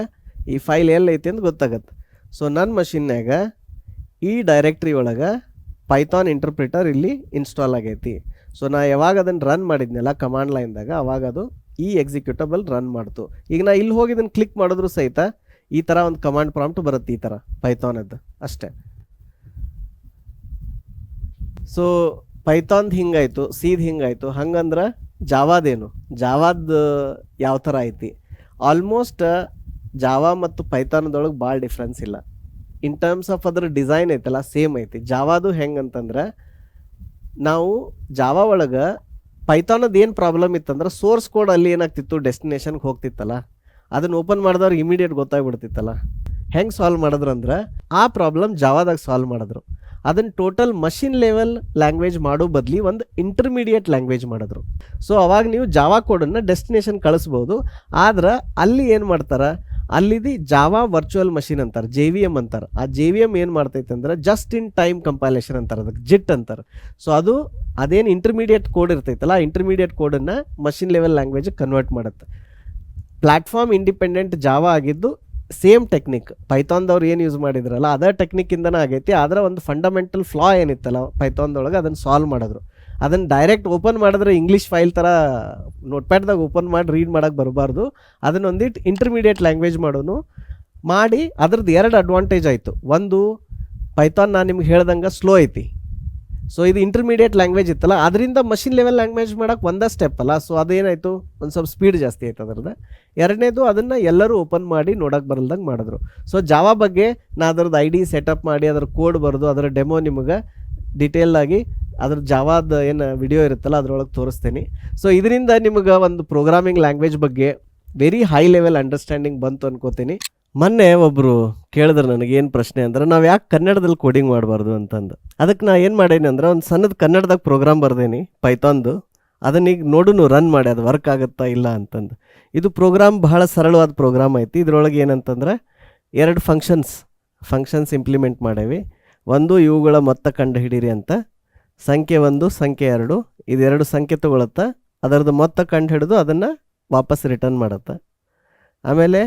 ಈ ಫೈಲ್ ಎಲ್ಲೈತಿ ಅಂತ ಗೊತ್ತಾಗತ್ತೆ. ಸೊ ನನ್ನ ಮಷಿನ್ಯಾಗ ಈ ಡೈರೆಕ್ಟ್ರಿ ಒಳಗೆ ಪೈಥಾನ್ ಇಂಟರ್ಪ್ರಿಟರ್ ಇಲ್ಲಿ ಇನ್ಸ್ಟಾಲ್ ಆಗೈತಿ. ಸೊ ನಾ ಯಾವಾಗ ಅದನ್ನು ರನ್ ಮಾಡಿದ್ನಲ್ಲ ಕಮಾಂಡ್ ಲೈನ್ದಾಗ, ಅವಾಗ ಅದು ಈ ಎಕ್ಸಿಕ್ಯೂಟಬಲ್ ರನ್ ಮಾಡ್ತು. ಈಗ ನಾ ಇಲ್ಲಿ ಹೋಗಿ ಇದನ್ನು ಕ್ಲಿಕ್ ಮಾಡಿದ್ರು ಸಹಿತ ಈ ಥರ ಒಂದು ಕಮಾಂಡ್ ಪ್ರಾಂಪ್ಟ್ ಬರುತ್ತೆ, ಈ ಥರ ಪೈಥಾನದ್ದು ಅಷ್ಟೇ. ಸೊ ಪೈಥಾನ್ದು ಹಿಂಗಾಯಿತು, ಸಿದು ಹಿಂಗಾಯಿತು. ಹಂಗಂದ್ರೆ ಜಾವಾದ ಯಾವ ಥರ ಐತಿ, ಆಲ್ಮೋಸ್ಟ್ ಜಾವಾ ಮತ್ತು ಪೈಥಾನದೊಳಗೆ ಭಾಳ ಡಿಫ್ರೆನ್ಸ್ ಇಲ್ಲ. ಇನ್ ಟರ್ಮ್ಸ್ ಆಫ್ ಅದ್ರ ಡಿಸೈನ್ ಐತಲ್ಲ ಸೇಮ್ ಐತಿ. ಜಾವಾದು ಹೆಂಗಂತಂದ್ರೆ ನಾವು ಜಾವಾ ಒಳಗೆ ಪೈಥಾನದ್ದು ಏನು ಪ್ರಾಬ್ಲಮ್ ಇತ್ತಂದ್ರೆ ಸೋರ್ಸ್ ಕೋಡ್ ಅಲ್ಲಿ ಏನಾಗ್ತಿತ್ತು, ಡೆಸ್ಟಿನೇಷನ್ಗೆ ಹೋಗ್ತಿತ್ತಲ್ಲ, ಅದನ್ನು ಓಪನ್ ಮಾಡಿದವ್ರು ಇಮಿಡಿಯೇಟ್ ಗೊತ್ತಾಗ್ಬಿಡ್ತಿತ್ತಲ್ಲ. ಹೆಂಗೆ ಸಾಲ್ವ್ ಮಾಡಿದ್ರು ಅಂದ್ರೆ ಆ ಪ್ರಾಬ್ಲಮ್ ಜಾವಾದಾಗ ಸಾಲ್ವ್ ಮಾಡಿದ್ರು. ಅದನ್ನು ಟೋಟಲ್ ಮಷಿನ್ ಲೆವೆಲ್ ಲ್ಯಾಂಗ್ವೇಜ್ ಮಾಡೋ ಬದಲಿ ಒಂದು ಇಂಟರ್ಮೀಡಿಯೇಟ್ ಲ್ಯಾಂಗ್ವೇಜ್ ಮಾಡಿದ್ರು. ಸೊ ಅವಾಗ ನೀವು ಜಾವಾ ಕೋಡನ್ನು ಡೆಸ್ಟಿನೇಷನ್ ಕಳಿಸ್ಬೋದು. ಆದ್ರೆ ಅಲ್ಲಿ ಏನು ಮಾಡ್ತಾರೆ, ಅಲ್ಲಿದು ಜಾವಾ ವರ್ಚುವಲ್ ಮಷಿನ್ ಅಂತಾರೆ, JVM ಅಂತಾರೆ. ಆ JVM ಏನು ಮಾಡ್ತೈತೆ ಅಂದ್ರೆ ಜಸ್ಟ್ ಇನ್ ಟೈಮ್ ಕಂಪೈಲೇಷನ್ ಅಂತಾರೆ, ಅದಕ್ಕೆ ಜಿಟ್ ಅಂತಾರೆ. ಸೊ ಅದೇನು ಇಂಟರ್ಮೀಡಿಯೇಟ್ ಕೋಡ್ ಇರ್ತೈತಲ್ಲ, ಆ ಇಂಟರ್ಮೀಡಿಯೇಟ್ ಕೋಡನ್ನು ಮಷಿನ್ ಲೆವೆಲ್ ಲ್ಯಾಂಗ್ವೇಜ್ ಕನ್ವರ್ಟ್ ಮಾಡುತ್ತೆ. ಪ್ಲ್ಯಾಟ್ಫಾರ್ಮ್ ಇಂಡಿಪೆಂಡೆಂಟ್ ಜಾವಾ ಆಗಿದ್ದು ಸೇಮ್ ಟೆಕ್ನಿಕ್ ಪೈಥಾನ್ದವ್ರು ಏನು ಯೂಸ್ ಮಾಡಿದ್ರಲ್ಲ ಅದೇ ಟೆಕ್ನಿಕ್ಕಿಂದನೇ ಆಗೈತಿ. ಆದರೆ ಒಂದು ಫಂಡಮೆಂಟಲ್ ಫ್ಲಾ ಏನಿತ್ತಲ್ಲ ಪೈಥಾನ್ದೊಳಗೆ ಅದನ್ನು ಸಾಲ್ವ್ ಮಾಡಿದ್ರು. ಅದನ್ನು ಡೈರೆಕ್ಟ್ ಓಪನ್ ಮಾಡಿದ್ರೆ ಇಂಗ್ಲೀಷ್ ಫೈಲ್ ಥರ ನೋಟ್ಪ್ಯಾಡ್ದಾಗ ಓಪನ್ ಮಾಡಿ ರೀಡ್ ಮಾಡೋಕ್ಕೆ ಬರಬಾರ್ದು. ಅದನ್ನೊಂದಿಟ್ಟು ಇಂಟರ್ಮೀಡಿಯೇಟ್ ಲ್ಯಾಂಗ್ವೇಜ್ ಮಾಡಿ ಅದ್ರದ್ದು 2 ಅಡ್ವಾಂಟೇಜ್ ಆಯಿತು. ಒಂದು, ಪೈಥಾನ್ ನಾನು ನಿಮ್ಗೆ ಹೇಳ್ದಂಗೆ ಸ್ಲೋ ಐತಿ. ಸೊ ಇದು ಇಂಟರ್ಮೀಡಿಯೇಟ್ ಲ್ಯಾಂಗ್ವೇಜ್ ಇತ್ತಲ್ಲ, ಅದರಿಂದ ಮಷಿನ್ ಲೆವೆಲ್ ಲ್ಯಾಂಗ್ವೇಜ್ ಮಾಡೋಕ್ಕೆ ಒಂದೇ ಸ್ಟೆಪ್ ಅಲ್ಲ. ಸೊ ಅದೇನಾಯಿತು, ಒಂದು ಸ್ವಲ್ಪ ಸ್ಪೀಡ್ ಜಾಸ್ತಿ ಆಯ್ತು ಅದ್ರದ್ದು. ಎರಡನೇದು, ಅದನ್ನು ಎಲ್ಲರೂ ಓಪನ್ ಮಾಡಿ ನೋಡೋಕೆ ಬರಲ್ದಂಗೆ ಮಾಡಿದ್ರು. ಸೊ ಜಾವಾ ಬಗ್ಗೆ ನಾ ಅದ್ರದ್ದು ID ಸೆಟಪ್ ಮಾಡಿ ಅದ್ರ ಕೋಡ್ ಬರೆದು ಅದರ ಡೆಮೋ ನಿಮಗೆ ಡೀಟೇಲಾಗಿ ಅದ್ರ ಜಾವಾದ ಏನು ವಿಡಿಯೋ ಇರುತ್ತಲ್ಲ ಅದರೊಳಗೆ ತೋರಿಸ್ತೀನಿ. ಸೊ ಇದರಿಂದ ನಿಮಗೆ ಒಂದು ಪ್ರೋಗ್ರಾಮಿಂಗ್ ಲ್ಯಾಂಗ್ವೇಜ್ ಬಗ್ಗೆ ವೆರಿ ಹೈ ಲೆವೆಲ್ ಅಂಡರ್ಸ್ಟ್ಯಾಂಡಿಂಗ್ ಬಂತು ಅನ್ಕೋತೀನಿ. ಮೊನ್ನೆ ಒಬ್ಬರು ಕೇಳಿದ್ರು ನನಗೇನು ಪ್ರಶ್ನೆ ಅಂದ್ರೆ, ನಾವು ಯಾಕೆ ಕನ್ನಡದಲ್ಲಿ ಕೋಡಿಂಗ್ ಮಾಡಬಾರ್ದು ಅಂತಂದು. ಅದಕ್ಕೆ ನಾ ಏನು ಮಾಡೇನಿ ಅಂದ್ರೆ ಒಂದು ಸಣ್ಣದು ಕನ್ನಡದಾಗ ಪ್ರೋಗ್ರಾಮ್ ಬರ್ದೇನಿ ಪೈಥಾನ್ದು. ಅದನ್ನೀಗ ನೋಡು ರನ್ ಮಾಡಿ ಅದು ವರ್ಕ್ ಆಗುತ್ತಾ ಇಲ್ಲ ಅಂತಂದು. ಇದು ಪ್ರೋಗ್ರಾಮ್ ಬಹಳ ಸರಳವಾದ ಪ್ರೋಗ್ರಾಮ್ ಐತಿ. ಇದರೊಳಗೆ ಏನಂತಂದ್ರೆ 2 ಫಂಕ್ಷನ್ಸ್ ಇಂಪ್ಲಿಮೆಂಟ್ ಮಾಡೇವಿ. ಒಂದು, ಇವುಗಳ ಮೊತ್ತ ಕಂಡು ಹಿಡೀರಿ ಅಂತ, ಸಂಖ್ಯೆ 1 ಸಂಖ್ಯೆ 2 ಇದು 2 ಸಂಖ್ಯೆ ತೊಗೊಳುತ್ತೆ, ಅದರದ್ದು ಮೊತ್ತ ಕಂಡು ಹಿಡಿದು ಅದನ್ನು ವಾಪಸ್ ರಿಟರ್ನ್ ಮಾಡುತ್ತೆ. ಆಮೇಲೆ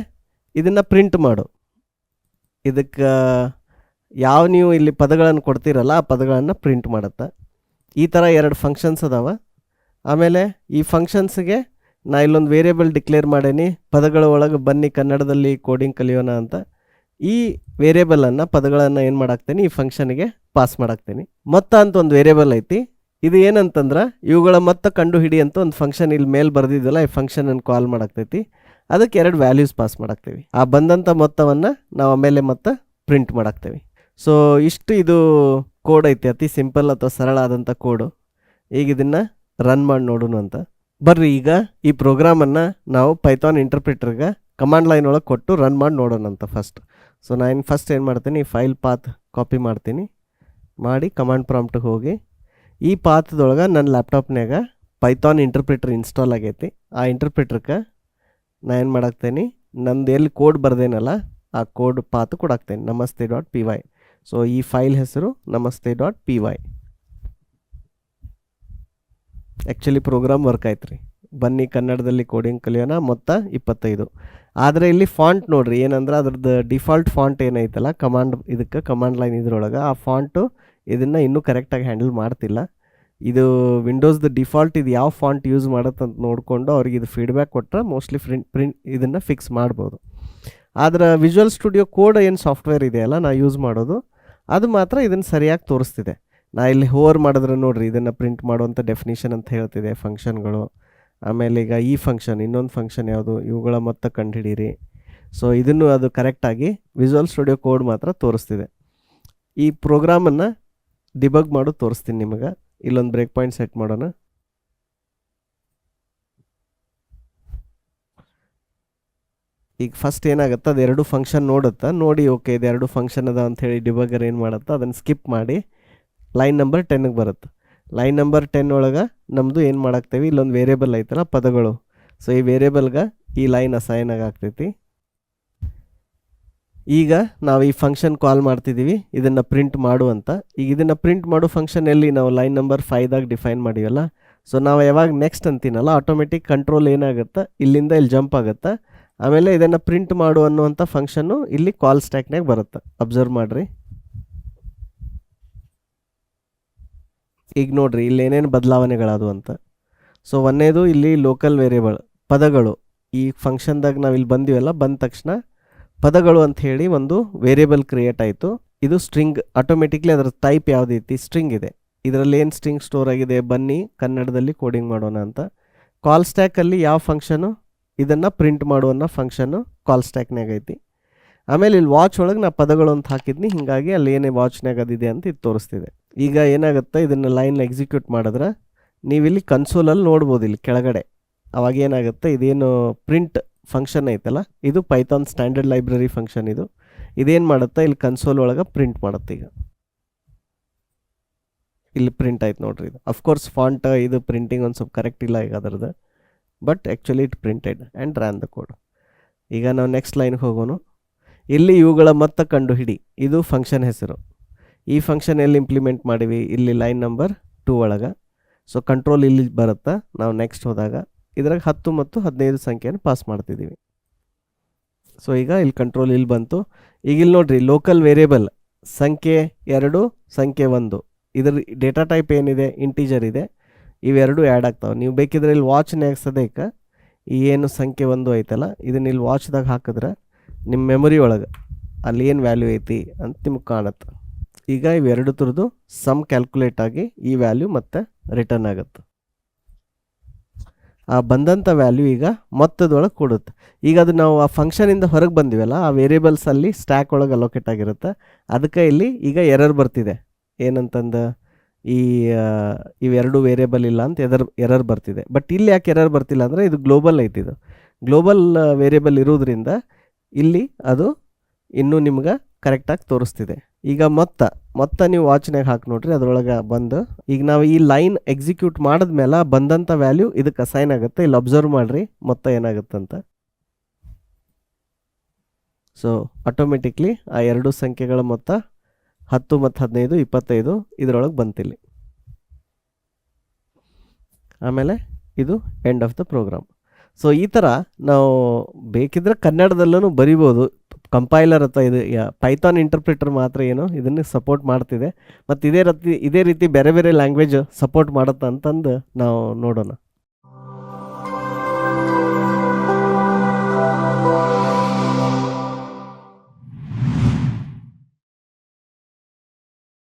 ಇದನ್ನು ಪ್ರಿಂಟ್ ಮಾಡು, ಇದಕ್ಕೆ ಯಾವ ನೀವು ಇಲ್ಲಿ ಪದಗಳನ್ನು ಕೊಡ್ತೀರಲ್ಲ ಆ ಪದಗಳನ್ನು ಪ್ರಿಂಟ್ ಮಾಡುತ್ತೆ. ಈ ಥರ 2 ಫಂಕ್ಷನ್ಸ್ ಅದಾವೆ. ಆಮೇಲೆ ಈ ಫಂಕ್ಷನ್ಸ್ಗೆ ನಾ ಇಲ್ಲೊಂದು ವೇರಿಯೇಬಲ್ ಡಿಕ್ಲೇರ್ ಮಾಡೇನಿ, ಪದಗಳ ಒಳಗೆ ಬನ್ನಿ ಕನ್ನಡದಲ್ಲಿ ಕೋಡಿಂಗ್ ಕಲಿಯೋಣ ಅಂತ. ಈ ವೇರಿಯೇಬಲನ್ನು ಪದಗಳನ್ನು ಏನು ಮಾಡಾಕ್ತೇನೆ, ಈ ಫಂಕ್ಷನ್ಗೆ ಪಾಸ್ ಮಾಡಾಕ್ತೇನೆ. ಮೊತ್ತ ಅಂತ ಒಂದು ವೇರಿಯೇಬಲ್ ಐತಿ, ಇದು ಏನಂತಂದ್ರೆ ಇವುಗಳ ಮೊತ್ತ ಕಂಡು ಹಿಡಿ ಅಂತ ಒಂದು ಫಂಕ್ಷನ್ ಇಲ್ಲಿ ಮೇಲೆ ಬರ್ದಿದ್ದಲ್ಲ, ಈ ಫಂಕ್ಷನನ್ನು ಕಾಲ್ ಮಾಡಾಕ್ತೈತಿ. ಅದಕ್ಕೆ 2 ವ್ಯಾಲ್ಯೂಸ್ ಪಾಸ್ ಮಾಡಾಕ್ತೇವೆ. ಆ ಬಂದಂಥ ಮೊತ್ತವನ್ನು ನಾವು ಆಮೇಲೆ ಮತ್ತೆ ಪ್ರಿಂಟ್ ಮಾಡಾಕ್ತೇವೆ. ಸೊ ಇಷ್ಟು ಇದು ಕೋಡ್ ಐತಿ, ಅತಿ ಸಿಂಪಲ್ ಅಥವಾ ಸರಳ ಆದಂಥ ಕೋಡು. ಈಗ ಇದನ್ನು ರನ್ ಮಾಡಿ ನೋಡೋಣ ಅಂತ. ಬರ್ರಿ ಈಗ ಈ ಪ್ರೋಗ್ರಾಮನ್ನು ನಾವು ಪೈಥಾನ್ ಇಂಟರ್ಪ್ರಿಟರ್ಗೆ ಕಮಾಂಡ್ ಲೈನ್ ಒಳಗೆ ಕೊಟ್ಟು ರನ್ ಮಾಡಿ ನೋಡೋಣ ಅಂತ ಫಸ್ಟ್. ಸೊ ನಾನು ಫಸ್ಟ್ ಏನು ಮಾಡ್ತೀನಿ, ಫೈಲ್ ಪಾತ್ ಕಾಪಿ ಮಾಡ್ತೀನಿ, ಮಾಡಿ ಕಮಾಂಡ್ ಪ್ರಾಂಪ್ಟಿಗೆ ಹೋಗಿ ಈ ಪಾತ್ದೊಳಗೆ ನನ್ನ ಲ್ಯಾಪ್ಟಾಪ್ನಾಗ ಪೈಥಾನ್ ಇಂಟರ್ಪ್ರಿಟರ್ ಇನ್ಸ್ಟಾಲ್ ಆಗೈತಿ. ಆ ಇಂಟರ್ಪ್ರಿಟರ್ಗೆ ನಾನು ಏನು ಮಾಡಾಕ್ತೇನೆ, ನಂದು ಎಲ್ಲಿ ಕೋಡ್ ಬರ್ದೇನಲ್ಲ ಆ ಕೋಡ್ ಪಾತ್ ಕೊಡಾಕ್ತೇನೆ, namaste.py. ಸೊ ಈ ಫೈಲ್ ಹೆಸರು namaste.py. ಆ್ಯಕ್ಚುಲಿ ಪ್ರೋಗ್ರಾಮ್ ವರ್ಕ್ ಆಯ್ತು ರೀ. ಬನ್ನಿ ಕನ್ನಡದಲ್ಲಿ ಕೋಡಿಂಗ್ ಕಲಿಯೋಣ. ಮೊತ್ತ 25. ಆದರೆ ಇಲ್ಲಿ ಫಾಂಟ್ ನೋಡಿರಿ, ಏನಂದ್ರೆ ಅದ್ರದ್ದು ಡಿಫಾಲ್ಟ್ ಫಾಂಟ್ ಏನೈತಲ್ಲ ಇದಕ್ಕೆ ಕಮಾಂಡ್ ಲೈನ್ ಇದ್ರೊಳಗೆ, ಆ ಫಾಂಟು ಇದನ್ನು ಇನ್ನೂ ಕರೆಕ್ಟಾಗಿ ಹ್ಯಾಂಡಲ್ ಮಾಡ್ತಿಲ್ಲ. ಇದು ವಿಂಡೋಸ್ದು ಡಿಫಾಲ್ಟ್ ಇದು ಯಾವ ಫಾಂಟ್ ಯೂಸ್ ಮಾಡುತ್ತಂತ ನೋಡಿಕೊಂಡು ಅವ್ರಿಗೆ ಇದು ಫೀಡ್ಬ್ಯಾಕ್ ಕೊಟ್ಟರೆ ಮೋಸ್ಟ್ಲಿ ಪ್ರಿಂಟ್ ಇದನ್ನು ಫಿಕ್ಸ್ ಮಾಡ್ಬೋದು. ಆದ್ರೆ ವಿಜುವಲ್ ಸ್ಟುಡಿಯೋ ಕೋಡ್ ಏನು ಸಾಫ್ಟ್ವೇರ್ ಇದೆಯಲ್ಲ ನಾ ಯೂಸ್ ಮಾಡೋದು, ಅದು ಮಾತ್ರ ಇದನ್ನು ಸರಿಯಾಗಿ ತೋರಿಸ್ತಿದೆ. ನಾ ಇಲ್ಲಿ ಹೋವರ್ ಮಾಡಿದ್ರೆ ನೋಡಿರಿ, ಇದನ್ನು ಪ್ರಿಂಟ್ ಮಾಡುವಂಥ ಡೆಫಿನಿಷನ್ ಅಂತ ಹೇಳ್ತಿದೆ, ಫಂಕ್ಷನ್ಗಳು. ಆಮೇಲೆ ಈಗ ಈ ಫಂಕ್ಷನ್, ಇನ್ನೊಂದು ಫಂಕ್ಷನ್ ಯಾವುದು, ಇವುಗಳ ಮೊತ್ತ ಕಂಡುಹಿಡೀರಿ. ಸೊ ಇದನ್ನು ಅದು ಕರೆಕ್ಟಾಗಿ ವಿಜುವಲ್ ಸ್ಟುಡಿಯೋ ಕೋಡ್ ಮಾತ್ರ ತೋರಿಸ್ತಿದೆ. ಈ ಪ್ರೋಗ್ರಾಮನ್ನು ಡಿಬಗ್ ಮಾಡೋದು ತೋರಿಸ್ತೀನಿ ನಿಮಗೆ. ಇಲ್ಲೊಂದು ಬ್ರೇಕ್ ಪಾಯಿಂಟ್ ಸೆಟ್ ಮಾಡೋಣ. ಈಗ ಫಸ್ಟ್ ಏನಾಗುತ್ತೆ, ಅದು 2 ಫಂಕ್ಷನ್ ನೋಡುತ್ತಾ, ನೋಡಿ ಓಕೆ ಇದು 2 ಫಂಕ್ಷನ್ ಅದ ಅಂಥೇಳಿ ಡಿಬಗರ್ ಏನು ಮಾಡುತ್ತಾ, ಅದನ್ನು ಸ್ಕಿಪ್ ಮಾಡಿ ಲೈನ್ ನಂಬರ್ 10ಗೆ ಬರುತ್ತೆ. ಲೈನ್ ನಂಬರ್ 10 ಒಳಗೆ ನಮ್ಮದು ಏನು ಮಾಡಾಕ್ತೇವೆ, ಇಲ್ಲೊಂದು ವೇರಿಯೇಬಲ್ ಐತಲ್ಲ ಪದಗಳು. ಸೊ ಈ ವೇರಿಯೇಬಲ್ಗೆ ಈ ಲೈನ್ ಅಸೈನ್ ಆಗ್ತೈತಿ. ಈಗ ನಾವು ಈ ಫಂಕ್ಷನ್ ಕಾಲ್ ಮಾಡ್ತಿದ್ದೀವಿ, ಇದನ್ನು ಪ್ರಿಂಟ್ ಮಾಡುವಂತ. ಈಗ ಇದನ್ನು ಪ್ರಿಂಟ್ ಮಾಡೋ ಫಂಕ್ಷನ್ ಎಲ್ಲಿ ನಾವು ಲೈನ್ ನಂಬರ್ 5ದಾಗ ಡಿಫೈನ್ ಮಾಡಿವಲ್ಲ. ಸೊ ನಾವು ಯಾವಾಗ ನೆಕ್ಸ್ಟ್ ಅಂತೀನಲ್ಲ, ಆಟೋಮೆಟಿಕ್ ಕಂಟ್ರೋಲ್ ಏನಾಗುತ್ತೆ, ಇಲ್ಲಿಂದ ಇಲ್ಲಿ ಜಂಪ್ ಆಗುತ್ತೆ. ಆಮೇಲೆ ಇದನ್ನು ಪ್ರಿಂಟ್ ಮಾಡು ಅನ್ನುವಂಥ ಫಂಕ್ಷನ್ನು ಇಲ್ಲಿ ಕಾಲ್ ಸ್ಟ್ಯಾಕ್ನಾಗ ಬರುತ್ತೆ. ಅಬ್ಸರ್ವ್ ಮಾಡಿರಿ. ಈಗ ನೋಡ್ರಿ ಇಲ್ಲಿ ಏನೇನು ಬದಲಾವಣೆಗಳಾದವು ಅಂತ. ಸೊ ಒಂದೇದು ಇಲ್ಲಿ ಲೋಕಲ್ ವೇರಿಯೇಬಲ್ ಪದಗಳು, ಈ ಫಂಕ್ಷನ್ದಾಗ ನಾವು ಇಲ್ಲಿ ಬಂದಿವಲ್ಲ, ಬಂದ ತಕ್ಷಣ ಪದಗಳು ಅಂತ ಹೇಳಿ ಒಂದು ವೇರಿಯೇಬಲ್ ಕ್ರಿಯೇಟ್ ಆಯಿತು. ಇದು ಸ್ಟ್ರಿಂಗ್, ಆಟೋಮೆಟಿಕ್ಲಿ ಅದರ ಟೈಪ್ ಯಾವುದೈತಿ, ಸ್ಟ್ರಿಂಗ್ ಇದೆ. ಇದರಲ್ಲಿ ಏನು ಸ್ಟ್ರಿಂಗ್ ಸ್ಟೋರ್ ಆಗಿದೆ, ಬನ್ನಿ ಕನ್ನಡದಲ್ಲಿ ಕೋಡಿಂಗ್ ಮಾಡೋಣ ಅಂತ. ಕಾಲ್ ಸ್ಟ್ಯಾಕಲ್ಲಿ ಯಾವ ಫಂಕ್ಷನು, ಇದನ್ನು ಪ್ರಿಂಟ್ ಮಾಡುವನ್ನ ಫಂಕ್ಷನ್ನು ಕಾಲ್ ಸ್ಟ್ಯಾಕ್ನಾಗ ಐತಿ. ಆಮೇಲೆ ಇಲ್ಲಿ ವಾಚ್ ಒಳಗೆ ನಾ ಪದಗಳು ಅಂತ ಹಾಕಿದ್ನಿ, ಹೀಗಾಗಿ ಅಲ್ಲಿ ಏನೇ ವಾಚ್ನಾಗ ಅದಿದೆ ಅಂತ ಇದು ತೋರಿಸ್ತಿದೆ. ಈಗ ಏನಾಗುತ್ತೆ, ಇದನ್ನು ಲೈನ್ ಎಕ್ಸಿಕ್ಯೂಟ್ ಮಾಡಿದ್ರೆ ನೀವಿಲ್ಲಿ ಕನ್ಸೋಲಲ್ಲಿ ನೋಡ್ಬೋದು, ಇಲ್ಲಿ ಕೆಳಗಡೆ. ಅವಾಗ ಏನಾಗುತ್ತೆ, ಇದೇನು ಪ್ರಿಂಟ್ ಫಂಕ್ಷನ್ ಐತಲ್ಲ, ಇದು ಪೈಥಾನ್ ಸ್ಟ್ಯಾಂಡರ್ಡ್ ಲೈಬ್ರರಿ ಫಂಕ್ಷನ್. ಇದೇನು ಮಾಡುತ್ತೆ, ಇಲ್ಲಿ ಕನ್ಸೋಲ್ ಒಳಗೆ ಪ್ರಿಂಟ್ ಮಾಡುತ್ತೆ. ಈಗ ಇಲ್ಲಿ ಪ್ರಿಂಟ್ ಆಯ್ತು ನೋಡ್ರಿ. ಇದು ಅಫ್ಕೋರ್ಸ್ ಫಾಂಟ್ ಇದು ಪ್ರಿಂಟಿಂಗ್ ಒಂದು ಸ್ವಲ್ಪ ಕರೆಕ್ಟ್ ಇಲ್ಲ ಈಗ ಅದರದ್ದು, but actually it printed and ran the code. ಈಗ ನಾವು ನೆಕ್ಸ್ಟ್ ಲೈನ್ಗೆ ಹೋಗೋಣ. ಇಲ್ಲಿ ಇವುಗಳ ಮೊತ್ತ ಕಂಡು ಹಿಡಿ, ಇದು ಫಂಕ್ಷನ್ ಹೆಸರು. ಈ ಫಂಕ್ಷನ್ ಎಲ್ಲಿ ಇಂಪ್ಲಿಮೆಂಟ್ ಮಾಡಿವಿ, ಇಲ್ಲಿ ಲೈನ್ ನಂಬರ್ 2 ಒಳಗೆ. ಸೊ ಕಂಟ್ರೋಲ್ ಇಲ್ಲಿ ಬರುತ್ತಾ, ನಾವು ನೆಕ್ಸ್ಟ್ ಹೋದಾಗ ಇದ್ರಾಗ 10 ಮತ್ತು 15 ಸಂಖ್ಯೆಯನ್ನು ಪಾಸ್ ಮಾಡ್ತಿದ್ದೀವಿ. ಸೊ ಈಗ ಇಲ್ಲಿ ಕಂಟ್ರೋಲ್ ಇಲ್ಲಿ ಬಂತು. ಈಗ ಇಲ್ಲಿ ನೋಡ್ರಿ, ಲೋಕಲ್ ವೇರಿಯೇಬಲ್ ಸಂಖ್ಯೆ 2 ಸಂಖ್ಯೆ 1, ಇದ್ರ ಡೇಟಾ ಟೈಪ್ ಏನಿದೆ, ಇಂಟೀಜರ್ ಇದೆ. ಇವೆರಡು ಆ್ಯಡ್ ಆಗ್ತಾವೆ. ನೀವು ಬೇಕಿದ್ರೆ ಇಲ್ಲಿ ವಾಚ್ನಾಗ ಸದ್ಯಕ್ಕೆ ಈ ಏನು ಸಂಖ್ಯೆ 1 ಐತಲ್ಲ, ಇದನ್ನ ಇಲ್ಲಿ ವಾಚ್ದಾಗ ಹಾಕಿದ್ರೆ ನಿಮ್ಮ ಮೆಮೊರಿ ಒಳಗೆ ಅಲ್ಲಿ ಏನು ವ್ಯಾಲ್ಯೂ ಐತಿ ಅಂತ ನಿಮ್ಗೆ ಕಾಣುತ್ತೆ. ಈಗ ಇವೆರಡು ಥರದ್ದು ಸಮ್ ಕ್ಯಾಲ್ಕುಲೇಟ್ ಆಗಿ ಈ ವ್ಯಾಲ್ಯೂ ಮತ್ತೆ ರಿಟರ್ನ್ ಆಗುತ್ತೆ. ಆ ಬಂದಂಥ ವ್ಯಾಲ್ಯೂ ಈಗ ಮೊತ್ತದೊಳಗೆ ಕೊಡುತ್ತೆ. ಈಗ ಅದು ನಾವು ಆ ಫಂಕ್ಷನಿಂದ ಹೊರಗೆ ಬಂದಿವಲ್ಲ, ಆ ವೇರಿಯೇಬಲ್ಸಲ್ಲಿ ಸ್ಟ್ಯಾಕ್ ಒಳಗೆ ಅಲೋಕೇಟ್ ಆಗಿರುತ್ತೆ. ಅದಕ್ಕೆ ಇಲ್ಲಿ ಈಗ ಎರರ್ ಬರ್ತಿದೆ. ಏನಂತಂದು ಇವೆರಡು ವೇರಿಯೇಬಲ್ ಇಲ್ಲ ಅಂತ ಎರರ್ ಬರ್ತಿದೆ. ಬಟ್ ಇಲ್ಲಿ ಯಾಕೆ ಎರರ್ ಬರ್ತಿಲ್ಲ ಅಂದರೆ ಇದು ಗ್ಲೋಬಲ್ ಐತಿ. ಇದು ಗ್ಲೋಬಲ್ ವೇರಿಯೇಬಲ್ ಇರೋದ್ರಿಂದ ಇಲ್ಲಿ ಅದು ಇನ್ನೂ ನಿಮ್ಗೆ ಕರೆಕ್ಟಾಗಿ ತೋರಿಸ್ತಿದೆ. ಈಗ ಮೊತ್ತ ನೀವು ವಾಚ್ನಾಗ ಹಾಕಿ ನೋಡ್ರಿ, ಅದರೊಳಗೆ ಬಂದು ಈಗ ನಾವು ಈ ಲೈನ್ ಎಕ್ಸಿಕ್ಯೂಟ್ ಮಾಡಿದ್ಮೇಲೆ ಬಂದಂಥ ವ್ಯಾಲ್ಯೂ ಇದಕ್ಕೆ ಅಸೈನ್ ಆಗುತ್ತೆ. ಇಲ್ಲಿ ಅಬ್ಸರ್ವ್ ಮಾಡಿರಿ ಮೊತ್ತ ಏನಾಗುತ್ತಂತ. ಸೊ ಆಟೋಮೆಟಿಕ್ಲಿ ಆ ಎರಡು ಸಂಖ್ಯೆಗಳ ಮೊತ್ತ 10 ಮತ್ತು 15 25 ಇದರೊಳಗೆ ಬಂತಿಲ್ಲಿ. ಆಮೇಲೆ ಇದು end of the program. So ಈ ಥರ ನಾವು ಬೇಕಿದ್ರೆ ಕನ್ನಡದಲ್ಲೂ ಬರಿಬೋದು. ಕಂಪೈಲರ್ ಅಥವಾ ಇದು ಪೈಥಾನ್ ಇಂಟರ್ಪ್ರಿಟರ್ ಮಾತ್ರ ಏನು ಇದನ್ನು ಸಪೋರ್ಟ್ ಮಾಡ್ತಿದೆ. ಮತ್ತು ಇದೇ ರೀತಿ ಬೇರೆ ಬೇರೆ ಲ್ಯಾಂಗ್ವೇಜ್ ಸಪೋರ್ಟ್ ಮಾಡುತ್ತಾ ಅಂತಂದು ನಾವು ನೋಡೋಣ.